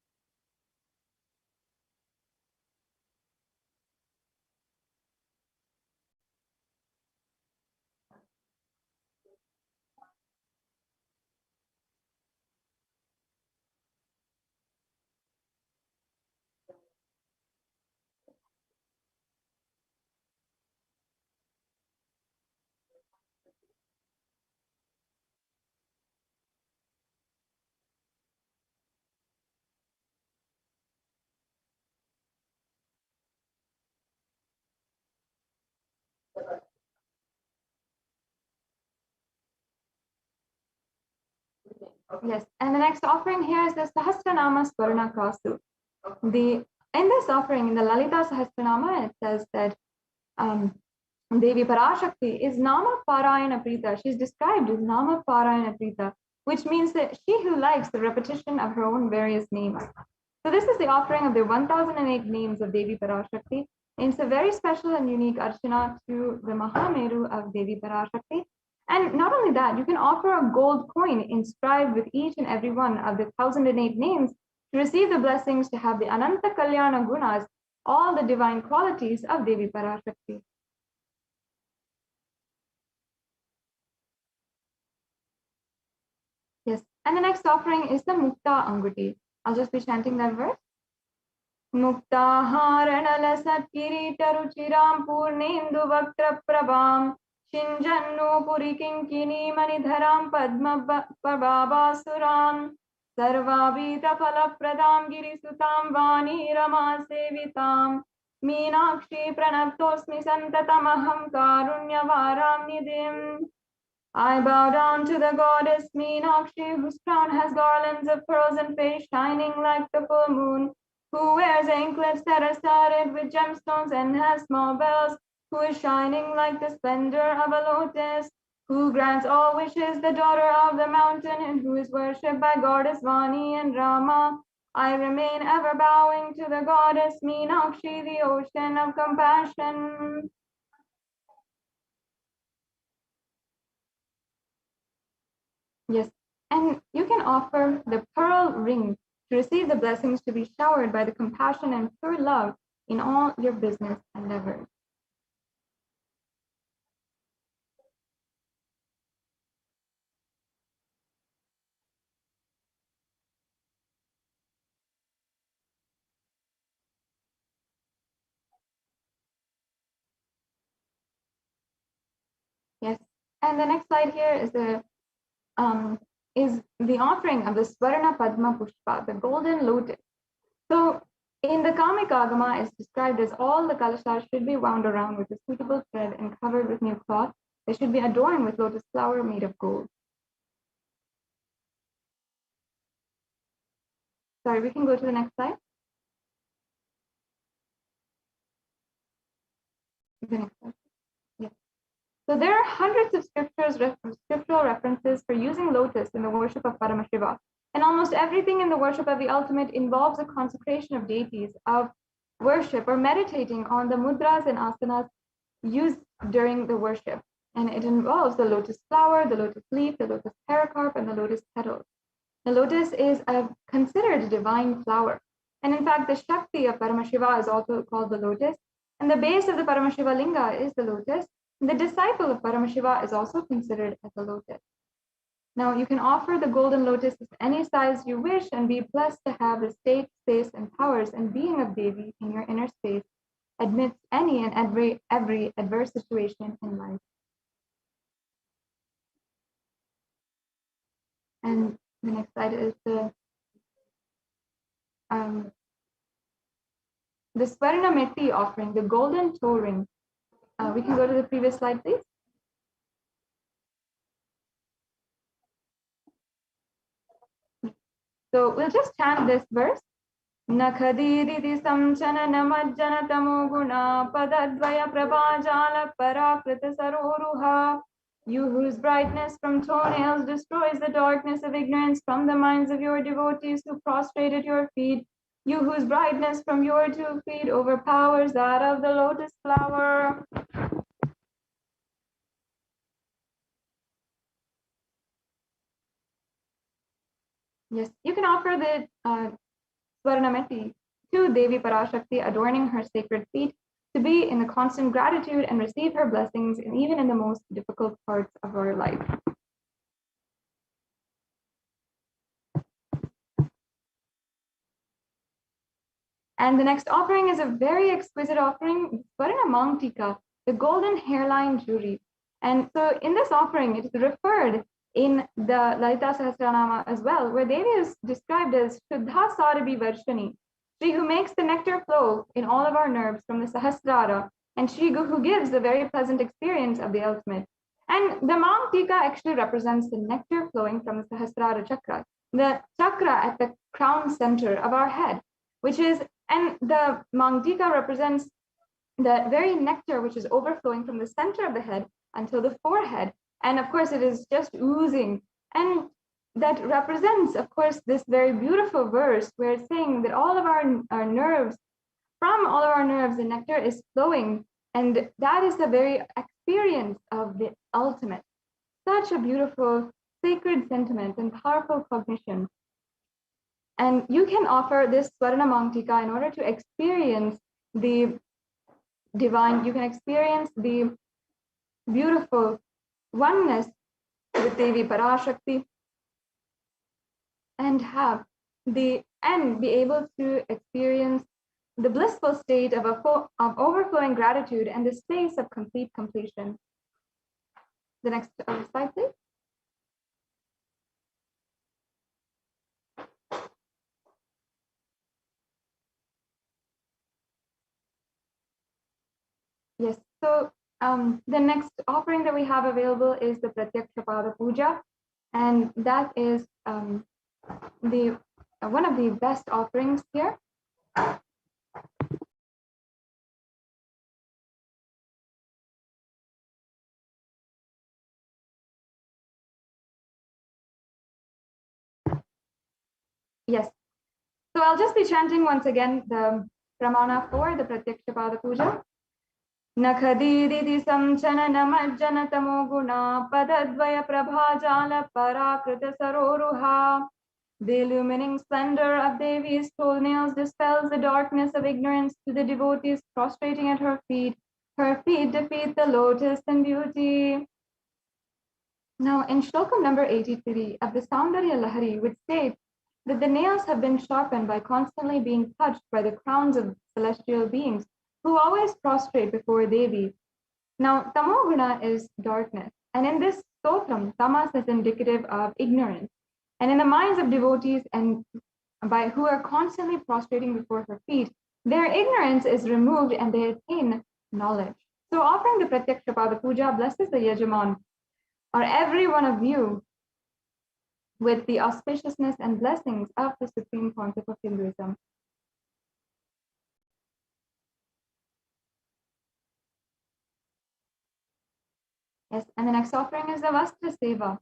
Yes, and the next offering here is the Sahasranama Swarna Kasu. In this offering, in the Lalita Sahasranama, it says that Devi Parashakti is Nama Parayana Prita. She's described as Nama Parayana Prita, which means that she who likes the repetition of her own various names. So this is the offering of the 1008 names of Devi Parashakti. And it's a very special and unique archana to the Mahameru of Devi Parashakti. And not only that, you can offer a gold coin inscribed with each and every one of the 1008 names to receive the blessings, to have the Ananta Kalyana Gunas, all the divine qualities of Devi Parashakti. Yes, and the next offering is the Mukta Anguti. I'll just be chanting that verse. Mukta Haranala Satkirita Ruchiram Purnendu Vaktra Prabham Shinjannu Purikinkini Manidharam Padma Pabasuram Sarvabhita Falapradam Girisutam Vani Rama Sevitam Meenakshi Pranaptosmi Santatamaham Karunyavaram Nidim. I bow down to the goddess Meenakshi, whose crown has garlands of pearls and face shining like the full moon, who wears anklets that are studded with gemstones and has small bells, who is shining like the splendor of a lotus, who grants all wishes, the daughter of the mountain, and who is worshipped by goddess Vani and Rama. I remain ever bowing to the goddess Meenakshi, the ocean of compassion. Yes, and you can offer the pearl ring to receive the blessings, to be showered by the compassion and pure love in all your business endeavors. Yes, and the next slide here is the offering of the Swarna Padma Pushpa, the golden lotus. So in the Kamika Agama, it's described as all the kalashas should be wound around with a suitable thread and covered with new cloth. They should be adorned with lotus flower made of gold. Sorry, we can go to the next slide. The next slide. Yeah. So there are hundreds of scriptural references for using lotus in the worship of Paramashiva. And almost everything in the worship of the ultimate involves a consecration of deities, of worship, or meditating on the mudras and asanas used during the worship. And it involves the lotus flower, the lotus leaf, the lotus pericarp, and the lotus petals. The lotus is considered a divine flower. And in fact, the Shakti of Paramashiva is also called the lotus. And the base of the Paramashiva linga is the lotus. And the disciple of Paramashiva is also considered as a lotus. Now, you can offer the golden lotus of any size you wish and be blessed to have the state, space, and powers and being of Devi in your inner space amidst any and every adverse situation in life. And the next slide is the Swarna Metti offering, the golden toe ring. We can go to the previous slide, please. So we'll just chant this verse. Nakhadiditi samchana namajjana tamoguna padadvaya prabhajala parakrita saroruha. You whose brightness from toenails destroys the darkness of ignorance from the minds of your devotees who prostrate at your feet. You whose brightness from your 2 feet overpowers that of the lotus flower. Yes, you can offer the Swarnameti to Devi Parashakti, adorning her sacred feet, to be in the constant gratitude and receive her blessings, and even in the most difficult parts of our life. And the next offering is a very exquisite offering, Swarna Mangtika, the golden hairline jewelry. And so in this offering, it is referred in the Lalita Sahasranama as well, where Devi is described as Shuddha Sarabhi Varshani, Shri who makes the nectar flow in all of our nerves from the Sahasrara, and Shri who gives the very pleasant experience of the ultimate. And the Mangtika actually represents the nectar flowing from the Sahasrara chakra, the chakra at the crown center of our head, which is, and the Mangtika represents the very nectar which is overflowing from the center of the head until the forehead. And of course, it is just oozing. And that represents, of course, this very beautiful verse where it's saying that all of our nerves, from all of our nerves, the nectar is flowing. And that is the very experience of the ultimate. Such a beautiful, sacred sentiment and powerful cognition. And you can offer this Swarna Mangtika in order to experience the divine, you can experience the beautiful oneness with Devi Parashakti and be able to experience the blissful state of overflowing gratitude and the space of complete completion. The next slide, please. Yes, so the next offering that we have available is the Pratyaksha Pada Puja, and that is one of the best offerings here. Yes, so I'll just be chanting once again the pramana for the Pratyaksha Pada Puja. Nakhadiditi samchana namajjana tamoguna padadvaya prabhajala parakrita saroruha. The illumining splendor of Devi's toenails dispels the darkness of ignorance to the devotees prostrating at her feet. Her feet defeat the lotus in beauty. Now, in Shlokam number 83 of the Saundarya Lahari, which states that the nails have been sharpened by constantly being touched by the crowns of celestial beings who always prostrate before Devi. Now, Tamoguna is darkness, and in this stotram, tamas is indicative of ignorance. And in the minds of devotees and by who are constantly prostrating before her feet, their ignorance is removed and they attain knowledge. So offering the Pratyaksha Pada Puja blesses the Yajaman, or every one of you, with the auspiciousness and blessings of the Supreme Concept of Hinduism. Yes, and the next offering is the Vastra Seva.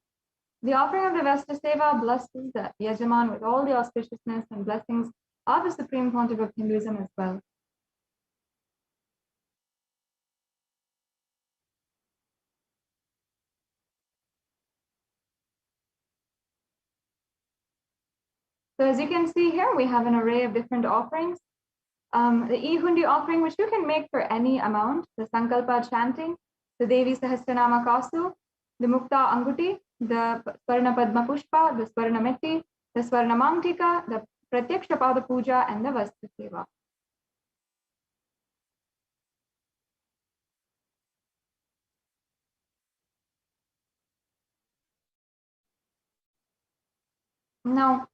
The offering of the Vastra Seva blesses the Yajaman with all the auspiciousness and blessings of the Supreme Concept of Hinduism as well. So as you can see here, we have an array of different offerings. the e-hundi offering, which you can make for any amount, the Sankalpa chanting, the Devi Sahasranama Kasu, the Mukta Anguti, the Swarna Padma Pushpa, the Swarna Metti, the Swarna Mangtika, the Pratyaksha Pada Puja, and the Vastu Seva. Now,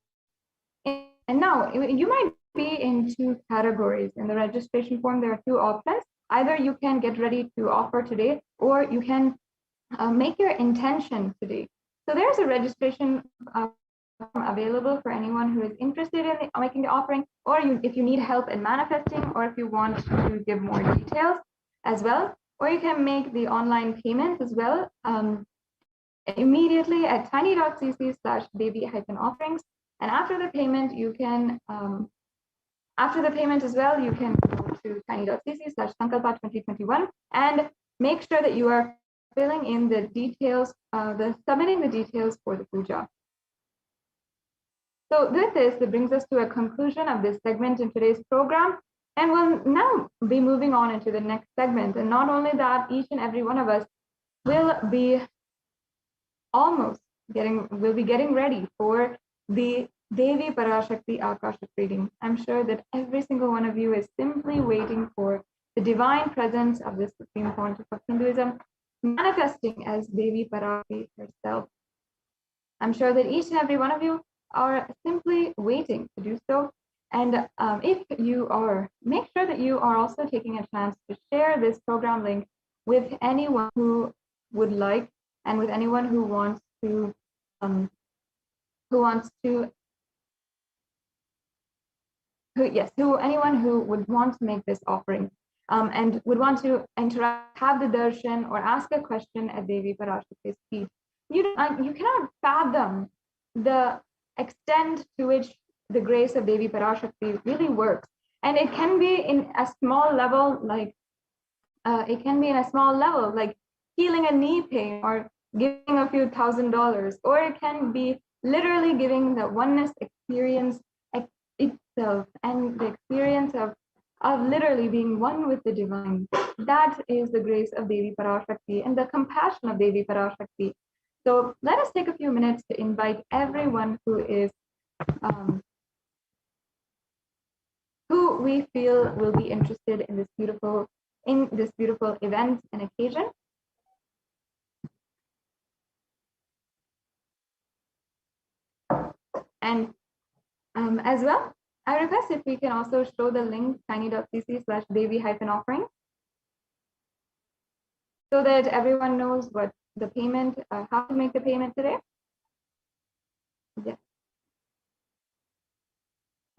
you might be in two categories. In the registration form, there are two options. Either you can get ready to offer today, or you can make your intention today. So there's a registration available for anyone who is interested in making the offering, or if you need help in manifesting, or if you want to give more details as well, or you can make the online payment as well immediately at tiny.cc/baby-offerings. And after the payment, you can after the payment as well, you can go to tiny.cc/sankalpa2021 and make sure that you are filling in the details, submitting the details for the puja. So with this, it brings us to a conclusion of this segment in today's program. And we'll now be moving on into the next segment. And not only that, each and every one of us will be getting ready for the Devi Parashakti Akashic reading. I'm sure that every single one of you is simply waiting for the divine presence of the Supreme Pontiff of Hinduism manifesting as Devi Parashakti herself. I'm sure that each and every one of you are simply waiting to do so. And if you are, make sure that you are also taking a chance to share this program link with anyone who would like, and with anyone who wants to anyone who would want to make this offering and would want to interact, have the darshan, or ask a question at Devi Parashakti's feet. You cannot fathom the extent to which the grace of Devi Parashakti really works. And it can be in a small level, like healing a knee pain or giving a few $1,000s, or it can be literally giving the oneness experience itself and the experience of literally being one with the divine. That is the grace of Devi Parashakti and the compassion of Devi Parashakti. So let us take a few minutes to invite everyone who is who we feel will be interested in this beautiful event and occasion. And as well, I request if we can also show the link tiny.cc/baby-offering so that everyone knows what the payment, how to make the payment today. Yes.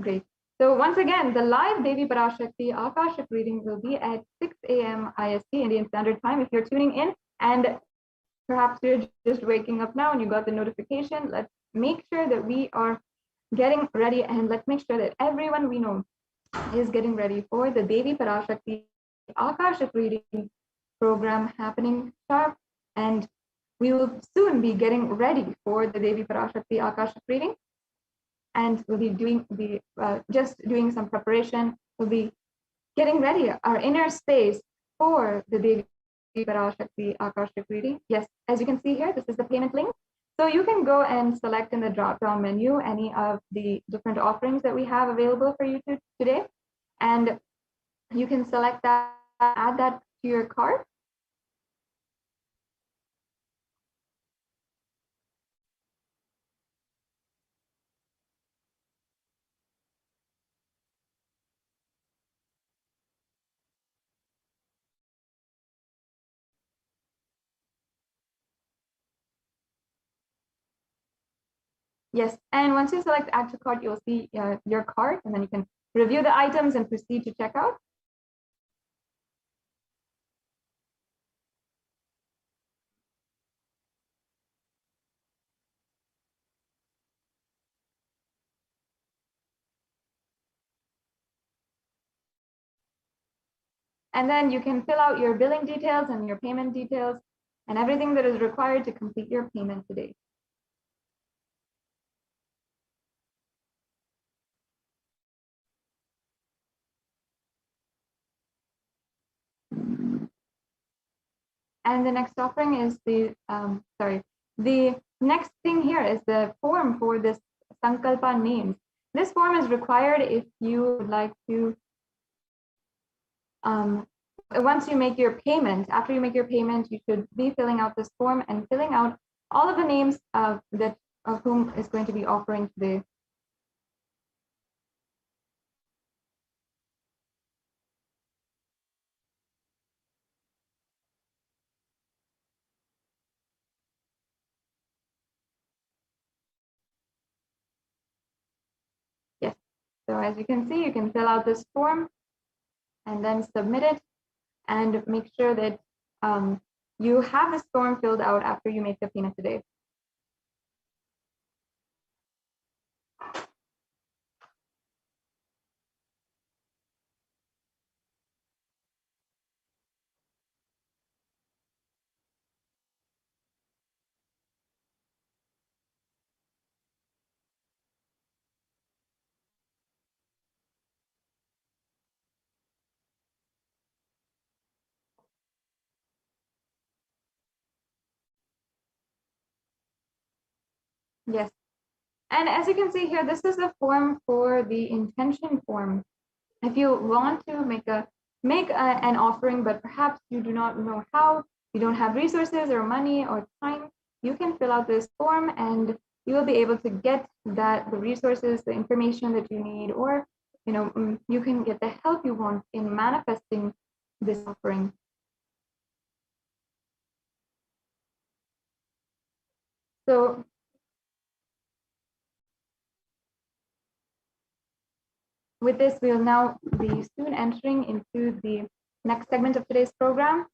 Great. So once again, the live Devi Parashakti Akashic reading will be at 6 a.m. IST, Indian Standard Time. If you're tuning in and perhaps you're just waking up now and you got the notification, let's make sure that we are getting ready, and let's make sure that everyone we know is getting ready for the Devi Parashakti Akashic reading program happening sharp. And we will soon be getting ready for the Devi Parashakti Akashic reading. And we'll be just doing some preparation. We'll be getting ready our inner space for the Devi Parashakti Akashic reading. Yes, as you can see here, this is the payment link. So you can go and select in the drop-down menu any of the different offerings that we have available for you today. And you can select that, add that to your cart. Yes, and once you select add to cart, you'll see your cart, and then you can review the items and proceed to checkout. And then you can fill out your billing details and your payment details and everything that is required to complete your payment today. And the next offering is the next thing here is the form for this Sankalpa names. This form is required if you would like to, once you make your payment, after you make your payment, you should be filling out this form and filling out all of the names of whom is going to be offering today. Yes, so as you can see, you can fill out this form and then submit it, and make sure that you have this form filled out after you make the payment today. Yes, and as you can see here, this is the form for the intention form. If you want to make an offering, but perhaps you do not know how, you don't have resources or money or time, you can fill out this form and you will be able to get the resources, the information that you need, or you can get the help you want in manifesting this offering. So with this, we'll now be soon entering into the next segment of today's program.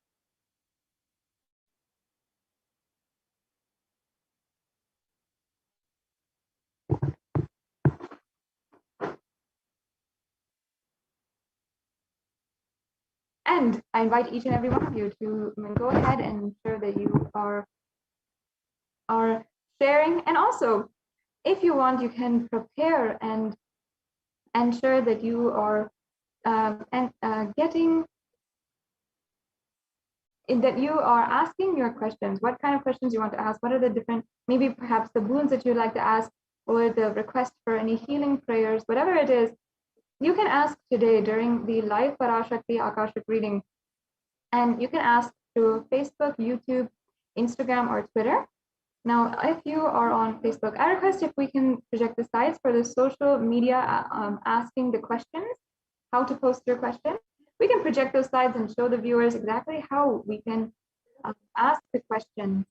And I invite each and every one of you to go ahead and ensure that you are sharing. And also, if you want, you can prepare and ensure that you are that you are asking your questions. What kind of questions you want to ask? What are the different, maybe perhaps the boons that you'd like to ask, or the request for any healing prayers, whatever it is, you can ask today during the live Parashakti Akashic reading. And you can ask through Facebook, YouTube, Instagram, or Twitter. Now, if you are on Facebook, I request if we can project the slides for the social media asking the questions, how to post your question. We can project those slides and show the viewers exactly how we can ask the question.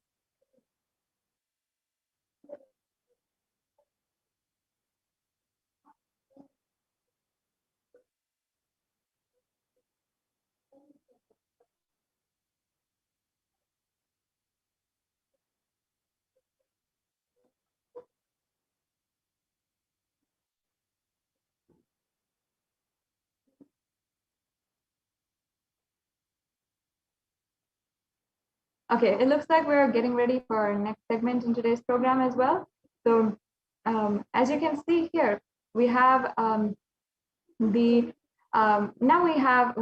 Okay, it looks like we're getting ready for our next segment in today's program as well. So as you can see here, we have we're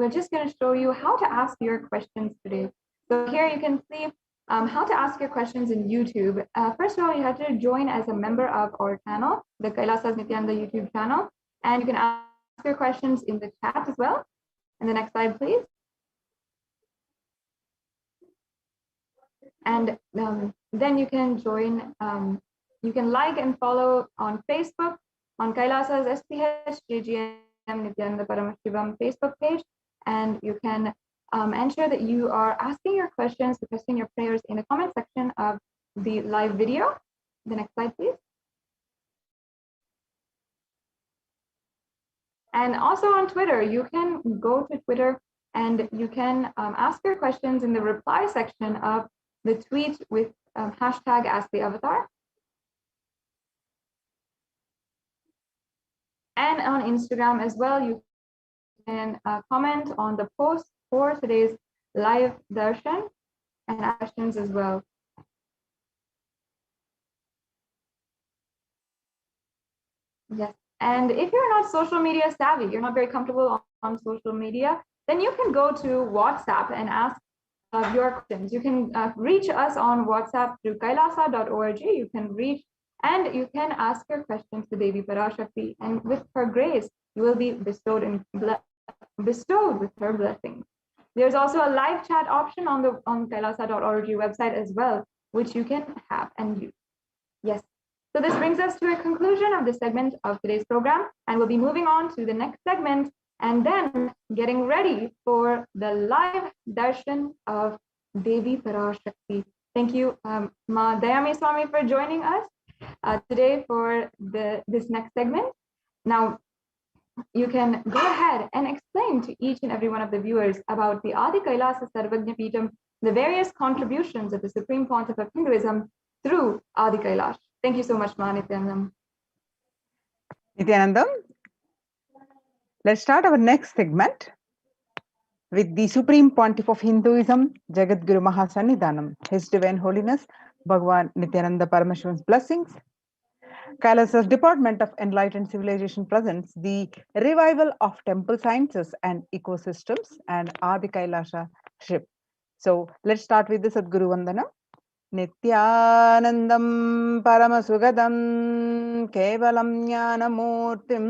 just going to show you how to ask your questions today. So here you can see how to ask your questions in YouTube. First of all, you have to join as a member of our channel, the Kailasa Nithyananda YouTube channel, and you can ask your questions in the chat as well. And the next slide, please. And then you can join, you can like and follow on Facebook, on Kailasa's SGT Nithyananda Paramashivam Facebook page, and you can ensure that you are asking your questions, requesting your prayers in the comment section of the live video. The next slide, please. And also on Twitter, you can go to Twitter and you can ask your questions in the reply section of the tweet with hashtag #AskTheAvatar. And on Instagram as well, you can comment on the post for today's live darshan and ask questions as well. Yes, and if you're not social media savvy, you're not very comfortable on social media, then you can go to WhatsApp and ask your questions. You can reach us on WhatsApp through kailasa.org. You can reach and you can ask your questions to Devi Parashakti, and with her grace, you will be bestowed with her blessings. There's also a live chat option on kailasa.org website as well, which you can have and use. Yes. So this brings us to a conclusion of this segment of today's program, and we'll be moving on to the next segment and then getting ready for the live darshan of Devi Parashakti. Thank you, Ma Dayami Swami, for joining us today for this next segment. Now, you can go ahead and explain to each and every one of the viewers about the Adi Kailasa Sarvagnya Peetham, the various contributions of the Supreme Pontiff of Hinduism through Adi Kailash. Thank you so much, Ma Nithyanandam. Nithyanandam, let's start our next segment with the Supreme Pontiff of Hinduism, Jagadguru Mahasannidhanam, His Divine Holiness, Bhagavan Nithyananda Paramashivan's blessings. Kailasa's Department of Enlightened Civilization presents the revival of temple sciences and ecosystems and Adi Kailasa ship. So let's start with the Sadguru Vandana. Nithyanandam Paramasugadam Kevalam Jnanamurtim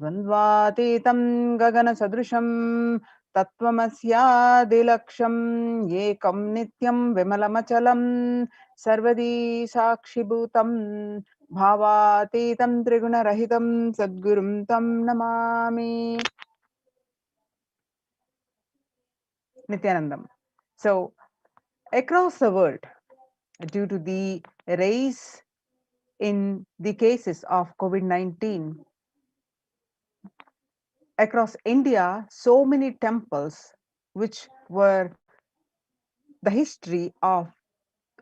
Dvandvatitam Gagana Sadrusham Tattvamasya Ekam Nityam Vimalamachalam Sarvadi Sakshibhutam Bhavatitam Triguna Rahitam Sadgurum Tam Namami. Nithyanandam. So, across the world, due to the rise in the cases of COVID-19, across India, so many temples which were the history of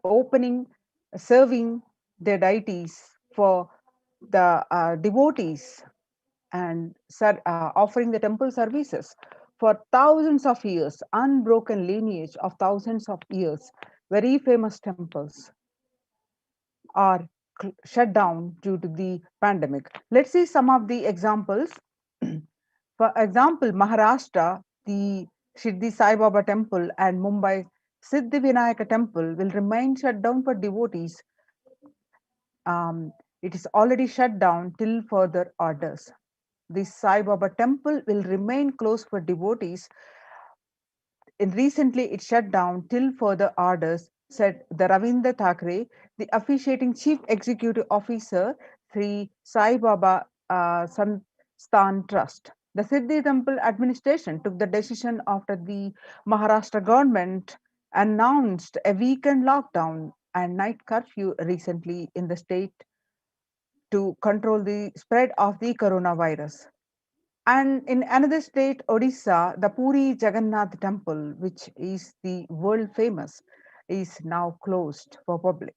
opening, serving their deities for the devotees and offering the temple services for thousands of years, unbroken lineage of thousands of years, very famous temples are shut down due to the pandemic. Let's see some of the examples. For example, Maharashtra, the Shirdi Sai Baba temple and Mumbai Siddhi Vinayaka temple will remain shut down for devotees. It is already shut down till further orders. The Sai Baba temple will remain closed for devotees. And recently it shut down till further orders, said the Ravindra Thakre, the officiating chief executive officer, Sri Sai Baba Sansthan Trust. The Siddhi Temple administration took the decision after the Maharashtra government announced a weekend lockdown and night curfew recently in the state to control the spread of the coronavirus. And in another state, Odisha, the Puri Jagannath temple, which is the world famous, is now closed for public.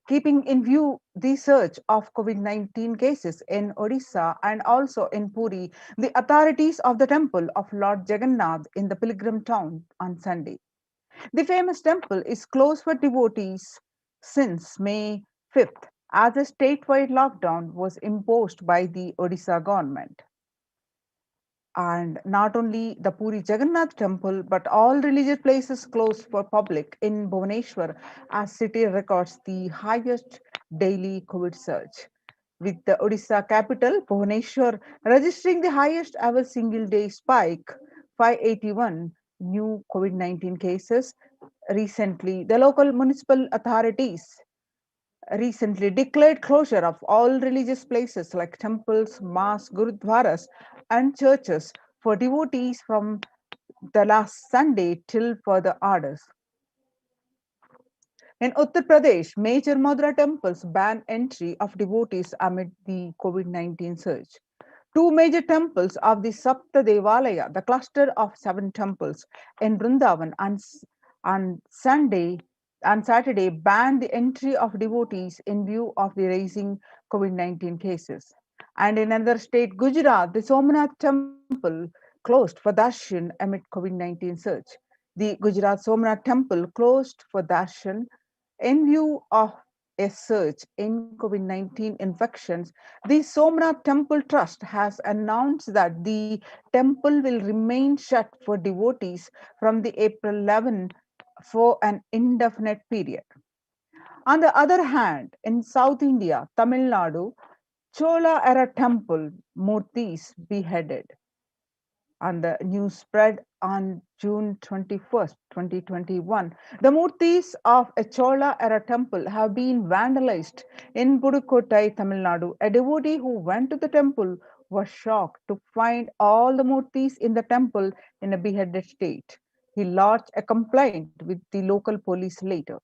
Keeping in view the surge of COVID-19 cases in Odisha and also in Puri, the authorities of the temple of Lord Jagannath in the pilgrim town on Sunday. The famous temple is closed for devotees since May 5th, as a statewide lockdown was imposed by the Odisha government. And not only the Puri Jagannath temple, but all religious places closed for public in Bhubaneswar, as city records the highest daily COVID surge, with the Odisha capital, Bhubaneswar, registering the highest ever single day spike, 581 new COVID-19 cases. Recently, the local municipal authorities recently declared closure of all religious places like temples, mosques, gurudwaras, and churches for devotees from the last Sunday till further orders. In Uttar Pradesh, major Madura temples ban entry of devotees amid the COVID-19 surge. Two major temples of the Sapta Devalaya, the cluster of 7 temples in Vrindavan on Saturday banned the entry of devotees in view of the rising COVID-19 cases. And in another state, Gujarat, the Somnath temple closed for darshan amid COVID-19 surge. The Gujarat Somnath temple closed for darshan in view of a surge in COVID-19 infections, the Somnath Temple Trust has announced that the temple will remain shut for devotees from the April 11 for an indefinite period. On the other hand, in South India, Tamil Nadu, Chola era temple murtis beheaded. And the news spread on June 21st, 2021. The murtis of a Chola era temple have been vandalized in Pudukkottai, Tamil Nadu. A devotee who went to the temple was shocked to find all the murtis in the temple in a beheaded state. He lodged a complaint with the local police later.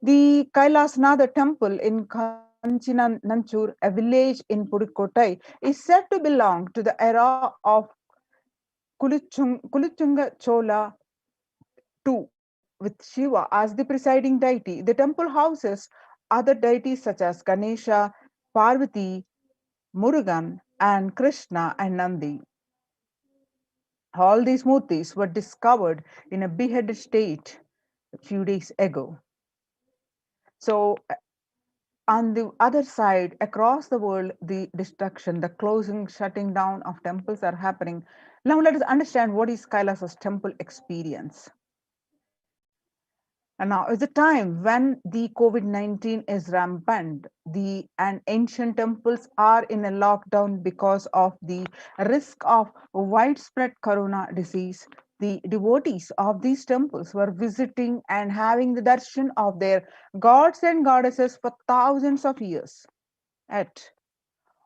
The Kailasa temple in Kanchinanchur, a village in Pudukkottai, is said to belong to the era of Kuluchunga Chola II, with Shiva as the presiding deity. The temple houses other deities such as Ganesha, Parvati, Murugan, and Krishna and Nandi. All these murtis were discovered in a beheaded state a few days ago. So, on the other side, across the world, the destruction, the closing, shutting down of temples are happening. Now, let us understand what is Kailasa's temple experience. And now is the time when the COVID-19 is rampant. And ancient temples are in a lockdown because of the risk of widespread corona disease. The devotees of these temples were visiting and having the darshan of their gods and goddesses for thousands of years. Yet,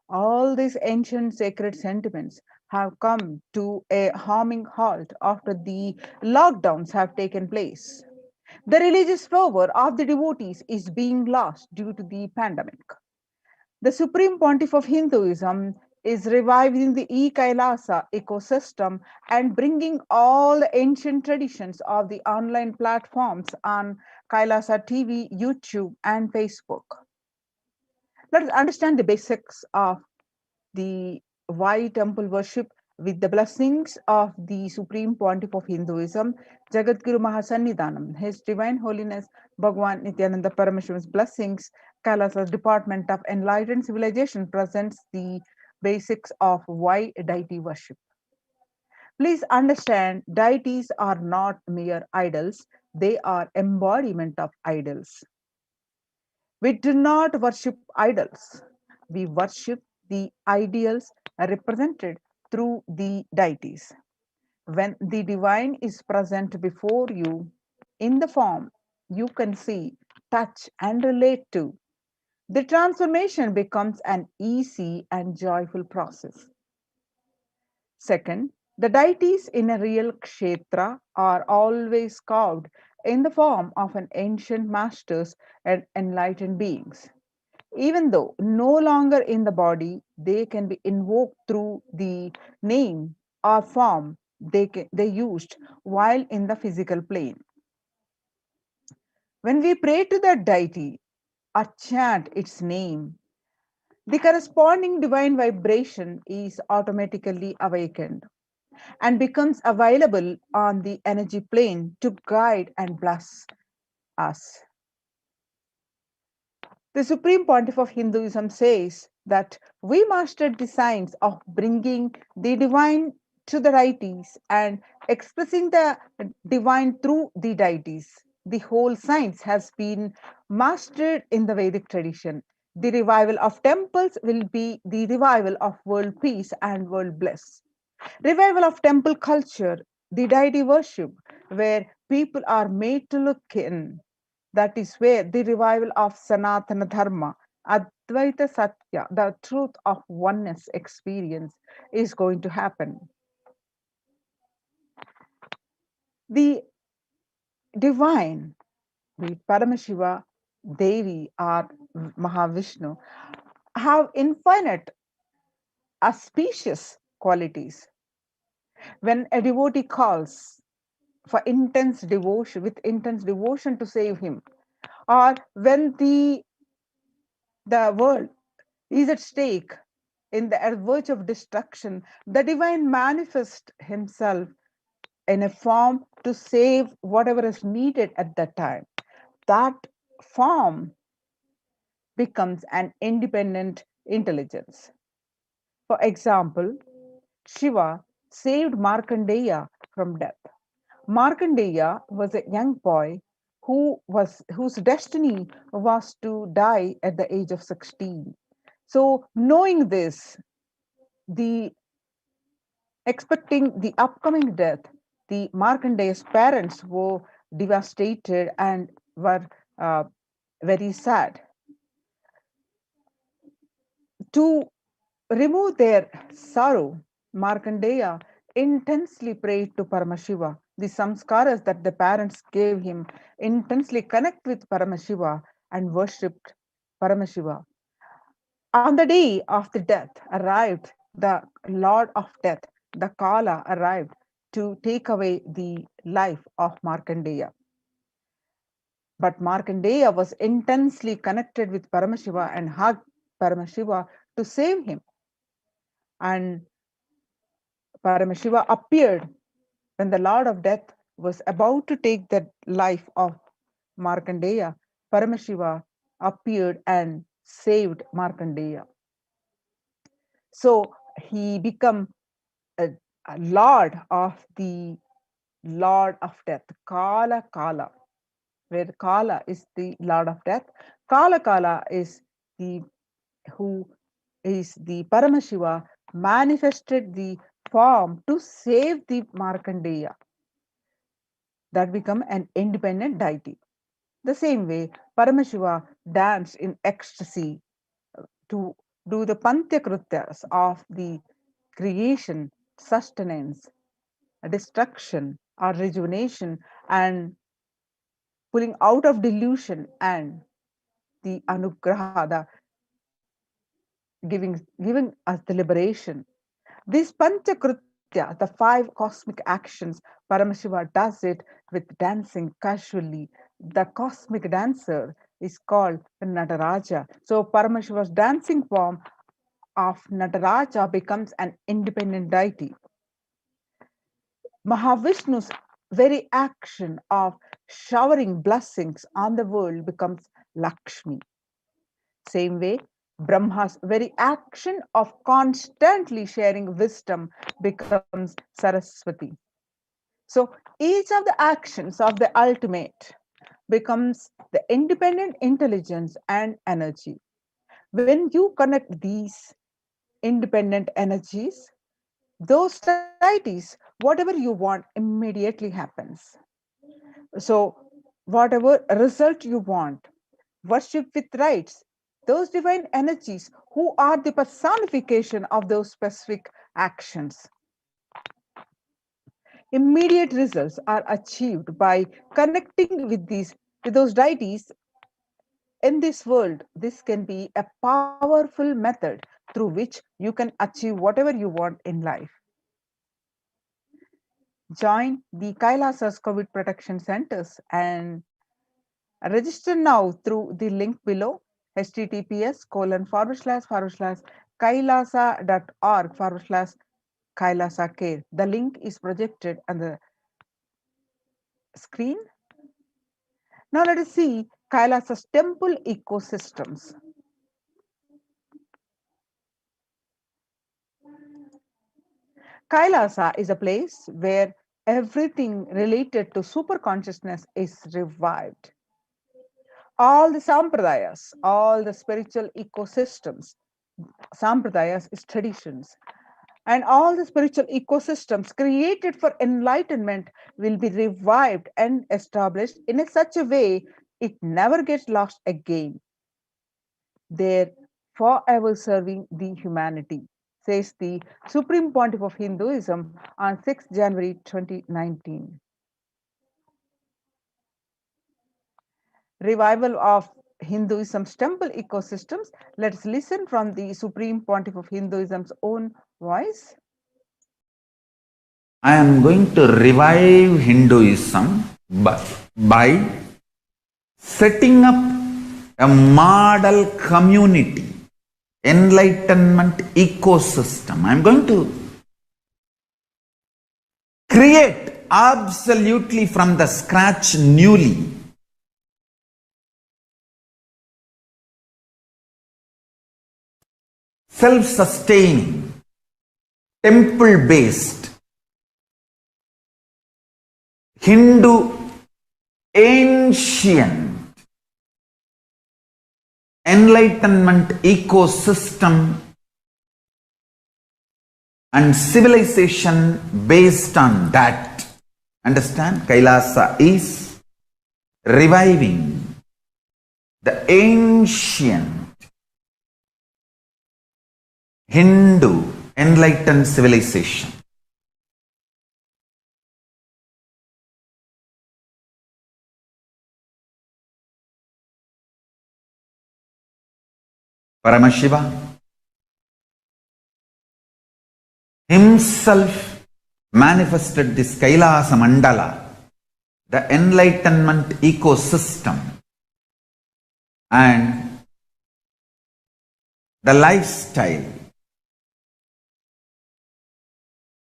all these ancient sacred sentiments have come to a harming halt after the lockdowns have taken place. The religious fervor of the devotees is being lost due to the pandemic. The Supreme Pontiff of Hinduism is reviving the Kailasa ecosystem and bringing all the ancient traditions of the online platforms on Kailasa TV, YouTube, and Facebook. Let us understand the basics of the why temple worship with the blessings of the Supreme Pontiff of Hinduism, Jagadguru Mahasannidhanam, His Divine Holiness Bhagwan Nithyananda Paramashivan's blessings. Kailasa's Department of Enlightened Civilization presents the basics of why deity worship. Please understand, deities are not mere idols, they are embodiment of idols. We do not worship idols, we worship the ideals represented through the deities. When the divine is present before you in the form you can see, touch, and relate to, the transformation becomes an easy and joyful process. Second, the deities in a real kshetra are always carved in the form of an ancient masters and enlightened beings. Even though no longer in the body, they can be invoked through the name or form they used while in the physical plane. When we pray to that deity or chant its name, the corresponding divine vibration is automatically awakened and becomes available on the energy plane to guide and bless us. The Supreme Pontiff of Hinduism says that we mastered the science of bringing the divine to the deities and expressing the divine through the deities. The whole science has been mastered in the Vedic tradition. The revival of temples will be the revival of world peace and world bliss. Revival of temple culture, the deity worship, where people are made to look in. That is where the revival of Sanatana Dharma, Advaita Satya, the truth of oneness experience, is going to happen. The divine, the Paramashiva, Devi, or Mahavishnu, have infinite auspicious qualities. When a devotee calls for intense devotion, with intense devotion to save him, or when the world is at stake in the verge of destruction, the divine manifests himself in a form to save whatever is needed at that time. That form becomes an independent intelligence. For example, Shiva saved Markandeya from death. Markandeya was a young boy whose destiny was to die at the age of 16. So, knowing this, the expecting the upcoming death, the Markandeya's parents were devastated and were uh, very sad. To remove their sorrow, Markandeya intensely prayed to Paramashiva. The samskaras that the parents gave him intensely connect with Paramashiva and worshipped Paramashiva. On the day of the death arrived the Lord of Death, the Kala arrived to take away the life of Markandeya. But Markandeya was intensely connected with Paramashiva and hugged Paramashiva to save him. And Paramashiva appeared when the Lord of Death was about to take the life of Markandeya. Paramashiva appeared and saved Markandeya. So he became a lord of the Lord of Death, Kala, where Kala is the Lord of Death. Kala is the who is the Paramashiva manifested the form to save the Markandeya. That become an independent deity. The same way, Paramashiva danced in ecstasy to do the Pantyakrutyas of the creation, sustenance, destruction, or rejuvenation, and pulling out of delusion and the Anugraha, the giving us the liberation. These Panchakritya, the 5 cosmic actions, Paramashiva does it with dancing casually. The cosmic dancer is called Nataraja. So Paramashiva's dancing form of Nataraja becomes an independent deity. Mahavishnu's very action of showering blessings on the world becomes Lakshmi. Same way, Brahma's very action of constantly sharing wisdom becomes Saraswati. So each of the actions of the ultimate becomes the independent intelligence and energy. When you connect these independent energies, those deities, whatever you want, immediately happens. So, whatever result you want, worship with rites, those divine energies who are the personification of those specific actions. Immediate results are achieved by connecting with those deities in this world. This can be a powerful method through which you can achieve whatever you want in life. Join the Kailasa's COVID protection centers and register now through the link below, https://kailasa.org/Kailasa care. The link is projected on the screen. Now let us see Kailasa's temple ecosystems. Kailasa is a place where everything related to super consciousness is revived. All the sampradayas, all the spiritual ecosystems, sampradayas is traditions, and all the spiritual ecosystems created for enlightenment will be revived and established in such a way it never gets lost again. They're forever serving the humanity, says the Supreme Pontiff of Hinduism on 6 January 2019. Revival of Hinduism's temple ecosystems. Let's listen from the Supreme Pontiff of Hinduism's own voice. I am going to revive Hinduism by setting up a model community, enlightenment ecosystem. I am going to create absolutely from the scratch newly self-sustaining, temple-based, Hindu ancient enlightenment ecosystem and civilization based on that. Understand? Kailasa is reviving the ancient Hindu enlightened civilization. Paramashiva himself manifested this Kailasa Mandala, the enlightenment ecosystem, and the lifestyle.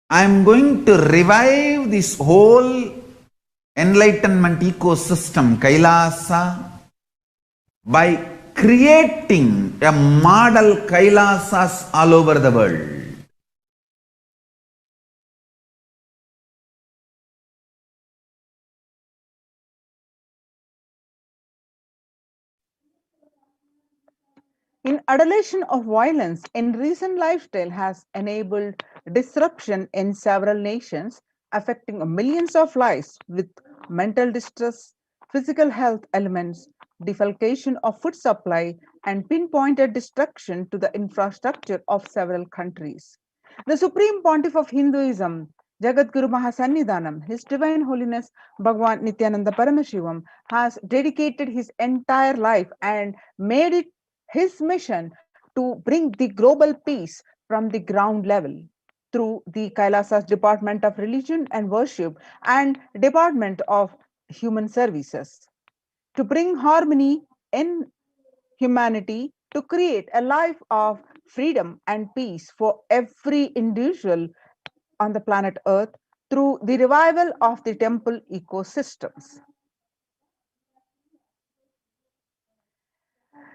I am going to revive this whole enlightenment ecosystem, Kailasa, by creating a model Kailasas all over the world. In adulation of violence in recent lifestyle has enabled disruption in several nations, affecting millions of lives with mental distress, physical health elements, defalcation of food supply, and pinpointed destruction to the infrastructure of several countries. The Supreme Pontiff of Hinduism, Jagadguru Mahasannidhanam, His Divine Holiness Bhagwan Nithyananda Paramashivam, has dedicated his entire life and made it his mission to bring the global peace from the ground level through the Kailasa's Department of Religion and Worship and Department of Human Services to bring harmony in humanity, to create a life of freedom and peace for every individual on the planet Earth through the revival of the temple ecosystems.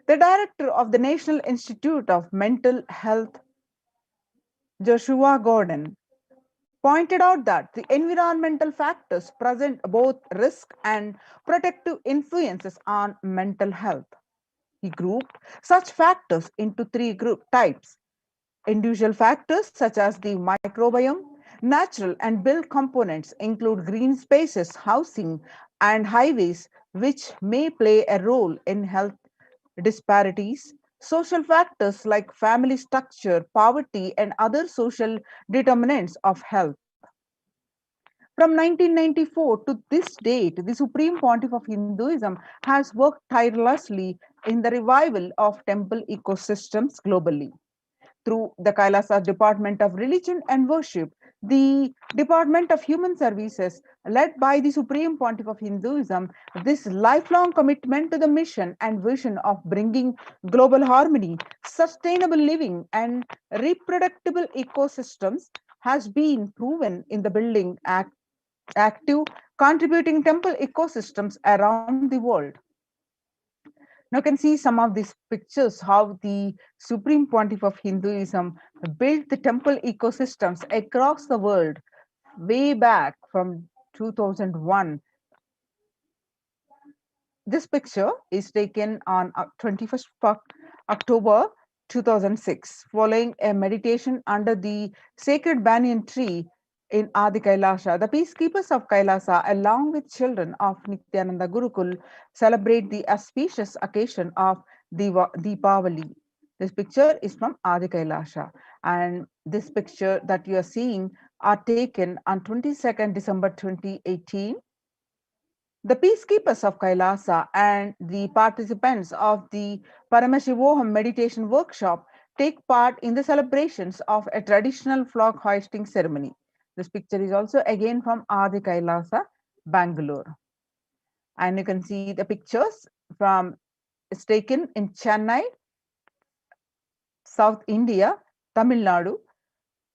The director of the National Institute of Mental Health, Joshua Gordon, pointed out that the environmental factors present both risk and protective influences on mental health. He grouped such factors into three group types: individual factors such as the microbiome, natural and built components include green spaces, housing, and highways, which may play a role in health disparities, social factors like family structure, poverty, and other social determinants of health. From 1994 to this date, the Supreme Pontiff of Hinduism has worked tirelessly in the revival of temple ecosystems globally. Through the Kailasa Department of Religion and Worship, the Department of Human Services, led by the Supreme Pontiff of Hinduism, this lifelong commitment to the mission and vision of bringing global harmony, sustainable living, and reproducible ecosystems has been proven in the building active, contributing temple ecosystems around the world. Now you can see some of these pictures how the Supreme Pontiff of Hinduism built the temple ecosystems across the world way back from 2001. This picture is taken on 21st October 2006, following a meditation under the sacred banyan tree in Adi Kailasa. The peacekeepers of Kailasa, along with children of Nithyananda Gurukul, celebrate the auspicious occasion of Deepavali. This picture is from Adi Kailasa, and this picture that you are seeing are taken on 22nd December 2018. The peacekeepers of Kailasa and the participants of the Paramashivoham meditation workshop take part in the celebrations of a traditional flag hoisting ceremony. This picture is also again from Adi Kailasa, Bangalore. And you can see the pictures from, it's taken in Chennai, South India, Tamil Nadu,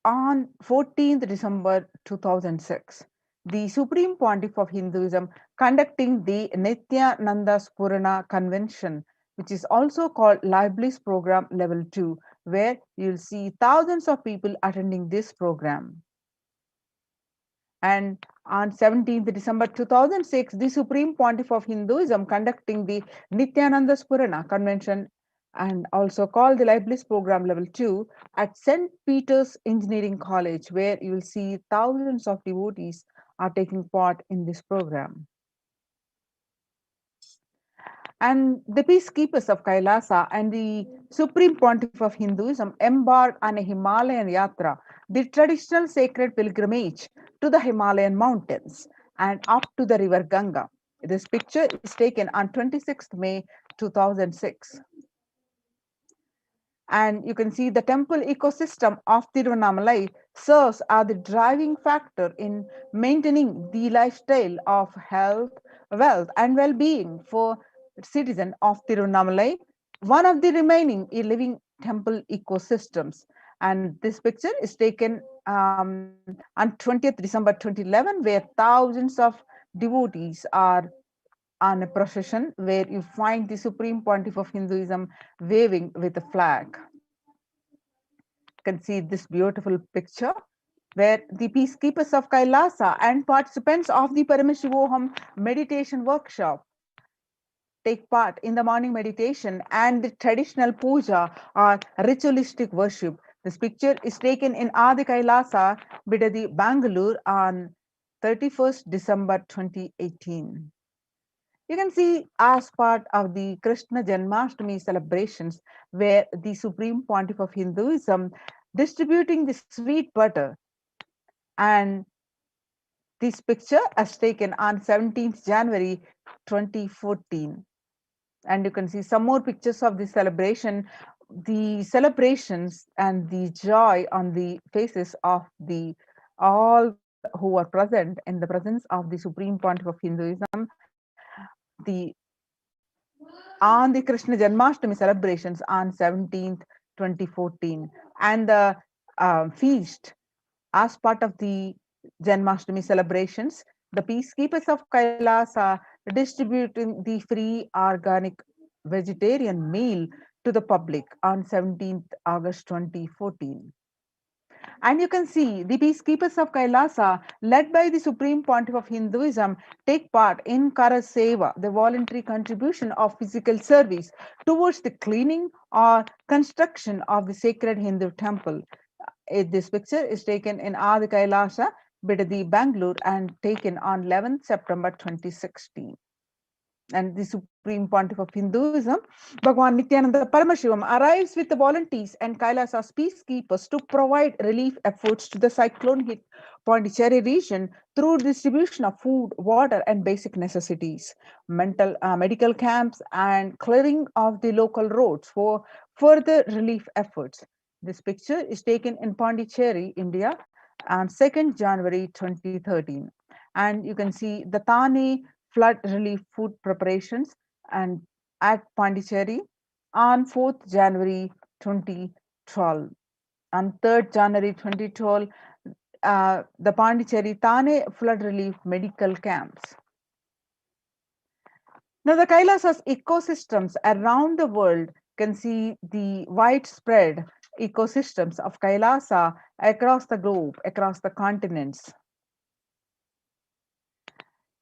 on 14th December 2006. The Supreme Pontiff of Hinduism conducting the Nithyananda Spurana Convention, which is also called Bliss Program Level 2, where you'll see thousands of people attending this program. And on 17th December 2006, the Supreme Pontiff of Hinduism conducting the Nithyananda Purana Convention, and also called the Bliss Program Level 2 at St. Peter's Engineering College, where you will see thousands of devotees are taking part in this program. And the peacekeepers of Kailasa and the Supreme Pontiff of Hinduism embarked on a Himalayan Yatra, the traditional sacred pilgrimage to the Himalayan mountains and up to the river Ganga. This picture is taken on 26th May 2006. And you can see the temple ecosystem of Tiruvannamalai serves as the driving factor in maintaining the lifestyle of health, wealth, and well-being for citizens of Tiruvannamalai, one of the remaining living temple ecosystems. And this picture is taken on 20th December 2011, where thousands of devotees are on a procession where you find the Supreme Pontiff of Hinduism waving with a flag. You can see this beautiful picture where the peacekeepers of Kailasa and participants of the Paramashivoham meditation workshop take part in the morning meditation and the traditional puja or ritualistic worship. This picture is taken in Adi Kailasa, Bidadi, Bangalore on 31st December 2018. You can see as part of the Krishna Janmashtami celebrations, where the Supreme Pontiff of Hinduism distributing the sweet butter, and this picture is taken on 17th January 2014. And you can see some more pictures of the celebration, the celebrations and the joy on the faces of the all who are present in the presence of the Supreme Pontiff of Hinduism, the on the Krishna Janmashtami celebrations on 17th 2014, and the feast as part of the Janmashtami celebrations. The peacekeepers of Kailasa distributing the free organic vegetarian meal to the public on 17th August 2014. And you can see the peacekeepers of Kailasa, led by the Supreme Pontiff of Hinduism, take part in Kara Seva, the voluntary contribution of physical service towards the cleaning or construction of the sacred Hindu temple. This picture is taken in Adi Kailasa, Bidadi, Bangalore, and taken on 11th September 2016. And the Supreme Pontiff of Hinduism, Bhagwan Nithyananda Paramashivam, arrives with the volunteers and Kailasa's peacekeepers to provide relief efforts to the cyclone hit Pondicherry region through distribution of food, water, and basic necessities, medical camps, and clearing of the local roads for further relief efforts. This picture is taken in Pondicherry, India, on 2nd January 2013. And you can see the Thane flood relief food preparations and at Pondicherry on 4th January 2012. On 3rd January 2012, the Pondicherry Thane flood relief medical camps. Now, the Kailasa's ecosystems around the world can see the widespread ecosystems of Kailasa across the globe, across the continents.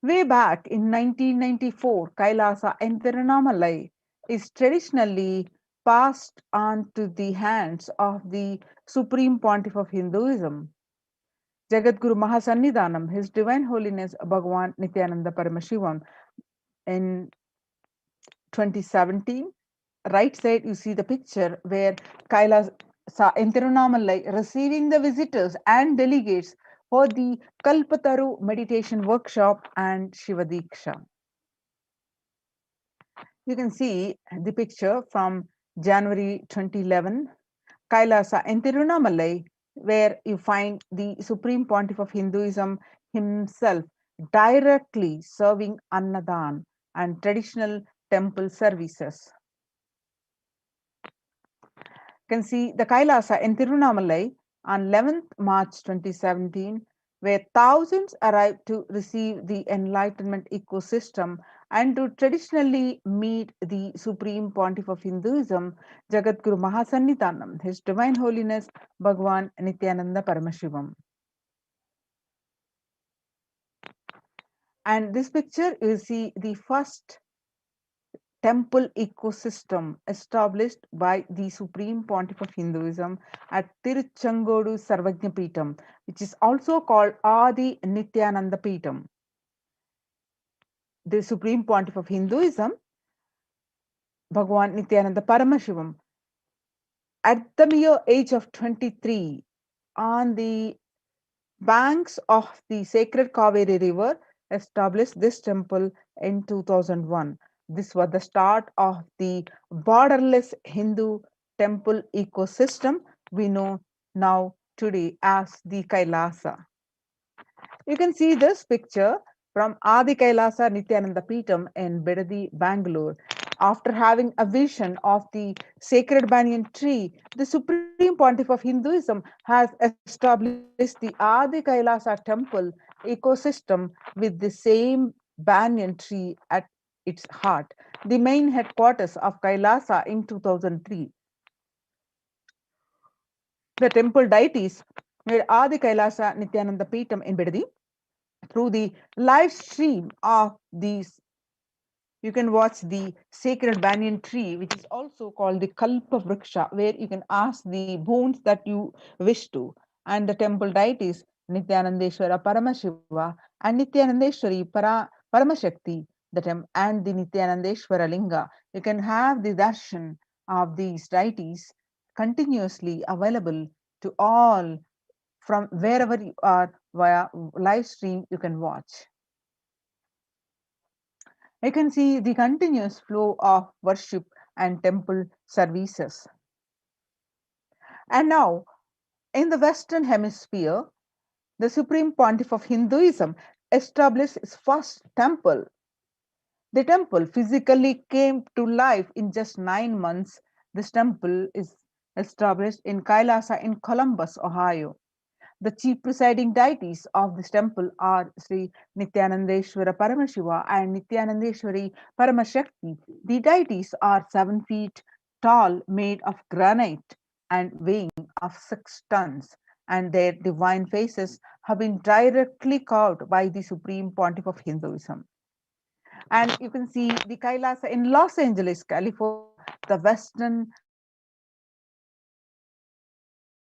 Way back in 1994, Kailasa and Tiruvannamalai is traditionally passed on to the hands of the Supreme Pontiff of Hinduism, Jagadguru Mahasannidhanam, His Divine Holiness Bhagwan Nithyananda Paramashivam. In 2017, right side you see the picture where Kailasa and Tiruvannamalai receiving the visitors and delegates for the Kalpataru meditation workshop and Shiva Diksha. You can see the picture from January 2011, Kailasa and Tiruvannamalai, where you find the Supreme Pontiff of Hinduism himself directly serving Annadan and traditional temple services. You can see the Kailasa in Tiruvannamalai on 11th March 2017, where thousands arrived to receive the enlightenment ecosystem and to traditionally meet the Supreme Pontiff of Hinduism, Jagadguru Mahasannithanam, His Divine Holiness Bhagwan Nithyananda Paramashivam. And this picture, you see the first temple ecosystem established by the Supreme Pontiff of Hinduism at Tiruchangodu Sarvajna Peetham, which is also called Adi Nithyananda Peetham. The Supreme Pontiff of Hinduism, Bhagwan Nithyananda Paramashivam, at the mere age of 23, on the banks of the sacred Kaveri River, established this temple in 2001. This was the start of the borderless Hindu temple ecosystem we know now today as the Kailasa. You can see this picture from Adi Kailasa Nithyananda Peetham in Bedadi, Bangalore. After having a vision of the sacred banyan tree, the Supreme Pontiff of Hinduism has established the Adi Kailasa temple ecosystem with the same banyan tree at its heart, the main headquarters of Kailasa in 2003. The temple deities made Adi Kailasa Nithyananda Peetham in Bedadi through the live stream of these. You can watch the sacred banyan tree, which is also called the Kalpa Vriksha, where you can ask the boons that you wish to. And the temple deities Nithyanandeshwara Paramashiva and Nithyanandeshwari Paramashakti, and the Nithyanandeshwara Linga. You can have the darshan of these deities continuously available to all from wherever you are via live stream you can watch. You can see the continuous flow of worship and temple services. And now, in the Western Hemisphere, the Supreme Pontiff of Hinduism established its first temple. The temple physically came to life in just 9 months. This temple is established in Kailasa in Columbus, Ohio. The chief presiding deities of this temple are Sri Nithyanandeshwara Paramashiva and Nithyanandeshwari Paramashakti. The deities are 7 feet tall, made of granite and weighing of 6 tons, and their divine faces have been directly carved by the Supreme Pontiff of Hinduism. And you can see the Kailasa in Los Angeles, California, the Western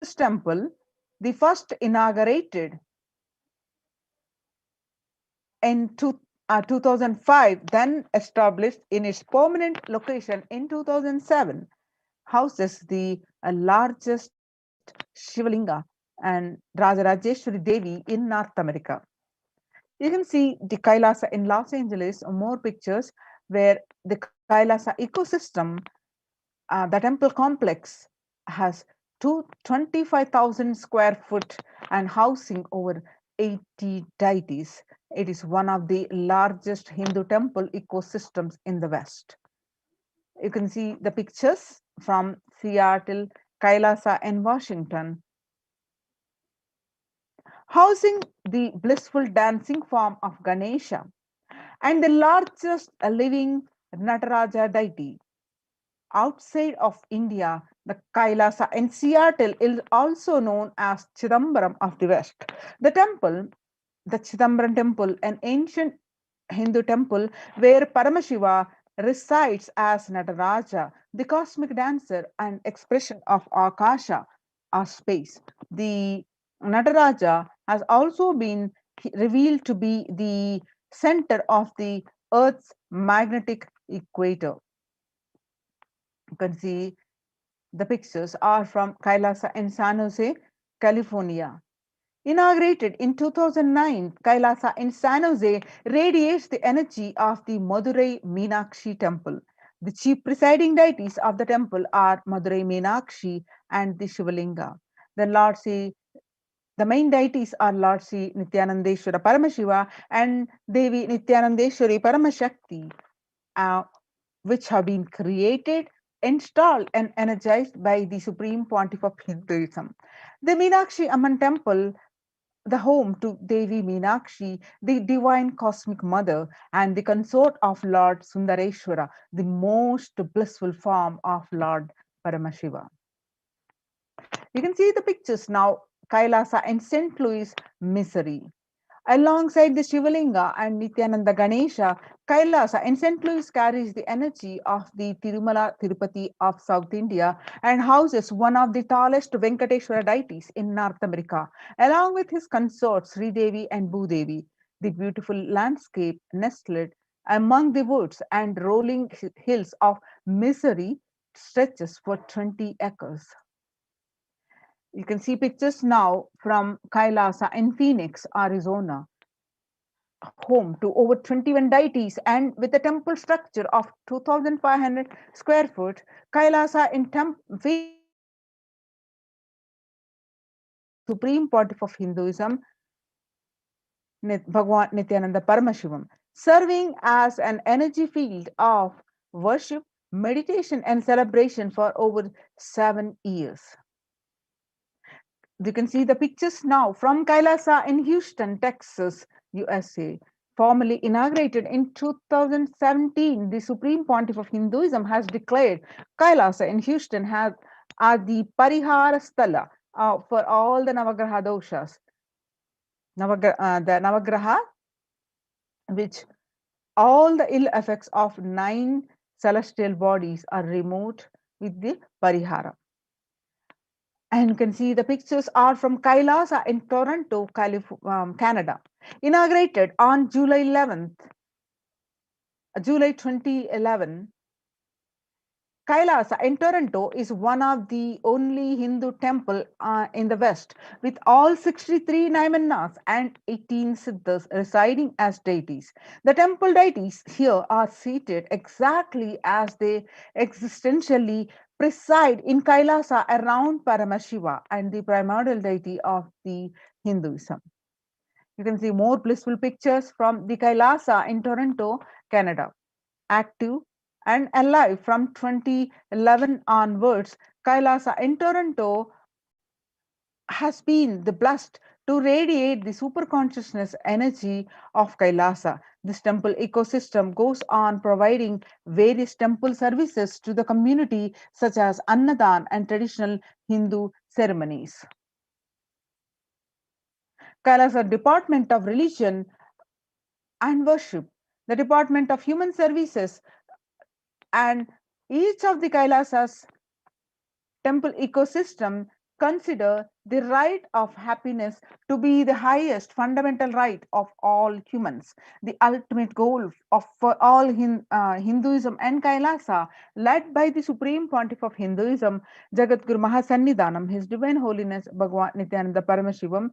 this temple, the first inaugurated in 2005, then established in its permanent location in 2007, houses the largest Shivalinga and Rajarajeshwari Devi in North America. You can see the Kailasa in Los Angeles, more pictures where the Kailasa ecosystem, the temple complex, has 25,000 square foot and housing over 80 deities. It is one of the largest Hindu temple ecosystems in the West. You can see the pictures from Seattle, Kailasa, and Washington, housing the blissful dancing form of Ganesha and the largest living Nataraja deity. Outside of India, the Kailasa in Seattle is also known as Chidambaram of the West. The temple, the Chidambaram temple, an ancient Hindu temple where Paramashiva resides as Nataraja, the cosmic dancer and expression of Akasha, or space. The Nataraja has also been revealed to be the center of the Earth's magnetic equator. You can see the pictures are from Kailasa in San Jose, California. Inaugurated in 2009, Kailasa in San Jose radiates the energy of the Madurai Meenakshi temple. The chief presiding deities of the temple are Madurai Meenakshi and the Shivalinga. The main deities are Lord Sri Nithyanandeshwara Paramashiva and Devi Nithyanandeshwari Paramashakti, which have been created, installed, and energized by the Supreme Pontiff of Hinduism. The Meenakshi Amman temple the home to Devi Meenakshi, the divine cosmic mother, and the consort of Lord Sundareshwara, the most blissful form of Lord Paramashiva. You can see the pictures now, Kailasa in St. Louis, Missouri. Alongside the Shivalinga and Nithyananda Ganesha, Kailasa in St. Louis carries the energy of the Tirumala Tirupati of South India and houses one of the tallest Venkateshwara deities in North America, along with his consorts Sridevi and Bhudevi. The beautiful landscape nestled among the woods and rolling hills of Missouri stretches for 20 acres. You can see pictures now from Kailasa in Phoenix, Arizona, home to over 21 deities and with a temple structure of 2,500 square foot. Kailasa in Phoenix Supreme Pontiff of Hinduism, Bhagwan Nithyananda Paramashivam, serving as an energy field of worship, meditation, and celebration for over 7 years. You can see the pictures now from Kailasa in Houston, Texas, USA. Formally inaugurated in 2017, the Supreme Pontiff of Hinduism has declared Kailasa in Houston as the Parihara Sthala for all the Navagraha doshas. The Navagraha, which all the ill effects of 9 celestial bodies are removed with the Parihara. And you can see the pictures are from Kailasa in Toronto, Canada. Inaugurated on July 2011, Kailasa in Toronto is one of the only Hindu temple in the West, with all 63 Naimanas and 18 Siddhas residing as deities. The temple deities here are seated exactly as they existentially preside in Kailasa around Paramashiva and the primordial deity of the Hinduism. You can see more blissful pictures from the Kailasa in Toronto, Canada. Active and alive from 2011 onwards, Kailasa in Toronto has been the blessed to radiate the super consciousness energy of Kailasa. This temple ecosystem goes on providing various temple services to the community, such as Annadan and traditional Hindu ceremonies. Kailasa Department of Religion and Worship, the Department of Human Services, and each of the Kailasas temple ecosystem consider the right of happiness to be the highest fundamental right of all humans, the ultimate goal of for all Hinduism and Kailasa, led by the Supreme Pontiff of Hinduism, Jagadguru Mahasannidhanam, His Divine Holiness Bhagwan Nithyananda Paramashivam,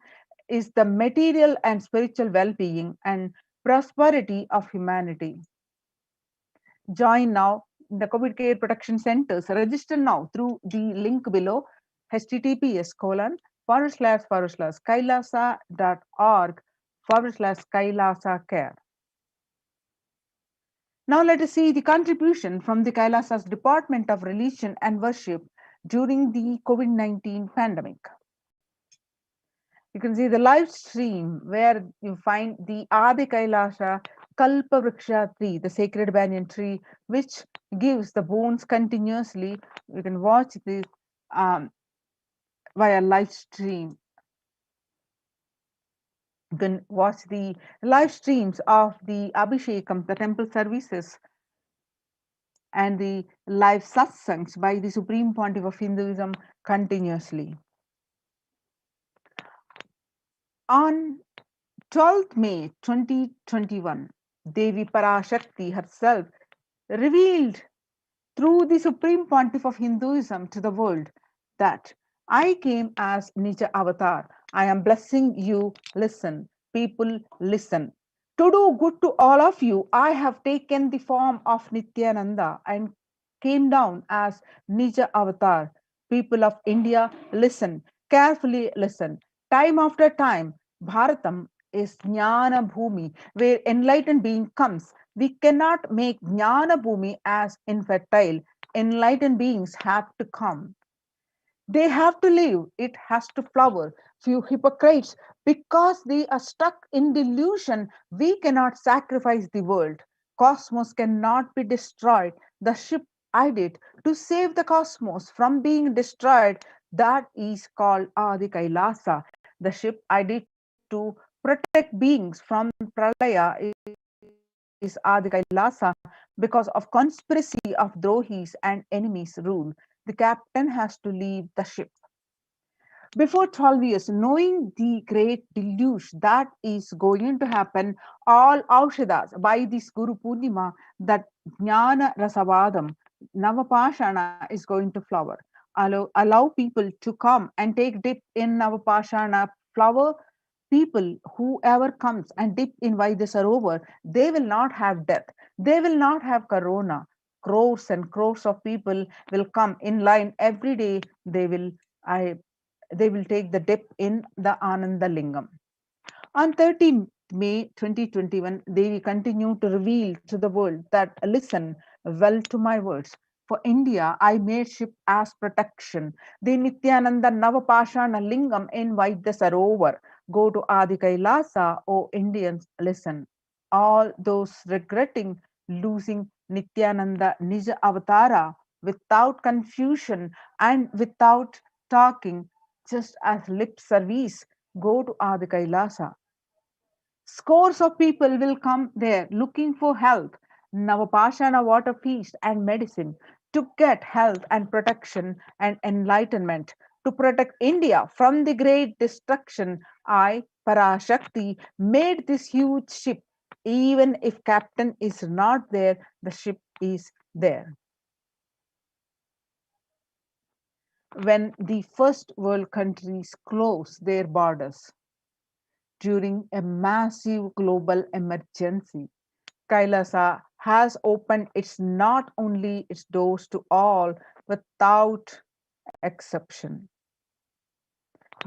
is the material and spiritual well-being and prosperity of humanity. Join now the COVID Care Protection Centers. Register now through the link below, https://kailasa.org/Kailasa care. Now let us see the contribution from the Kailasa's Department of Religion and Worship during the COVID-19 pandemic. You can see the live stream where you find the Adi Kailasa Kalpa Vriksha tree, the sacred banyan tree, which gives the bones continuously. You can watch this via live stream. You can watch the live streams of the Abhishekam, the temple services, and the live satsangs by the Supreme Pontiff of Hinduism continuously. On 12th May 2021, Devi Parashakti herself revealed through the Supreme Pontiff of Hinduism to the world that I came as Nija Avatar. I am blessing you. Listen, people, listen. To do good to all of you, I have taken the form of Nityananda and came down as Nija Avatar. People of India, listen, carefully listen. Time after time, Bharatam is Jnana Bhumi, where enlightened being comes. We cannot make Jnana Bhumi as infertile. Enlightened beings have to come. They have to live, it has to flower. Few hypocrites, because they are stuck in delusion, we cannot sacrifice the world. Cosmos cannot be destroyed. The ship I did to save the cosmos from being destroyed, that is called Adi Kailasa. The ship I did to protect beings from Pralaya is Adi Kailasa because of conspiracy of Drohis and enemies rule. The captain has to leave the ship. Before 12 years, knowing the great deluge that is going to happen, all Aushadas by this Guru Purnima, that Jnana Rasavadam, Navapashana is going to flower. Allow people to come and take dip in Navapashana flower. People, whoever comes and dip in Vaidyasarovar, they will not have death. They will not have corona. Crores and crores of people will come in line every day. I, they will take the dip in the Ananda Lingam. On 13th May 2021, Devi continued to reveal to the world that listen well to my words. For India, I made ship as protection. The Nithyananda Navapashana Lingam invite the Sarovar. Go to Adi Kailasa, O Indians, listen. All those regretting losing Nityananda Nija Avatara without confusion and without talking, just as lip service, go to Adi Kailasa. Scores of people will come there looking for health, Navapashana water feast and medicine to get health and protection and enlightenment. To protect India from the great destruction, I, Parashakti, made this huge ship. Even if captain is not there, the ship is there. When the first world countries close their borders during a massive global emergency, Kailasa has opened its not only its doors to all without exception.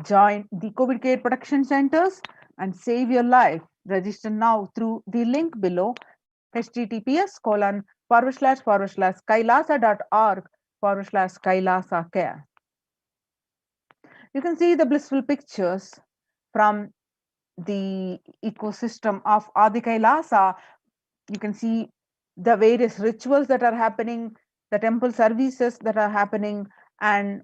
Join the COVID care protection centers and save your life. Register now through the link below https://kailasa.org/kailasa care. You can see the blissful pictures from the ecosystem of Adi Kailasa. You can see the various rituals that are happening, the temple services that are happening, and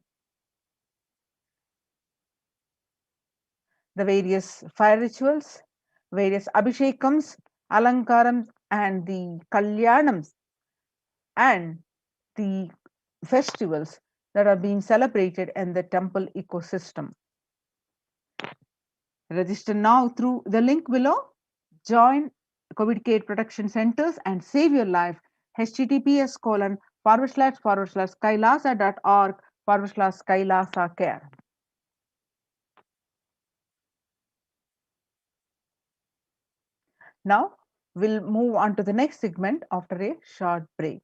the various fire rituals, various abhishekams, alankarams, and the kalyanams, and the festivals that are being celebrated in the temple ecosystem. Register now through the link below. Join COVID care protection centers and save your life. https://kailasa.org/kailasa care. Now we'll move on to the next segment after a short break.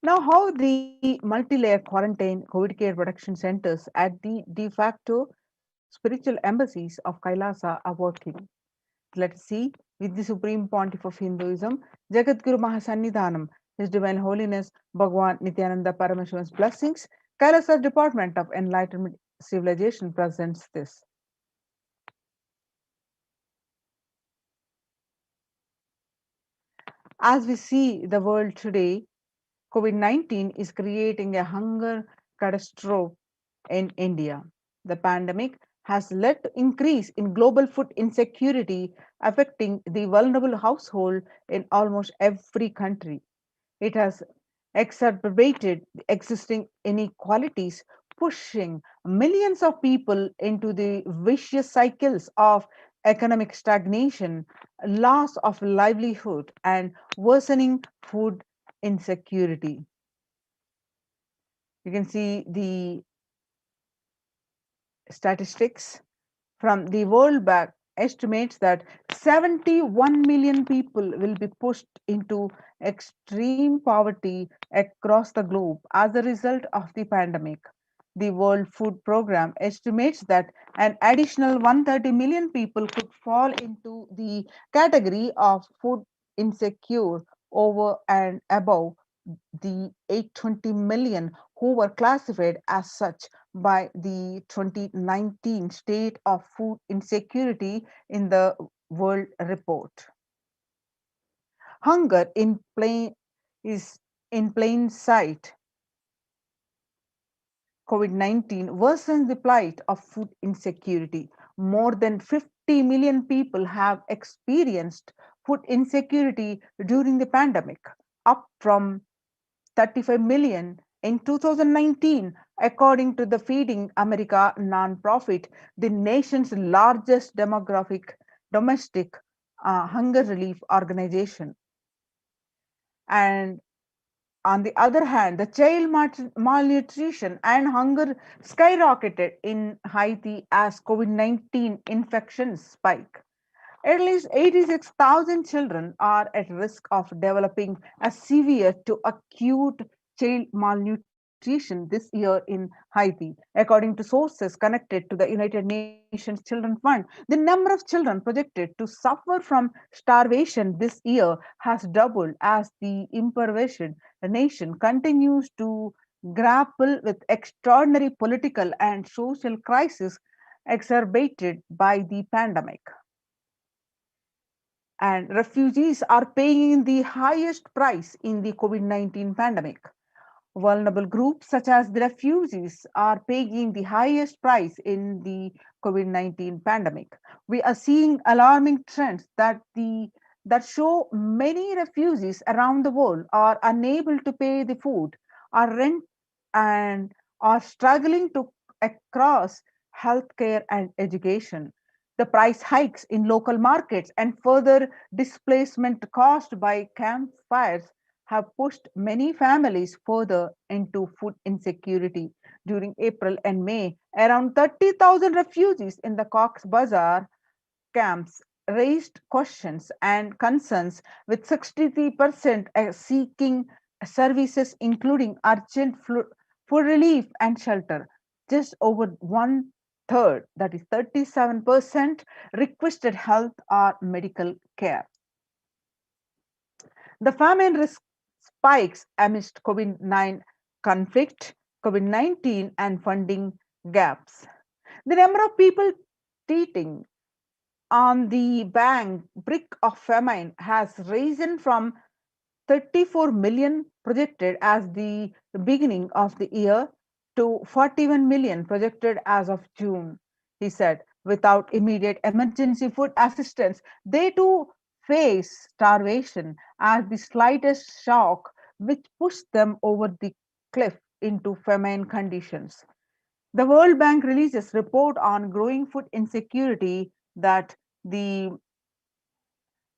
Now, how the multi-layer quarantine COVID care production centers at the de facto spiritual embassies of Kailasa are working. Let's see, with the Supreme Pontiff of Hinduism, Jagadguru Mahasannidhanam, His Divine Holiness Bhagwan Nithyananda Paramashivan's blessings, Kailasa Department of Enlightenment Civilization presents this. As we see the world today, COVID-19 is creating a hunger catastrophe in India. The pandemic has led to increase in global food insecurity affecting the vulnerable household in almost every country. It has exacerbated the existing inequalities, pushing millions of people into the vicious cycles of economic stagnation, loss of livelihood, and worsening food insecurity. You can see the statistics from the World Bank estimates that 71 million people will be pushed into extreme poverty across the globe as a result of the pandemic. The World Food Programme estimates that an additional 130 million people could fall into the category of food insecure over and above the 820 million who were classified as such by the 2019 State of Food Insecurity in the World Report. Hunger is in plain sight. COVID-19 worsens the plight of food insecurity. More than 50 million people have experienced food insecurity during the pandemic, up from 35 million in 2019, according to the Feeding America nonprofit, the nation's largest domestic hunger relief organization. And on the other hand, the child malnutrition and hunger skyrocketed in Haiti as COVID-19 infections spike. At least 86,000 children are at risk of developing a severe to acute child malnutrition this year in Haiti. According to sources connected to the United Nations Children Fund, the number of children projected to suffer from starvation this year has doubled as the impoverished nation continues to grapple with extraordinary political and social crisis exacerbated by the pandemic. And refugees are paying the highest price in the COVID-19 pandemic. Vulnerable groups such as the refugees are paying the highest price in the COVID-19 pandemic. We are seeing alarming trends that show many refugees around the world are unable to pay the food, or rent, and are struggling to across healthcare and education. The price hikes in local markets and further displacement caused by campfires have pushed many families further into food insecurity. During April and May, around 30,000 refugees in the Cox's Bazar camps raised questions and concerns, with 63% seeking services including urgent food relief and shelter. Just over one third, that is 37%, requested health or medical care. The famine risk spikes amidst COVID-19 conflict, COVID-19 and funding gaps. The number of people teetering on the brink of famine has risen from 34 million projected as the beginning of the year to 41 million projected as of June. He said, without immediate emergency food assistance, they too face starvation as the slightest shock which pushed them over the cliff into famine conditions. The World Bank releases report on growing food insecurity that the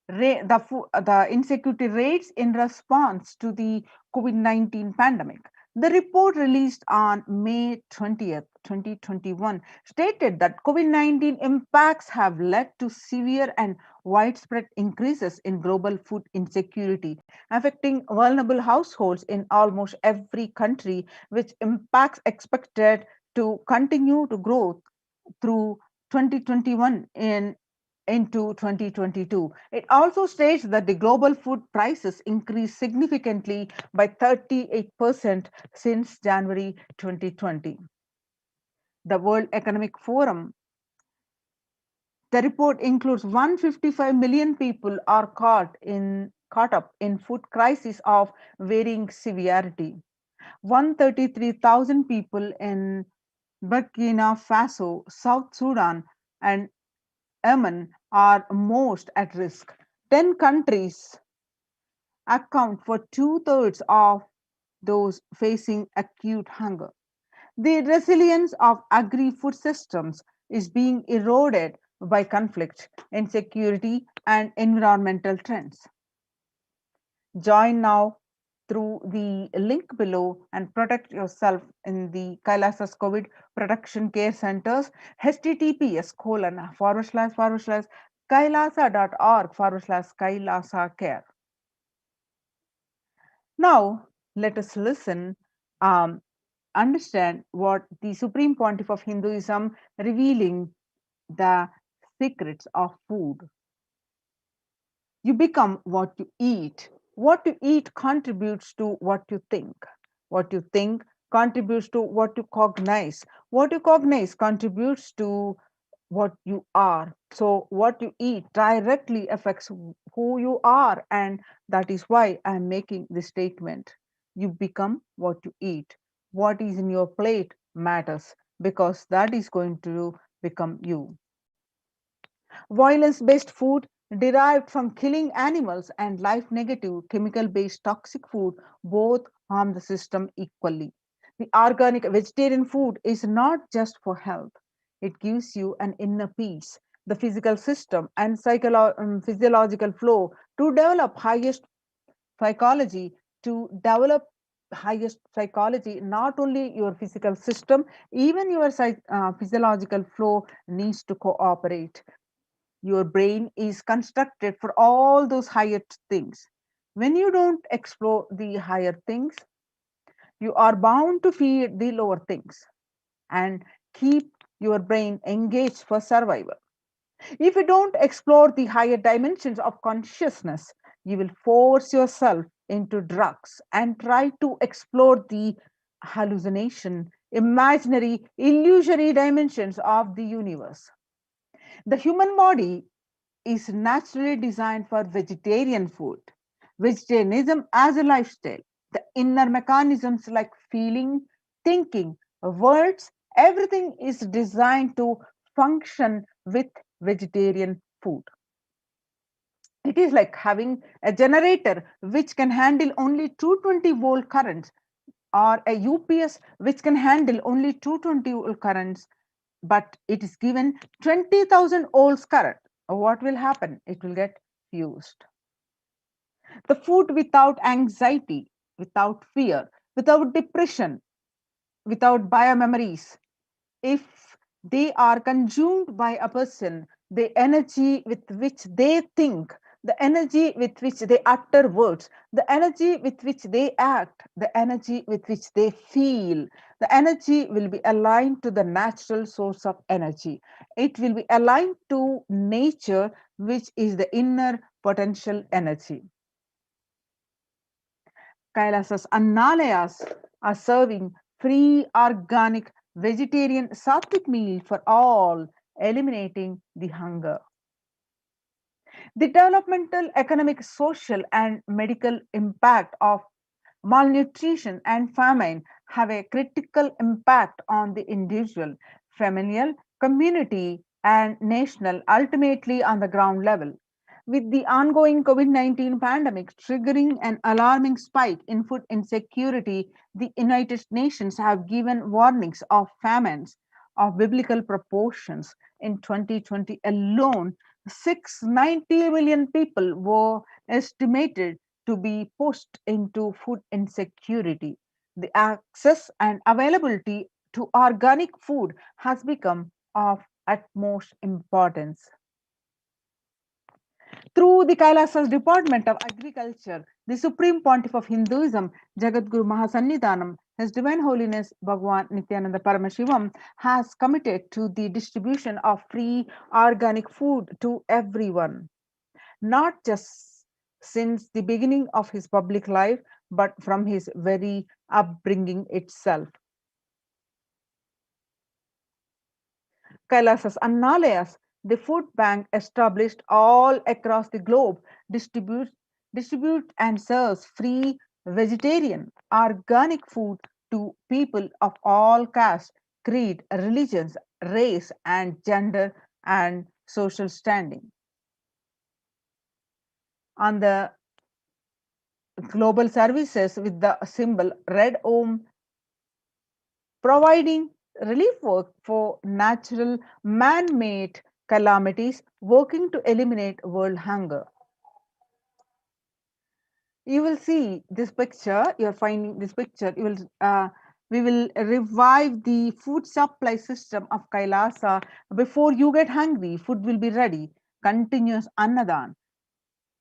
the insecurity rates in response to the COVID-19 pandemic. The report released on May 20th, 2021 stated that COVID-19 impacts have led to severe and widespread increases in global food insecurity, affecting vulnerable households in almost every country, which impacts expected to continue to grow through 2021 into 2022. It also states that the global food prices increased significantly by 38% since January 2020. The World Economic Forum, the report includes 155 million people are caught up in food crisis of varying severity. 133,000 people in Burkina Faso, South Sudan, and Yemen are most at risk. 10 countries account for two-thirds of those facing acute hunger. The resilience of agri-food systems is being eroded by conflict, insecurity, and environmental trends. Join now through the link below and protect yourself in the Kailasa's COVID Protection Care Centers, https://kailasa.org/Kailasa care. Now, let us listen, understand what the Supreme Pontiff of Hinduism revealing the secrets of food. You become what you eat. What you eat contributes to what you think. What you think contributes to what you cognize. What you cognize contributes to what you are. So, what you eat directly affects who you are, and that is why I am making this statement. You become what you eat. What is in your plate matters because that is going to become you. Violence based food derived from killing animals and life negative chemical based toxic food both harm the system equally. The organic vegetarian food is not just for health, it gives you an inner peace, the physical system, and physiological flow to develop psychology, highest psychology, not only your physical system, even your physiological flow needs to cooperate. Your brain is constructed for all those higher things. When you don't explore the higher things, you are bound to feed the lower things and keep your brain engaged for survival. If you don't explore the higher dimensions of consciousness, you will force yourself into drugs and try to explore the hallucination, imaginary, illusory dimensions of the universe. The human body is naturally designed for vegetarian food. Vegetarianism as a lifestyle, the inner mechanisms like feeling, thinking, words, everything is designed to function with vegetarian food. It is like having a generator which can handle only 220-volt currents or a UPS which can handle only 220-volt currents, but it is given 20,000 volts current. What will happen? It will get fused. The food without anxiety, without fear, without depression, without biomemories, if they are consumed by a person, the energy with which they think, the energy with which they utter words, the energy with which they act, the energy with which they feel, the energy will be aligned to the natural source of energy. It will be aligned to nature, which is the inner potential energy. Kailasas Annalayas are serving free organic vegetarian sattvic meal for all, eliminating the hunger. The developmental, economic, social, and medical impact of malnutrition and famine have a critical impact on the individual, familial, community, and national, ultimately on the ground level. With the ongoing COVID-19 pandemic triggering an alarming spike in food insecurity, the United Nations have given warnings of famines of biblical proportions. In 2020 alone, 690 million people were estimated to be pushed into food insecurity. The access and availability to organic food has become of utmost importance. Through the Kailasa's Department of Agriculture, the Supreme Pontiff of Hinduism, Jagadguru Mahasannidhanam, His Divine Holiness Bhagwan Nithyananda Paramashivam, has committed to the distribution of free organic food to everyone, not just since the beginning of his public life, but from his very upbringing itself. Kailasas Annalayas, the food bank established all across the globe, distribute and serves free vegetarian, organic food to people of all castes, creed, religions, race, and gender and social standing. On the global services with the symbol Red Om, providing relief work for natural man-made calamities, working to eliminate world hunger. You will see this picture, you're finding this picture, we will revive the food supply system of Kailasa. Before you get hungry, food will be ready. Continuous Annadan.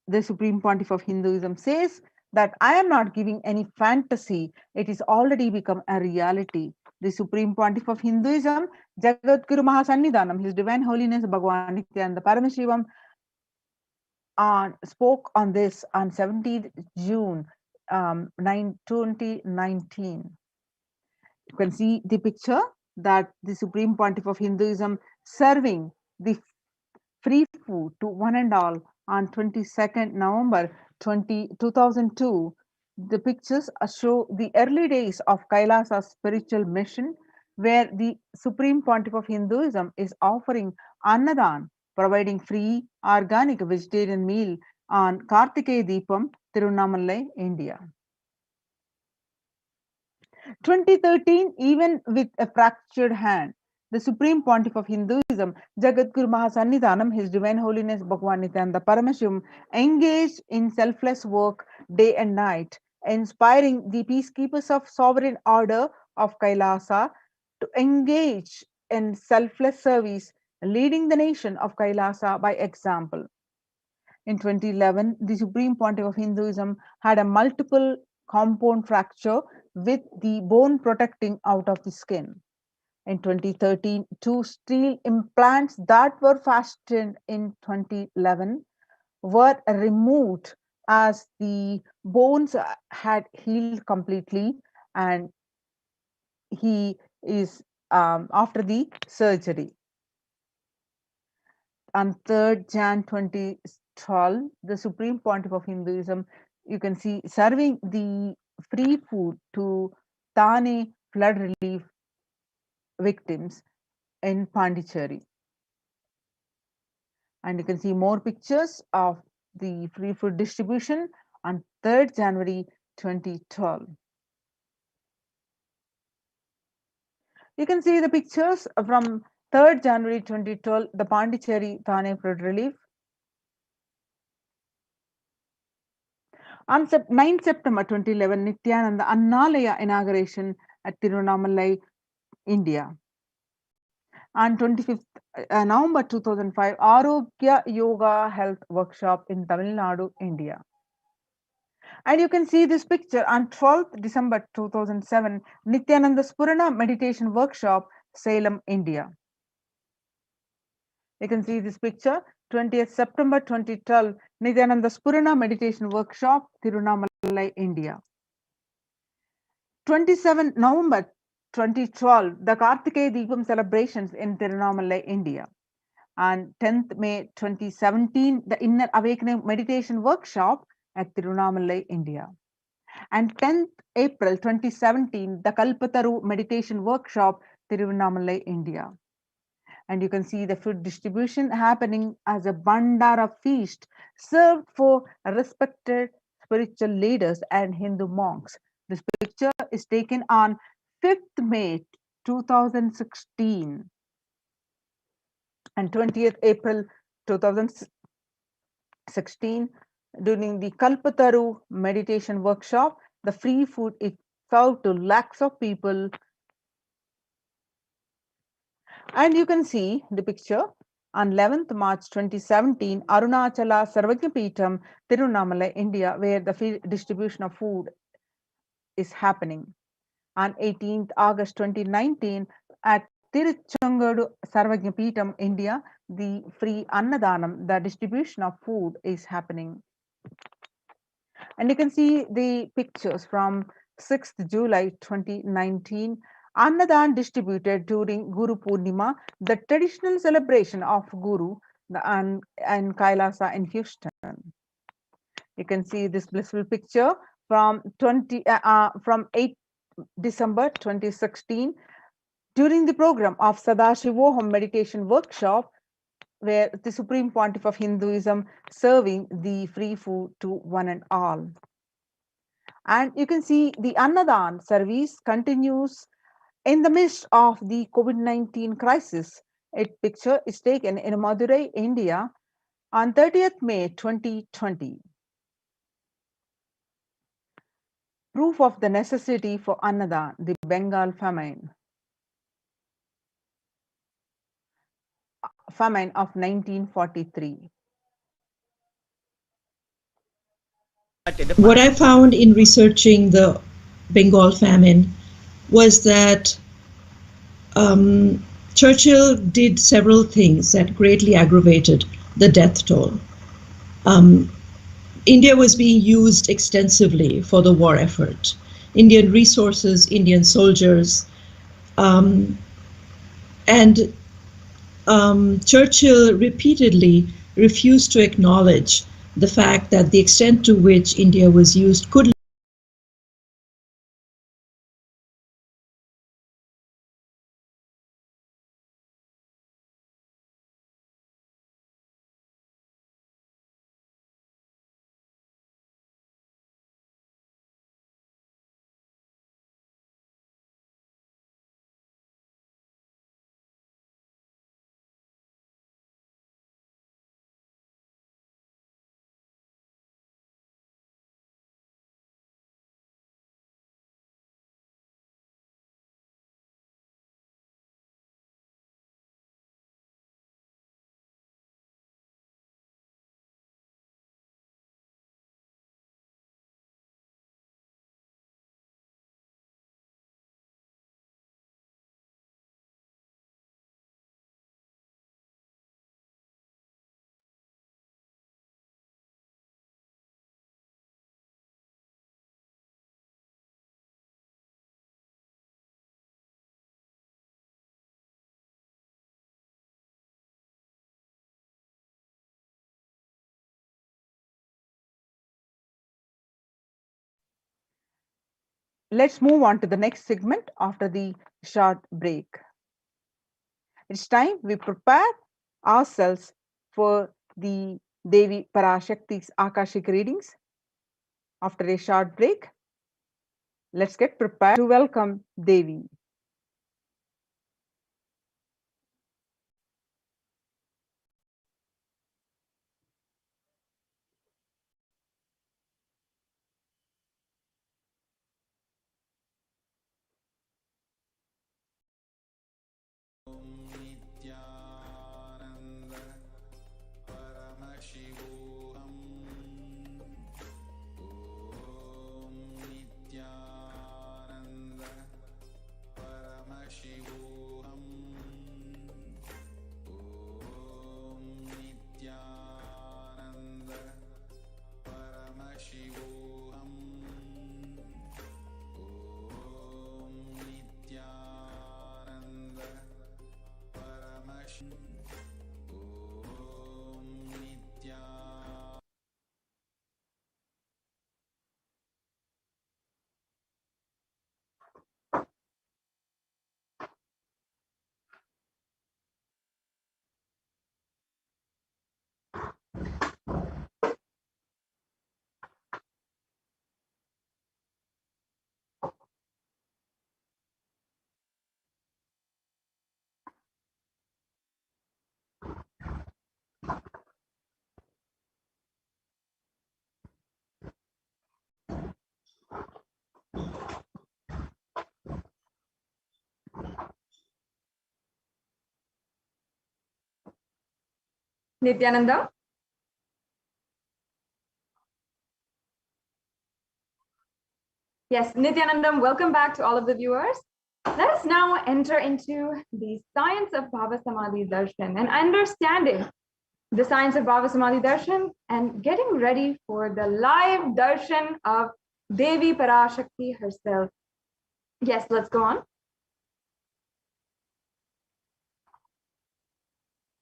The Supreme Pontiff of Hinduism says that I am not giving any fantasy, it is already become a reality. The Supreme Pontiff of Hinduism, Jagadguru Mahasannidhanam, His Divine Holiness Bhagwan Nithyananda Paramashivam, spoke on this on 17th June 2019. You can see the picture that the Supreme Pontiff of Hinduism serving the free food to one and all on 22nd November 2002. The pictures show the early days of Kailasa's spiritual mission, where the Supreme Pontiff of Hinduism is offering Annadan, providing free organic vegetarian meal on Kartikeya Deepam, Tirunamalai, India. 2013, even with a fractured hand, the Supreme Pontiff of Hinduism, Jagadguru Mahasannidhanam, His Divine Holiness Bhagwan Nithyananda Paramashivam, engaged in selfless work day and night, inspiring the peacekeepers of sovereign order of Kailasa to engage in selfless service, leading the nation of Kailasa by example. In 2011, the Supreme Pontiff of Hinduism had a multiple compound fracture with the bone protecting out of the skin. In 2013, two steel implants that were fastened in 2011 were removed as the bones had healed completely, and he is after the surgery. On 3rd Jan 2012, the Supreme Pontiff of Hinduism, you can see serving the free food to Thane flood relief victims in Pondicherry. And you can see more pictures of the free food distribution on 3rd January 2012. You can see the pictures from 3rd January 2012, the Pondicherry Thane flood relief. On 9 September 2011, Nithyananda Annalaya inauguration at Tirunamalai, India. On 25th November 2005, Arogya Yoga Health Workshop in Tamil Nadu, India. And you can see this picture on 12th December 2007, Nithyananda Spurana Meditation Workshop, Salem, India. You can see this picture, 20th September 2012, Nithyananda Spurana Meditation Workshop, Tirunamalai, India. 27 November 2012, the Kartikeya Deepam celebrations in Tirunamalai, India. On 10th May 2017, the Inner Awakening Meditation Workshop at Tirunamalai, India. And 10th April 2017, the Kalpataru Meditation Workshop, Tirunamalai, India. And you can see the food distribution happening as a Bandara feast served for respected spiritual leaders and Hindu monks. This picture is taken on 5th May 2016 and 20th April 2016 during the Kalpataru meditation workshop. The free food is served to lakhs of people. And you can see the picture on 11th March 2017, Arunachala Sarvagyapeetham, Tirunamala, India, where the distribution of food is happening. On 18th August 2019, at Tiruchangadu Sarvagyapeetham, India, the free Annadanam, the distribution of food is happening. And you can see the pictures from 6th July 2019, Annadan distributed during Guru Purnima, the traditional celebration of Guru and Kailasa in Houston. You can see this blissful picture from 8 December 2016 during the program of Sadashivoham meditation workshop, where the Supreme Pontiff of Hinduism serving the free food to one and all. And you can see the Annadan service continues in the midst of the COVID-19 crisis. A picture is taken in Madurai, India on 30th May 2020. Proof of the necessity for Annadan, the Bengal famine of 1943. What I found in researching the Bengal famine was that Churchill did several things that greatly aggravated the death toll. India was being used extensively for the war effort. Indian resources, Indian soldiers, and Churchill repeatedly refused to acknowledge the fact that the extent to which India was used could Let's move on to the next segment after the short break. It's time we prepare ourselves for the Devi Parashakti's Akashic readings. After a short break, let's get prepared to welcome Devi. Nithyananda Paramashivoham. Om Nithyananda Paramashivoham. Om Nithyananda Paramashivoham. Om Nithyananda Paramashivoham. Om Nithyananda. Nithyanandam. Yes, Nithyanandam, welcome back to all of the viewers. Let us now enter into the science of Bhava Samadhi Darshan and understanding the science of Bhava Samadhi Darshan and getting ready for the live darshan of Devi Parashakti herself. Yes, let's go on.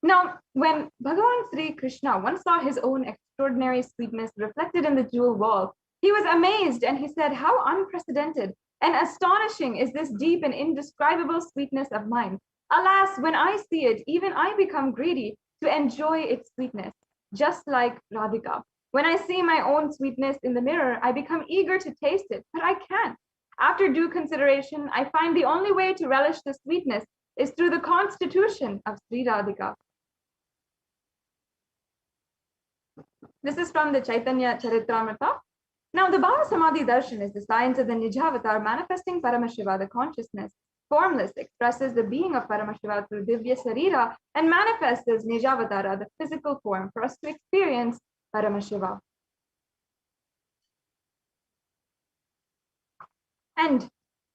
Now, when Bhagavan Sri Krishna once saw his own extraordinary sweetness reflected in the jewel wall, he was amazed and he said, "How unprecedented and astonishing is this deep and indescribable sweetness of mine. Alas, when I see it, even I become greedy to enjoy its sweetness, just like Radhika. When I see my own sweetness in the mirror, I become eager to taste it, but I can't. After due consideration, I find the only way to relish the sweetness is through the constitution of Sri Radhika." This is from the Chaitanya Charitamrita. Now, the Bhava Samadhi Darshan is the science of the Nijavatar manifesting Paramashiva, the consciousness. Formless expresses the being of Paramashiva through Divya Sarira and manifests as Nijavatara, the physical form, for us to experience Paramashiva. And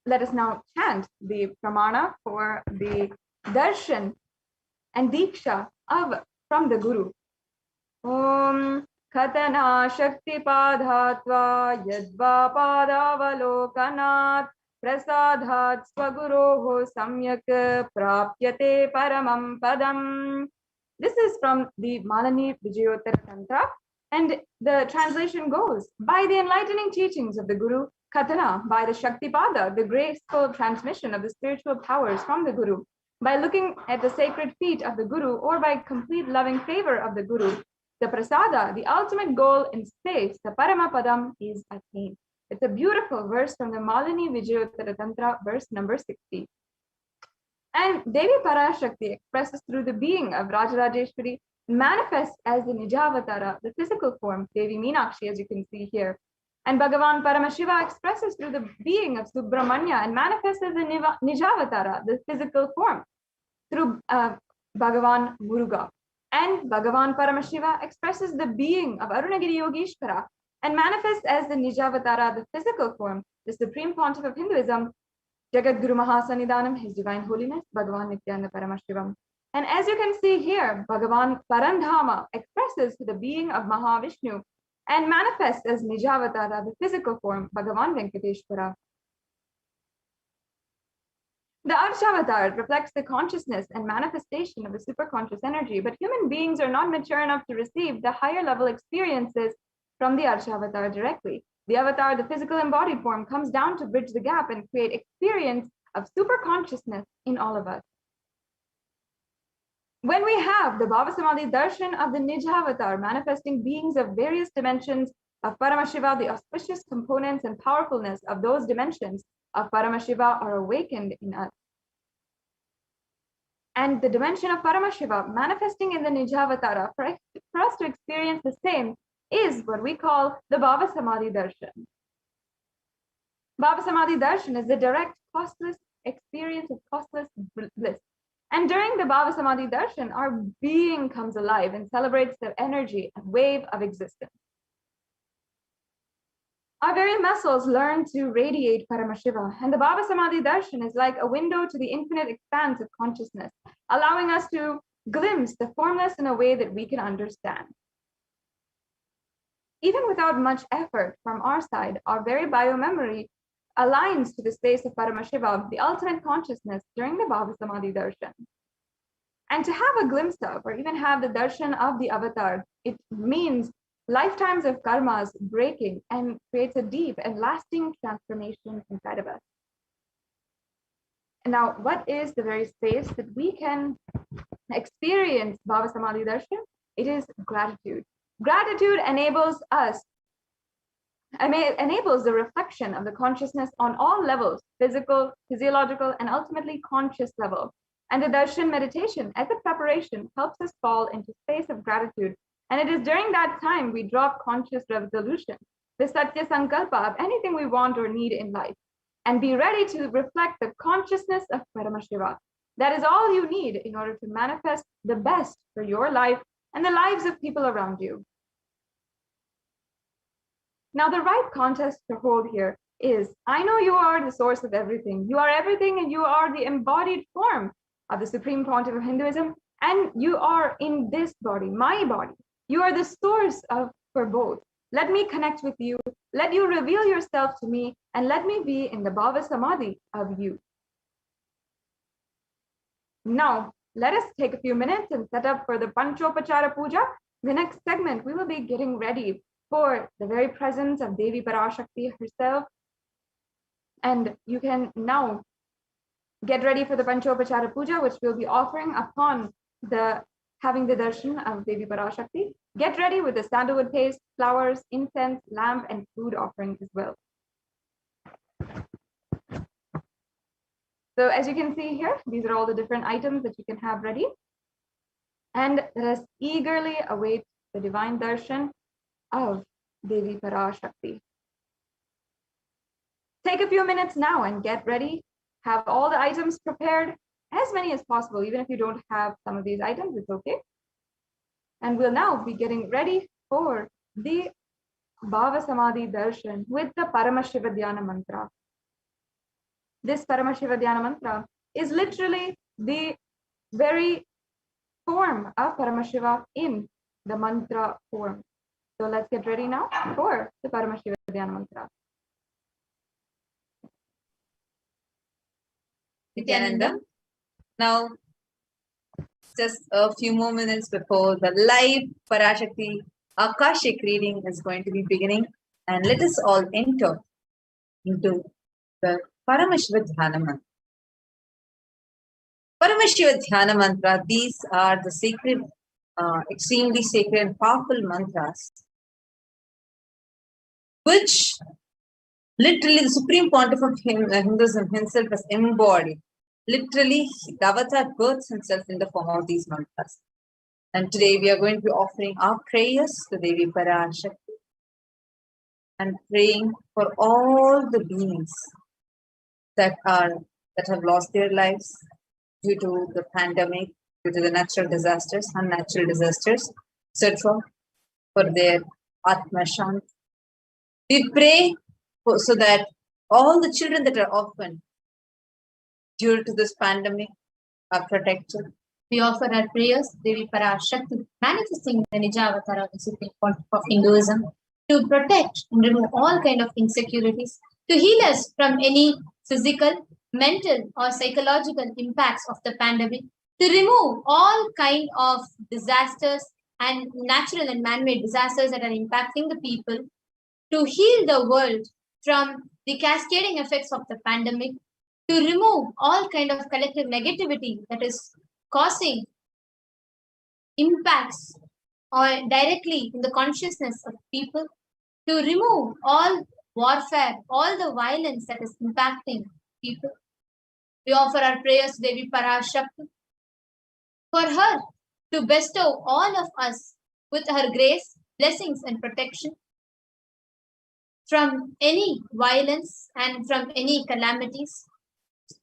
let us now chant the pramana for the darshan and diksha from the Guru. Om Khatana Shakti Padhatva Yadva Padavalokanat Prasadhat Swaguroho Samyak Prapyate Paramam Padam. This is from the Malani Vijayottara Tantra, and the translation goes, by the enlightening teachings of the Guru, Khatana, by the Shaktipada, the graceful transmission of the spiritual powers from the Guru, by looking at the sacred feet of the Guru, or by complete loving favor of the Guru, the Prasada, the ultimate goal in space, the Paramapadam, is attained. It's a beautiful verse from the Malini Vijayottara Tantra, verse number 60. And Devi Parashakti expresses through the being of Rajarajeshwari, manifests as the Nijavatara, the physical form, Devi Meenakshi, as you can see here. And Bhagavan Paramashiva expresses through the being of Subramanya and manifests as the Nijavatara, the physical form, through Bhagavan Muruga. And Bhagavan Paramashiva expresses the being of Arunagiri Yogeshwara and manifests as the Nijavatara, the physical form, the supreme pontiff of Hinduism, Jagat Guru Mahasanidanam, His Divine Holiness, Bhagavan Nithyananda Paramashivam. And as you can see here, Bhagavan Parandhama expresses the being of Mahavishnu and manifests as Nijavatara, the physical form, Bhagavan Venkateshwara. The Arshavatar reflects the consciousness and manifestation of the superconscious energy, but human beings are not mature enough to receive the higher level experiences from the Arshavatar directly. The avatar, the physical embodied form, comes down to bridge the gap and create experience of superconsciousness in all of us. When we have the Bhava Samadhi Darshan of the Nijavatar manifesting beings of various dimensions of Paramashiva, the auspicious components and powerfulness of those dimensions of Paramashiva are awakened in us. And the dimension of Paramashiva manifesting in the Nijavatara, for us to experience the same, is what we call the Bhava Samadhi Darshan. Bhava Samadhi Darshan is the direct, costless experience of costless bliss. And during the Bhava Samadhi Darshan, our being comes alive and celebrates the energy and wave of existence. Our very muscles learn to radiate Paramashiva, and the Bhava Samadhi Darshan is like a window to the infinite expanse of consciousness, allowing us to glimpse the formless in a way that we can understand. Even without much effort from our side, our very biomemory aligns to the space of Paramashiva, the ultimate consciousness, during the Bhava Samadhi Darshan. And to have a glimpse of, or even have the darshan of the avatar, it means lifetimes of karmas breaking and creates a deep and lasting transformation inside of us. And now, what is the very space that we can experience Bhava Samadhi Darshan? It is gratitude. Gratitude enables the reflection of the consciousness on all levels, physical, physiological, and ultimately conscious level. And the darshan meditation as a preparation helps us fall into space of gratitude. And it is during that time we drop conscious resolution, the satya sankalpa of anything we want or need in life, and be ready to reflect the consciousness of Paramashiva. That is all you need in order to manifest the best for your life and the lives of people around you. Now, the right context to hold here is, I know you are the source of everything. You are everything, and you are the embodied form of the Supreme Pontiff of Hinduism, and you are in this body, my body. You are the source for both. Let me connect with you. Let you reveal yourself to me, and let me be in the Bhava Samadhi of you. Now, let us take a few minutes and set up for the Panchopachara Puja. The next segment, we will be getting ready for the very presence of Devi Parashakti herself. And you can now get ready for the Panchopachara Puja, which we'll be offering upon having the darshan of Devi Parashakti. Get ready with the sandalwood paste, flowers, incense, lamp, and food offering as well. So as you can see here, these are all the different items that you can have ready. And let us eagerly await the divine darshan of Devi Parashakti. Take a few minutes now and get ready. Have all the items prepared, as many as possible. Even if you don't have some of these items, it's okay. And we'll now be getting ready for the Bhava Samadhi darshan with the Paramashiva Dhyana mantra. This Paramashiva Dhyana mantra is literally the very form of Paramashiva in the mantra form. So let's get ready now for the Paramashiva Dhyana mantra. Nithyananda. Now, just a few more minutes before the live Parashakti Akashic reading is going to be beginning, and let us all enter into the Paramashiva Dhyana mantra. Paramashiva Dhyana mantra, these are the sacred, extremely sacred and powerful mantras, which literally the Supreme Pontiff of Hinduism himself has embodied. Literally, the avatar births himself in the form of these mantras. And today we are going to be offering our prayers to Devi Parashakti and praying for all the beings that have lost their lives due to the pandemic, due to the natural disasters, unnatural disasters, etc., for their Atma Shanti. We pray so that all the children that are orphaned due to this pandemic are protected. We offer our prayers, Devi Parashakti, manifesting the Nija Avatar of the Supreme Pontiff of Hinduism, to protect and remove all kind of insecurities, to heal us from any physical, mental, or psychological impacts of the pandemic, to remove all kind of disasters and natural and man-made disasters that are impacting the people, to heal the world from the cascading effects of the pandemic, to remove all kind of collective negativity that is causing impacts or directly in the consciousness of people, to remove all warfare, all the violence that is impacting people. We offer our prayers to Devi Parashakti for her to bestow all of us with her grace, blessings, and protection from any violence and from any calamities.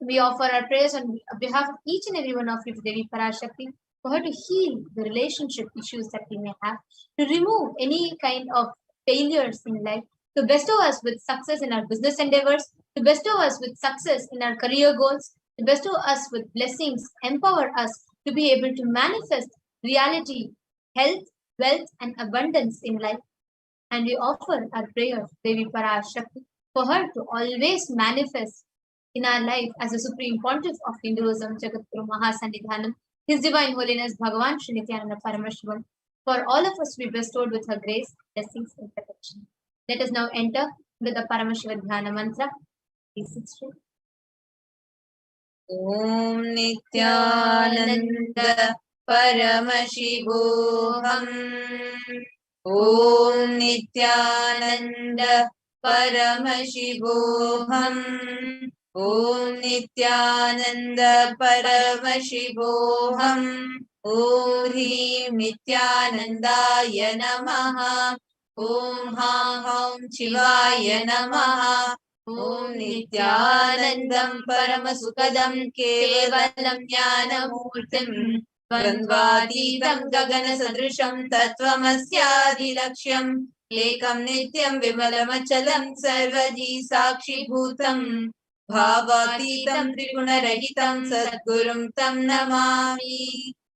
We offer our prayers on behalf of each and every one of you to Devi Parashakti for her to heal the relationship issues that we may have, to remove any kind of failures in life, to bestow us with success in our business endeavors, to bestow us with success in our career goals, to bestow us with blessings, empower us to be able to manifest reality, health, wealth, and abundance in life. And we offer our prayer to Devi Parashakti for her to always manifest in our life as the Supreme Pontiff of Hinduism, Jagadguru Mahasannidhanam, His Divine Holiness Bhagavan Shri Nithyananda Paramashivam, for all of us to be bestowed with her grace, blessings, and protection. Let us now enter with the Paramashiva Dhyana mantra. Please sit straight. Om Nithyananda Paramashivoham. Om Nithyananda Paramashivoham. Om Nithyananda Paramashivoham. Om Hrim Nithyanandaya Namaha. Om Ham Shivaya Namaha. Om Nithyanandam Paramasukadam Kevalam Jnanamurtim द्वन्द्वातीतं गगनसदृशं तत्त्वमस्यादिलक्ष्यम् एकं नित्यं विमलमचलं सर्वधी साक्षिभूतं भावातीतं त्रिगुणरहितं सद्गुरुं तं Namami.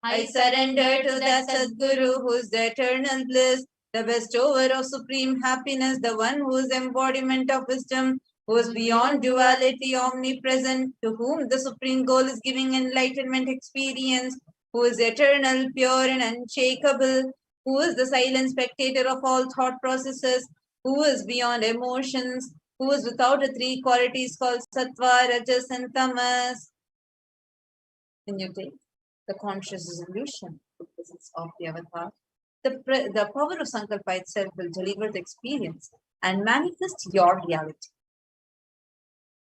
I surrender to the Sadguru who is the eternal bliss, the bestower of supreme happiness, the one who is embodiment of wisdom, who is beyond duality, omnipresent, to whom the supreme goal is giving enlightenment experience, who is eternal, pure and unshakable, who is the silent spectator of all thought processes, who is beyond emotions, who is without the three qualities called sattva, rajas and tamas. Can you take the conscious resolution of the presence of the avatar? The power of Sankalpa itself will deliver the experience and manifest your reality.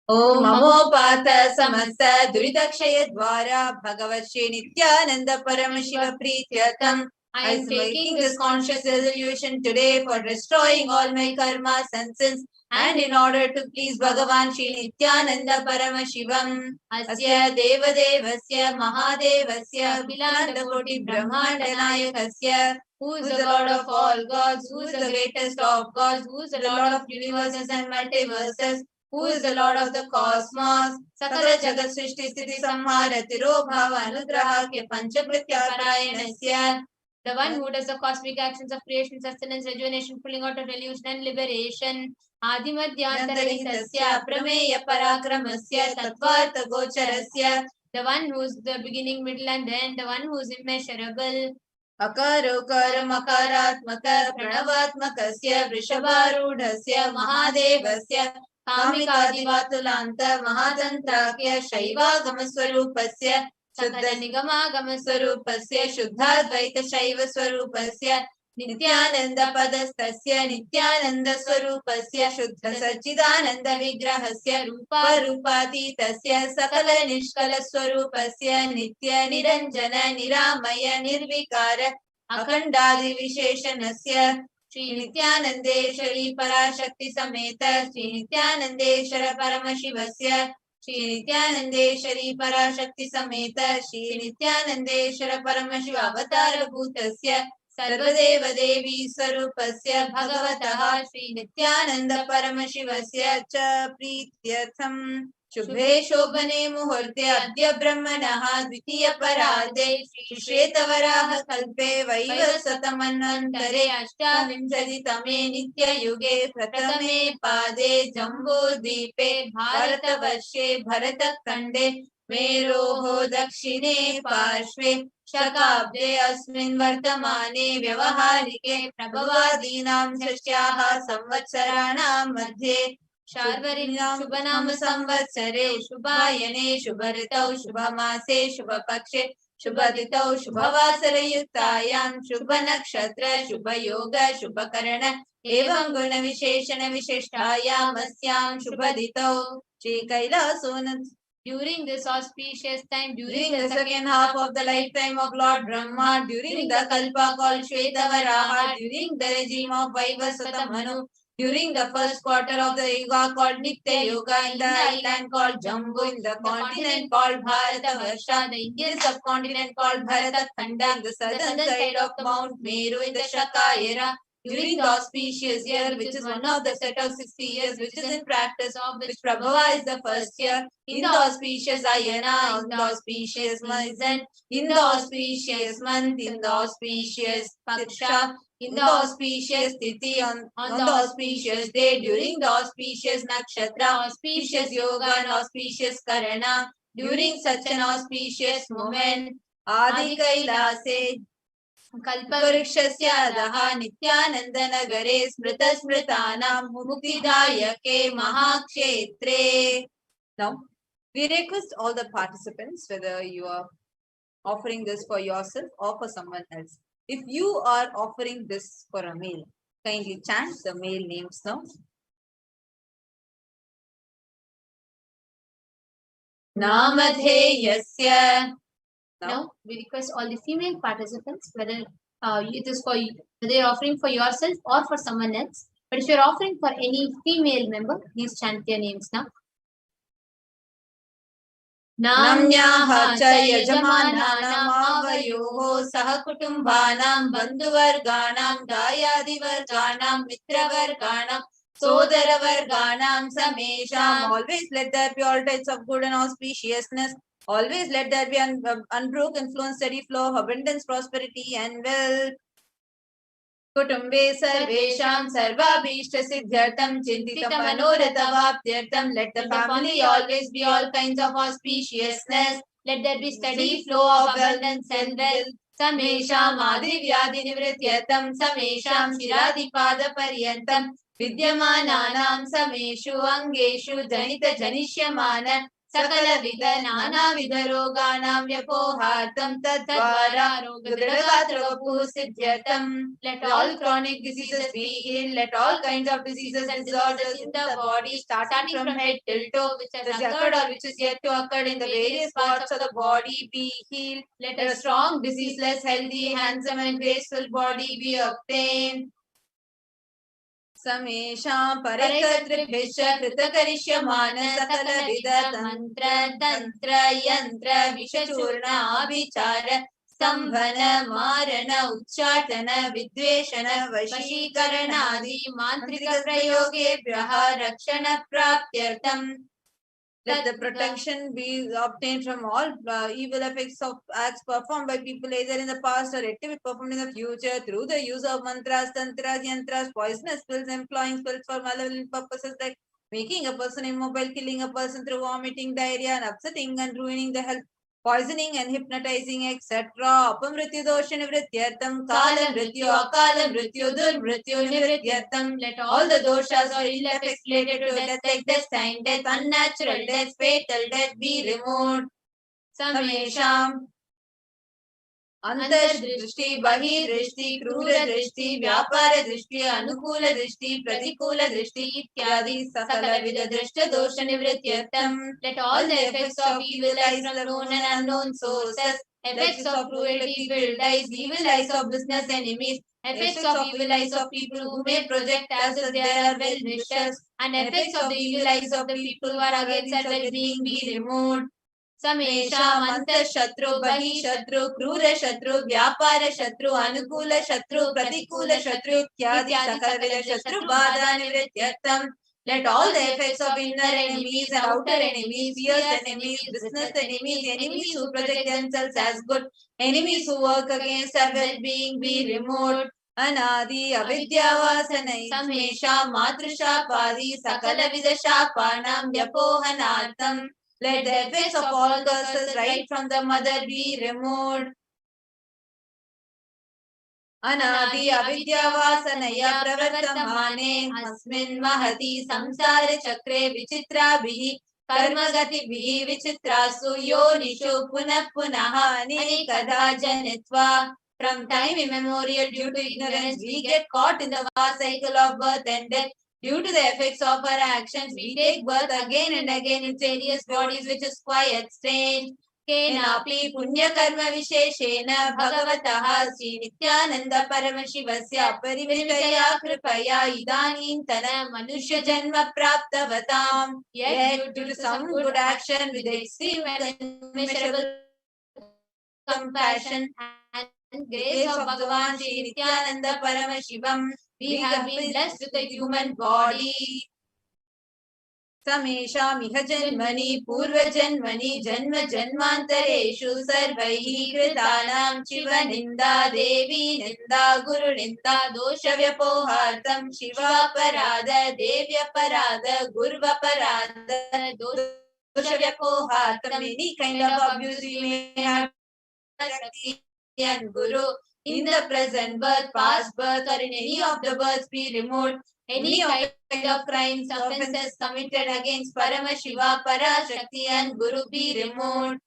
Om Namo Pata Samasta Duridakshaya Dwara Bhagavat Shri Nithyananda Paramashiva Prityatam. I am taking this conscious resolution today for destroying all my karmas and sins and in order to please Bhagavan Shri Nithyananda Paramashivam. Asya Deva Devasya Mahadevasya Bilanda Koti Brahmanda Nayakasya. Who is the Lord of all gods? Who is the greatest of gods? Who is the Lord of universes and multiverses? Who is the Lord of the cosmos? Sakala Jagat Srishti Sthiti Samhara Tiro Bhava Anugraha Ke Panchakritya Parayanasya. The one who does the cosmic actions of creation, sustenance, rejuvenation, pulling out of delusion and liberation. Adimadhyantarhitasya Prameya Parakramasya Tattvartha Gocharasya. The one who is the beginning, middle and end. The one who is immeasurable. Akarokaram akaratmaka pranavatmakasya vrishabharudhasya mahadevasya कामिकादिवातुलान्त महातन्त्राख्य शैवागमस्वरूपस्य शुद्धनिगमागमस्वरूपस्य शुद्धाद्वैतशैवस्वरूपस्य नित्यानन्दपदस्तस्य नित्यानन्दस्वरूपस्य शुद्धसच्चिदानन्दविग्रहस्य रूपातीतस्य सकलनिष्कलस्वरूपस्य नित्यनिरञ्जन निरामय निर्विकार अखण्डादिविशेषणस्य Shri Nithyanandeshwari Parashakti Sameta Shri Nithyanandeshwara Paramashivasya Shri Nithyanandeshwari Parashakti Sameta Shri Nithyanandeshwara Paramashiva Avatara Bhutasya Sarvadeva Devi Swarupasya Bhagavataha Shri Nithyananda Paramashivasya Cha Prityatham Shubhe Shobhane Muhurte Adya Brahmanaha Dvitiya Parade Shri Shretavaraha Kalpe Vaivasatamanantare Ashtavinshaditame Nitya Yuge Pratame Pade Jambu Deepe Bharatavarshe Bharatakande Meroho Dakshine Parshve Shakabde Asmin Vartamane Vyavaharike Prabhavadinam Shashyaha Samvatsaranam Madhye Sharvarinam Shubhanam Samvatsare Shubhayane Shubharitau Shubhamase Shubhapakshe Shubhaditau Shubhavasara Yuktayam Shubhanakshatra Shubhayoga Shubhakarana Evam Guna Visheshana Vishishtayam Asyam Shubhaditau Shri Kailasa. During this auspicious time, during the second half of the lifetime of Lord Brahma, during the Kalpa called Shvetavaraha, during the regime of Vaivasata Manu, during the first quarter of the Yuga called Nitya Yuga, in the island called Jambu, in the continent called Bharatavarsha, the Indian subcontinent called Bharatakhanda, in the southern side of Mount Meru, in the Shaka era, during the auspicious year, which is one of the set of 60 years, which is in practice of which Prabhava is the first year, in the auspicious Ayana, in the auspicious Militant, in the auspicious month, in the auspicious Paksha, in the auspicious Tithi, on the auspicious day, during the auspicious Nakshatra, auspicious Yoga and auspicious Karana, during such an auspicious moment, Adi Kailase, Kalpavrikshasya Nithyanandanagare Smritasmritanam Muktidayake Mahakshetre. Now, we request all the participants, whether you are offering this for yourself or for someone else. If you are offering this for a male, kindly chant the male names now. Namadheyasya. Now, we request all the female participants, whether it is for you, whether you're offering for yourself or for someone else. But if you're offering for any female member, please chant their names now. नाम्न्याः च यजमानानामावयोः सह कुटुम्बानां बन्धुवर्गाणां दायादिवर्गाणां मित्रवर्गाणां सोदरवर्गाणां समेषाम्. Always let there be all types of good and auspiciousness. Always let there be unbroken flow and steady flow of abundance, prosperity and wealth. कुटुम्बे सर्वेषां सर्वाभीष्टसिद्ध्यर्थं चिन्तितमनोरथवाप्त्यर्थं. Let the family always be all kinds of auspiciousness. Let there be steady flow of abundance and wealth. समेषाम् आदिव्याधिनिवृत्त्यर्थं समेषां शिरादिपादपर्यन्तं विद्यमानानां समेषु अङ्गेषु जनितजनिष्यमान सकलविध नानाविध रोगाणां व्यपोहार्थं तद्वारा रोगदृढगात्रवपुः सिद्ध्यर्थं. Let all chronic diseases be healed. Let all kinds of diseases and disorders in the body, starting from head till toe, which has occurred or which is yet to occur in the various parts of the body, be healed. Let a strong, diseaseless, healthy, handsome and graceful body be obtained. समेषां परैकर्तृभ्यश्च कृतकरिष्यमान सकलविध तन्त्र तन्त्र यन्त्र विषचूर्ण आभिचार स्तम्भन मारण उच्चाटन विद्वेषण वशीकरणादि मान्त्रिक प्रयोगेभ्यः रक्षण प्राप्त्यर्थम्. Let the protection be obtained from all evil effects of acts performed by people either in the past or yet to be performed in the future through the use of mantras, tantras, yantras, poisonous pills, employing spells for malevolent purposes like making a person immobile, killing a person through vomiting, diarrhea, and upsetting and ruining the health, poisoning and hypnotizing, etc. Apamrityu dosha nivrityartham, kala mrityu, akala mrityu, durmrityu nivrityartham. Let all the doshas or ill effects related to death like destined death, unnatural death, fatal death be removed. Samesham अंतर्दृष्टि बहिर्दृष्टि क्रूरदृष्टि व्यापारदृष्टि अनुकूलदृष्टि प्रतिकूलदृष्टि इत्यादि सकलविध दृष्ट दोष निवृत्त्यर्थं. Let all the effects of evil eyes from known and unknown sources, effects of cruelty filled eyes, evil eyes of business enemies, effects of evil eyes of people who may project as if they are well-wishers, and effects of the evil eyes of the people who are against our well-being be removed. समेषाम् अंतःशत्रु बहिःशत्रु क्रूरशत्रु व्यापारशत्रु अनुकूलशत्रु प्रतिकूलशत्रु इत्यादि सकलविध शत्रुबाधा निवृत्त्यर्थं. Let all the effects of inner enemies and outer enemies, fierce enemies, business enemies, enemies who project themselves as good, enemies who work against our well-being be removed. अनादि अविद्यावासनै समेषां मातृशापादि सकलविध शापानां व्यपोहनार्थं. Let the effects of all curses right from the mother be removed. अनादि अविद्यावासनया प्रवर्तमाने अस्मिन् महति संसार चक्रे विचित्राभिः कर्मगतिभिः विचित्रासु योनिषु पुनः पुनः अनेकधा जनित्वा. From time immemorial, due to ignorance, we get caught in the vast cycle of birth and death. Due to the effects of our actions, we take birth again and again in various bodies, which is quite strange. केनापि पुण्यकर्म विशेषेण भगवतः श्री नित्यानंद परमशिवस्य परिमितया कृपया इदानीन्तन मनुष्य जन्म प्राप्तवताम्. Yet due to some good action with extreme and immeasurable compassion and grace of Bhagavan Shri Nithyananda Paramashivam, we have been blessed with a human body. समेषामिह जन्मनि पूर्वजन्मनि जन्म जन्मान्तरेषु सर्वैः कृतानां शिवनिन्दा देवी निन्दा गुरुनिन्दा दोषव्यपोहार्थं शिवापराध देव्यपराध गुर्वपराध दोषव्यपोहार्थं. Any kind of abuse we may have and Guru in the present birth, past birth, or in any of the births be removed. Any kind of crimes, offences committed against Paramashiva, Parashakti and Guru be removed.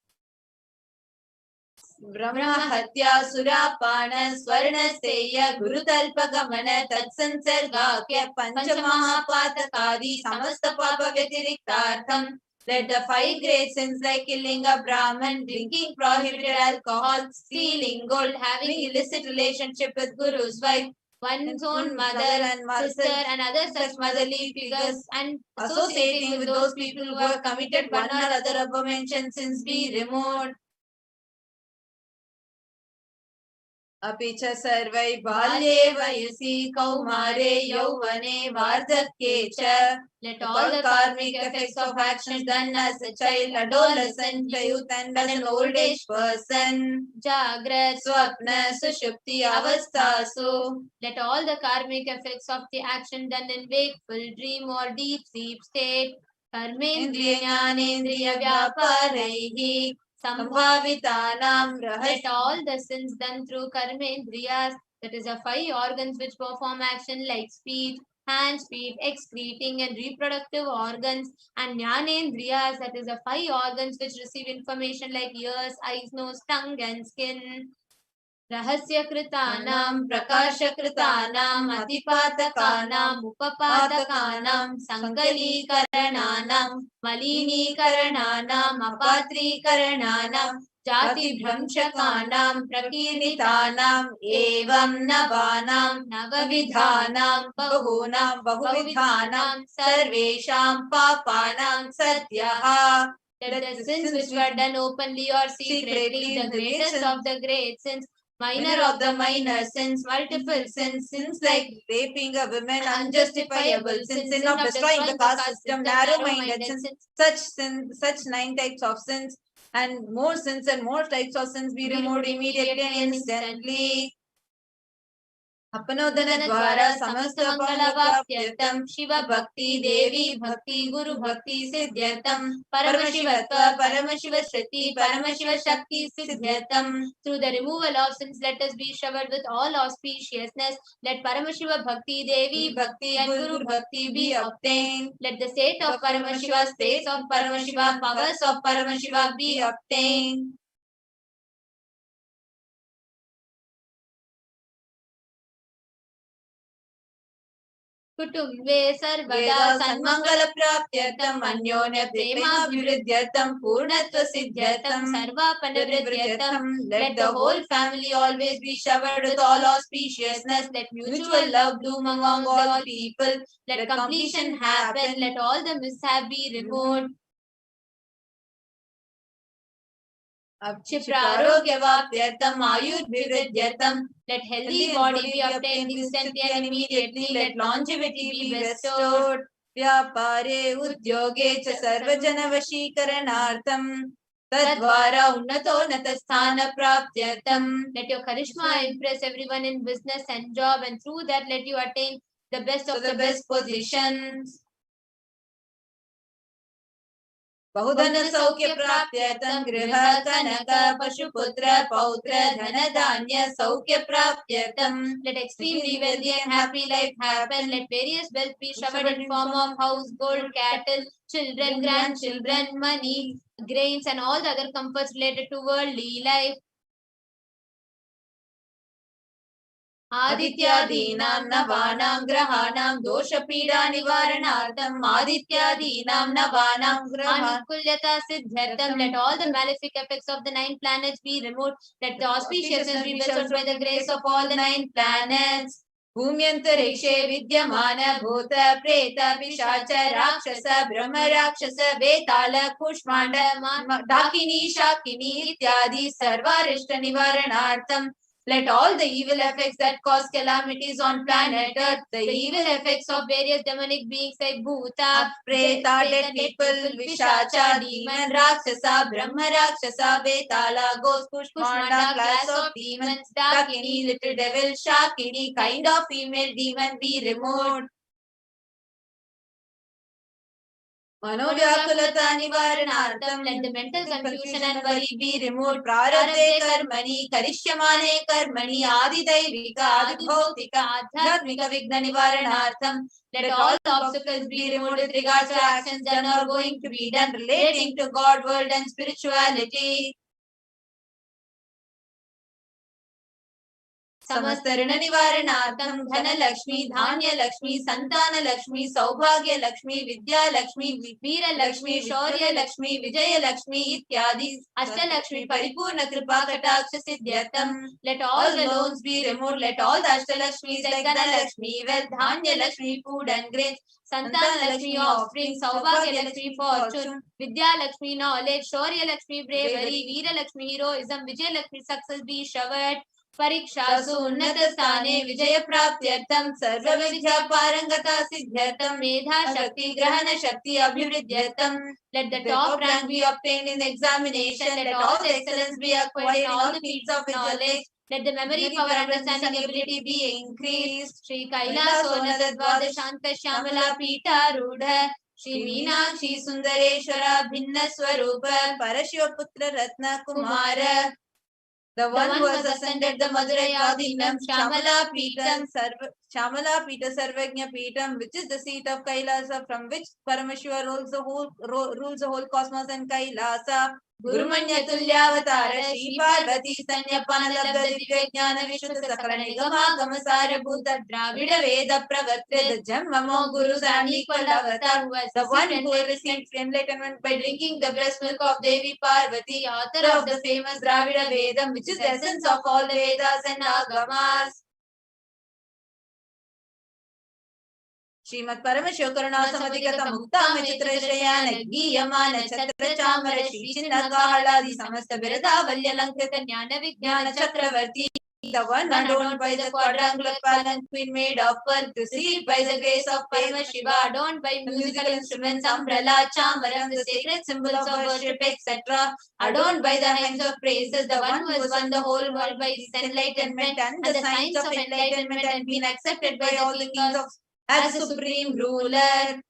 Brahma Hatya Surapana Swarnasteya Gurutalpagamana Tatsansargakya Panchamahapatakadi Samasta Papa Vyatiriktartham. Let the 5 great sins like killing a Brahman, drinking prohibited alcohol, stealing gold, having illicit relationship with Guru's wife, one's own mother and sister and other such motherly figures, and associating with those people who have committed one or other aforementioned sins be removed. अपि च सर्वै बाल्ये वयसि कौमारे यौवने वार्धक्ये च. Let all the karmic effects of actions done as a child, adolescent, youth, and as an old age person, Jagrat, Swapna, Sushupti, Avastasu. Let all the karmic effects of the action done in wakeful, dream, or deep sleep state, Karmendriya Jnanendriya Vyaparaihi, Sambhavitanam, let all the sins done through karmendriyas, that is the 5 organs which perform action like speech, hands, feet, excreting and reproductive organs, and jnanendriyas, that is the 5 organs which receive information like ears, eyes, nose, tongue, and skin. Rahasyakritanam, Prakashakritanam, Atipatakanam, Upapatakanam, Sankalikarananam, Malinikarananam, Apatrikarananam, Jati Bhramshakanam, Prakirnitanam, Evam Navanam, Navavidhanam, Bahuvidhanam, Sarvesham Papanam Satyaha. Let the sins which were done openly or secretly, the greatest of the great sins, minor of the minor sins, multiple sins, sins like raping a woman, unjustifiable sins, sin of destroying the caste system, narrow-minded sins, such 9 types of sins, and more types of sins be removed immediately and instantly. अपनोदन द्वारा समस्त मंगलवाप्त्यर्थम शिव भक्ति देवी भक्ति गुरु भक्ति सिद्ध्यर्थम परमशिवत्व परमशिव श्रुति परमशिव शक्ति सिद्ध्यर्थम. Through the removal of sins, let us be showered with all auspiciousness. Let Paramashiva Bhakti, Devi Bhakti, and Guru Bhakti be obtained. Let the state of Paramashiva, states of Paramashiva, powers of Paramashiva be obtained. कुटुम्बे सर्वदा सन्मङ्गलप्राप्त्यर्थम् अन्योन्यप्रेमाभिवृद्ध्यर्थम् पूर्णत्वसिद्ध्यर्थम् सर्वापनवृद्ध्यर्थम्. Let the whole family always be showered with all auspiciousness. Let mutual love bloom among all people. Let completion happen. Let all the mishap be removed. Kshiprarogyaváptyartham ayurvriddhyartham. Let healthy body be obtained instantly and immediately. Let longevity be bestowed. Vyapare udyoge cha sarvajana vashikaranartham. Tadvara unnatonnata sthana praptyartham. Let your charisma impress everyone in business and job, and through that let you attain the best of the best positions. बहुधन सौख्य प्राप्त्यर्थं गृह कनक पशुपुत्र पौत्र धन धान्य सौख्य प्राप्त्यर्थं. Let extremely wealthy and happy life happen. Let various wealth be showered in form of house, gold, cattle, children, grandchildren, money, grains, and all the other comforts related to worldly life. आदित्यादीनां नवानां ग्रहाणां दोषपीडा निवारणार्थम् आदित्यादीनां नवानां ग्रहानुकूल्यता सिद्ध्यर्थम्. Let all the malefic effects of the 9 planets be removed. Let the auspiciousness be bestowed by the grace of all the 9 planets. भूम्यन्तरिक्षे विद्यमान भूत प्रेत पिशाच राक्षस ब्रह्म राक्षस वेताल कुष्माण्ड डाकिनी शाकिनी इत्यादि सर्वारिष्ट निवारणार्थम्. Let all the evil effects that cause calamities on planet Earth, the evil effects of various demonic beings like Bhuta, Preta, dead people, Vishacha, demon, Rakshasa, Brahma Rakshasa, Vetala, ghost, Kushmanda, class of demons, Dakini, little devil, Shakini, kind of female demon be removed. मनोव्याकुलता निवारणार्थं. Let the mental confusion and worry be removed. प्रारब्धे कर्मणि करिष्यमाणे कर्मणि आदिदैविक आदिभौतिक आध्यात्मिक विघ्न निवारणार्थं. Let all obstacles be removed with regards to actions done or going to be done relating to God, world, and spirituality. समस्त ऋण निवारणार्थम धन लक्ष्मी धान्य लक्ष्मी संतान लक्ष्मी सौभाग्य लक्ष्मी विद्या लक्ष्मी वीर लक्ष्मी शौर्य लक्ष्मी विजय लक्ष्मी इत्यादि अष्टलक्ष्मी परिपूर्ण कृपा कटाक्ष सिद्ध्यर्थम let all the loans be removed, let all the ashtalakshmis like Dhanalakshmi, wealth, Dhanya Lakshmi, food and grains, Santan Lakshmi, offspring, Saubhagya Lakshmi, fortune, Vidya Lakshmi, knowledge, Shaurya Lakshmi, bravery, Veera Lakshmi, heroism, Vijay Lakshmi, success be showered. परीक्षासु उन्नत स्थाने विजय प्राप्त्यर्थम सर्व विद्या पारंगता सिद्ध्यर्थम मेधा शक्ति ग्रहण शक्ति अभिवृद्ध्यर्थम let the top rank be obtained in the examination, let all the excellence be acquired in all the fields of knowledge, let the memory power understanding ability be increased. Shri Kailasa Dvadashanta Shyamala Pita Rudha Shri Meenakshi Sundareshwara Bhinna Swarupa Parashivoputra Ratna Kumara. The one who has ascended the Madhurayadinam Shamala Peetam Shamala Pita Sarvagnya Peetam, which is the seat of Kailasa, from which Paramashiva rules the whole cosmos and Kailasa. Gurumanya Tulyavatara Shri Parvati Sanya Panalabda Divya Jnana Vishuddha Sakala Nigama Gamasara Bhuta Dravida Veda Pravatya the Jammamo Guru and equal avatar, the one who received enlightenment by drinking the breast milk of Devi Parvati, author of the famous Dravida Vedam, which is the essence of all the Vedas and Agamas. श्रीमत् Paramshiva करुणा समधिगत मुक्ताम चित्रशयान गीयमान छत्र चामर श्री चिन्ह कालादि समस्त बिरदावल्य अलंकृत ज्ञान विज्ञान चक्रवर्ती. The one adorned by the quadrangular palanquin made of pearl, received by the grace of Paramashiva, adorned by musical instruments, umbrella, chamaram, the sacred symbols of worship, etc., adorned by the hymns of praises, the one who has won the whole world by his enlightenment and the signs of enlightenment and been accepted by all the kings of as supreme ruler.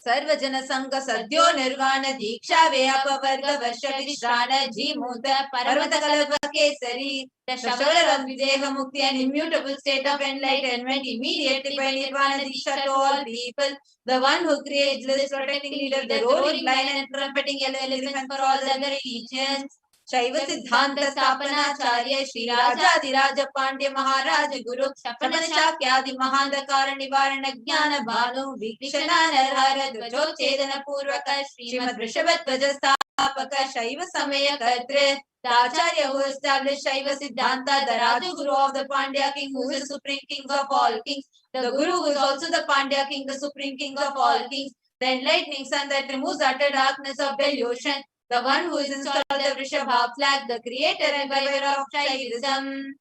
Sarvajana Sangha Sadhyo Nirvana Diksha Vyapavarga Varsha Vishrana Jimuta Paramata Kalapa Kesari. The shower of Videha Mukti, an immutable state of enlightenment, immediately by Nirvana Diksha to all people. The one who creates this protecting leader, the roaring lion and trumpeting elephant for all the other religions. Shaiva Siddhanta Sthapanacharya Shri Rajadiraja Pandya Maharaj Guru Shapana Shakyadi Mahandakara Nivarana Jnana Bhanu Vikshana Narhara Dvajochedana Purvaka Srimad Vrishabhat Dvajastapaka Shaiva Samaya Katre. The Acharya who established Shaiva Siddhanta, the Raja Guru of the Pandya king, who is the supreme king of all kings, the Guru who is also the Pandya king, the supreme king of all kings, the enlightening sun that removes the utter darkness of delusion, the one who is installed the Vrishabha flag, the creator and reviver of Shaivism.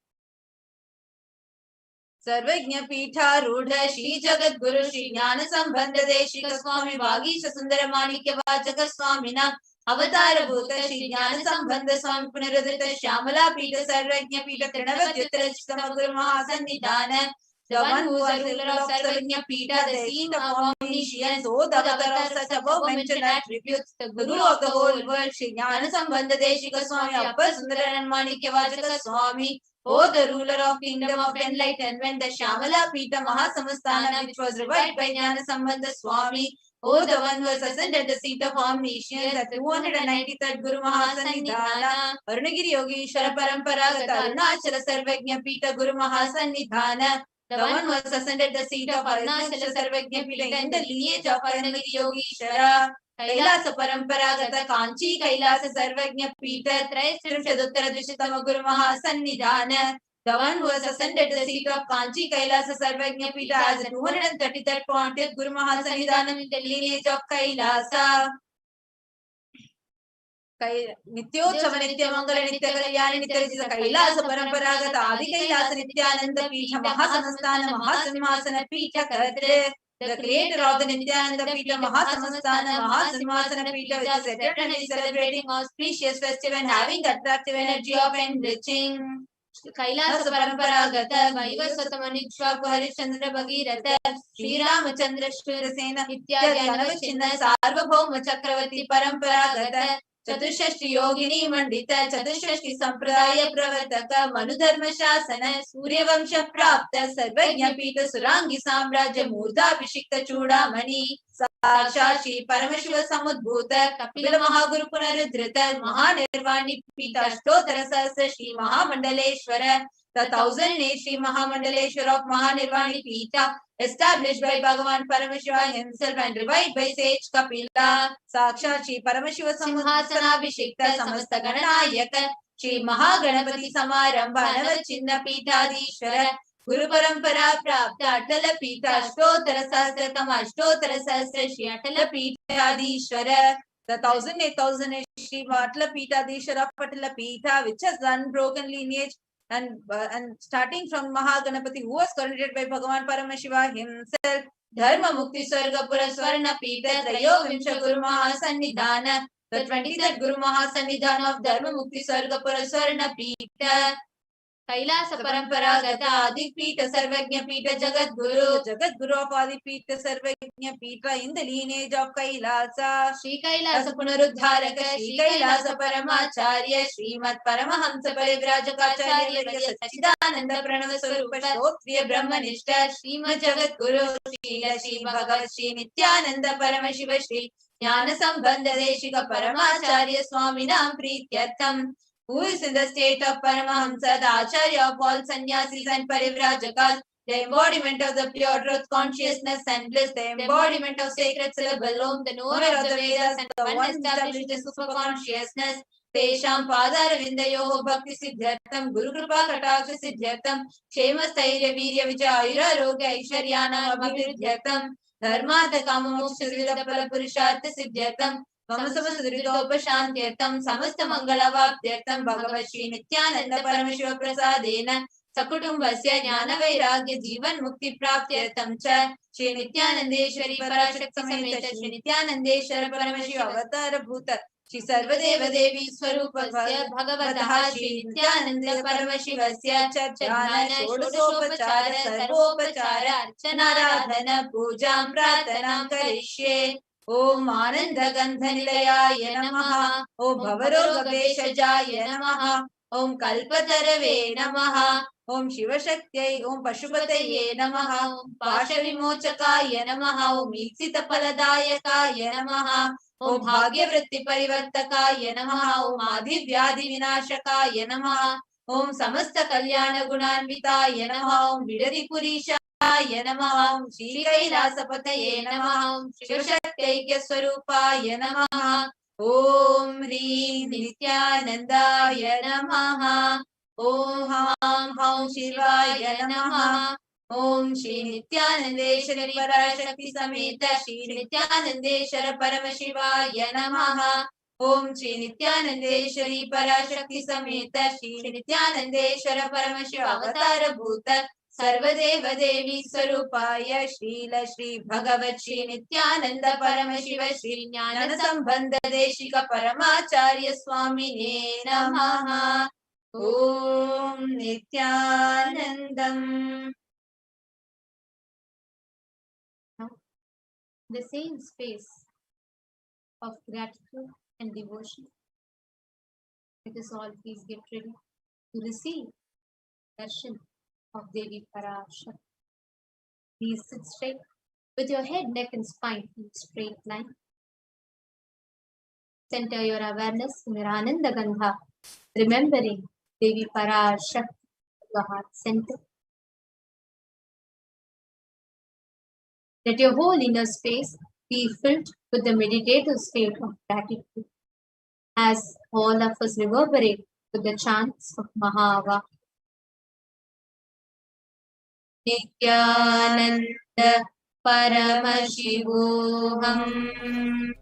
Sarvajna Pitha Rudha Shri Jagat Guru Shri Jnana Sambandha Deshika Swami Vagisha Sundara Manikya Vachaka Swamina Avatara Bhuta Shri Jnana Sambandha Swami Punaradhita Shyamala Pitha Sarvajna Pitha Trinavadyuttara Chitama Guru Mahasannidhana. The one who is the ruler of Sarvajna Pitha, the seat of omniscience, O the avatar of such above mentioned attributes, the Guru of the whole world, Shri Jnana Sambandha Deshika Swami Appa Sundara and Manikya Vachaka Swami. O the ruler of kingdom of enlightenment, the Shyamala Pita Mahasamastana, which was revived by Jnana Sambandha Swami. O the one who has ascended the seat of omniscience, the 293rd Guru Mahasannidhana, Arunagiri Yogeshwara Paramparagata Arunachala Sarvajna Pita Guru Mahasannidhana, the one who has ascended the seat of Arunachala Sarvajna Pita in the lineage of Arunagiri Yogeshwara. Kailasa Paramparagata Kanchi Kailasa Sarvajna Pita Traistrinshaduttara Dvishitama Guru Mahasannidhana. The one who has ascended the seat of Kanchi Kailasa Sarvajna Pita as the 233rd Pontiff Guru Mahasannidhanam in the lineage of Kailasa. Nityotsav Nitya Mangala Nitya Kalyani Nitya Rajita Kailasa Paramparagata Adi Kailasa Nityananda Pitha Mahasamastana Mahasimhasana Pitha Katre. The creator of the Nithyananda Pita Mahasamastana Mahasimhasana Pita, which is eternally celebrating auspicious festival and having attractive energy of enriching. Kailasa Paramparagata Vaivasvatamanichwa Harishchandra Bhagirata Sri Ramachandra Shurasena Ityadi Anavachinna Sarvabhauma Chakravati Paramparagata Chatushashti Yogini Mandita Chatushashti Sampradaya Pravartaka Manudharma Shasana Surya Vamsha Prapta Sarvajna Pita Surangi Samrajya Murda Abhishikta Chudamani Sakshashi Paramashiva Samudbhuta Kapila Mahaguru Punaruddhrita Mahanirvani Pita Ashtotara Sahasra Shri Mahamandaleshwara The 1008 Sri Mahamandaleshwar of Mahanirvani Pita, established by Bhagavan Paramashiva himself and revived by sage Kapila, Sakshat Shri Paramashiva Simhasana Abhishekta Samasta Gananayaka, Shri Mahaganapati Samarambha Navachinna Pitadishwara, Guru Parampara Prapta Atala Pita Ashtotara Sahasra Kama Ashtotara Sahasra Shri Atala Pitadishwara. The 1008 Shri Atala Pitadishwara of Atala Pita, which has unbroken lineage and starting from Mahaganapati, who was coronated by Bhagavan Paramashiva himself, Dharma Mukti Swargapura Swarna Pita Trayo Vimsha Guru Mahasannidhana, the 23rd Guru Mahasannidhana of Dharma Mukti Swargapura Swarna Pita, Kailasa Paramparagata Adipita Sarvagnya Pita Jagat Guru of Adipita Sarvagnya Pita in the lineage of Kailasa, Shri Kailasa Punaruddharaka, Shri Kailasa Paramacharya, Srimad Paramahamsa Parivrajakaacharya Varya Sachidananda Pranava Swarupa Shrotriya Brahmanishta, Srimad Jagat Guru, Shri Bhagavat Shri Nithyananda Paramashiva Shri Jnana Sambandha Deshika Paramacharya Swaminam Prityartham, who is in the state of Paramahamsa, the Acharya of all sannyasis and parivrajakas, the embodiment of the pure truth, consciousness and bliss, the embodiment of sacred syllable Om, the knower of the Vedas and the one established in super consciousness, Tesham Padaravindayoho Bhakti Siddhyartham, Guru Kripa Kataksha Siddhyartham, Kshema Stairya Virya Vijayura Roga Aishwaryana Abhiruddhyartham, Dharmata Kama Moksha Siddha Pala Purushartha Siddhyartham, Mamasavasudritopashantyartham Samasta Mangalavaptyartham Bhagavat Shri Nithyananda Paramashiva Prasadena Sakutumbasya Jnana Vairagya Jivan Mukti Praptyartham Cha Shri Nithyanandeshwari Parashakti Sameta Shri Nithyanandeshwara Paramashiva Avatara Bhuta Shri Sarvadeva Devi Swarupasya Bhagavataha Shri Nithyananda Paramashivasya Jnana Shodasopachara Sarvopachara Archana Pujam Pratanam Karishye. Om Ananda Gandha Nilayaya Namaha, Om Bhavaroga Veshajaya Namaha, Om Kalpatarave Namaha, Om Shiva Shaktya, Om Pashupataye Namaha, Om Pasha Vimochakaya Namaha, Om Iksita Paladayakaya Namaha, Om Bhagya Vritti Parivartakaya Namaha, Om Adi Vyadhi Vinashakaya Namaha, Om Samasta Kalyana Gunanvitaya Namaha, Om Vidari Purisha Namaha, Shri Kailasapataye Namaha, Shivashaktaikya Swarupaya Namaha, Om Hrim Nithyanandaya Namaha, Om Ham Ham Shivaya Namaha, Om Shri Nithyanandeshwari Parashakti Sameta Shri Nithyanandeshwara Paramashivaya Namaha, Om Shri Nithyanandeshwari Parashakti Sameta Shri Nithyanandeshwara Paramashiva Avatara Bhuta Sarvadeva Devi Swarupaya Shrila Shri Bhagavat Shri Nithyananda Paramashiva Shri Jnana Sambandha Deshika Paramacharya Swamine Namaha. Om Nithyanandam. The same space of gratitude and devotion. Let us all please get ready to receive darshan of Devi Parashakti. Please sit straight with your head, neck and spine in a straight line. Center your awareness in your Ananda Gandha, remembering Devi Parashakti, the heart center. Let your whole inner space be filled with the meditative state of gratitude as all of us reverberate with the chants of Mahava. Nithyananda Paramashivoham.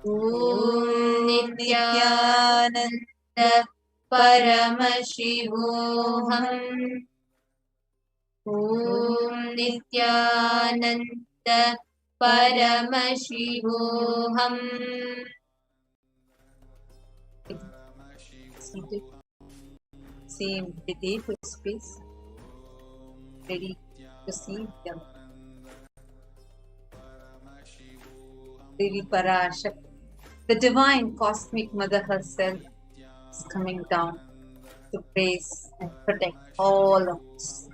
Om Nithyananda Paramashivoham. Om Nithyananda Paramashivoham. Same meditative space. Ready to see them. Devi Parashakti, the divine cosmic mother herself, is coming down to praise and protect all of us.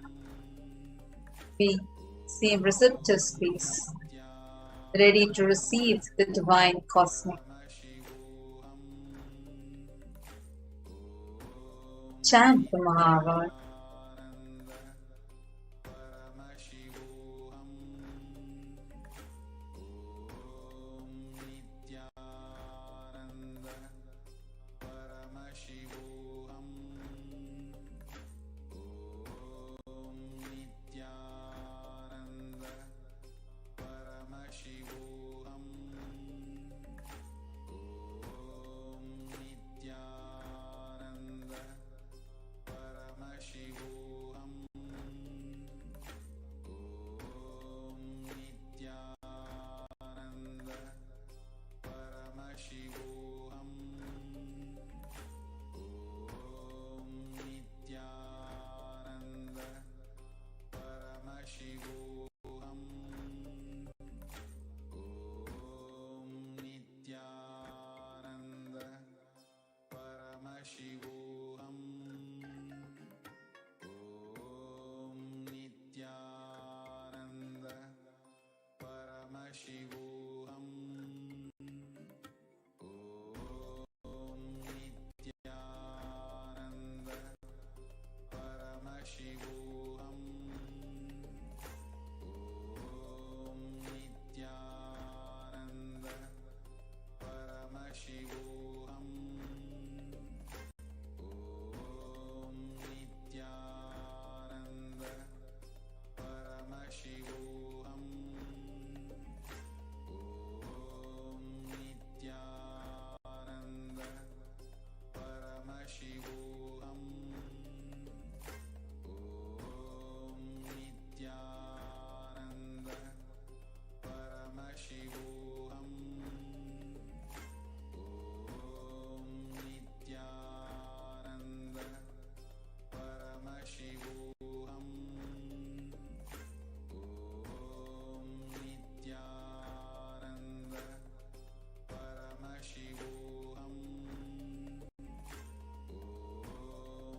We same receptive space, ready to receive the divine cosmic. Chant the Mahava.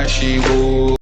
Paramashivoham.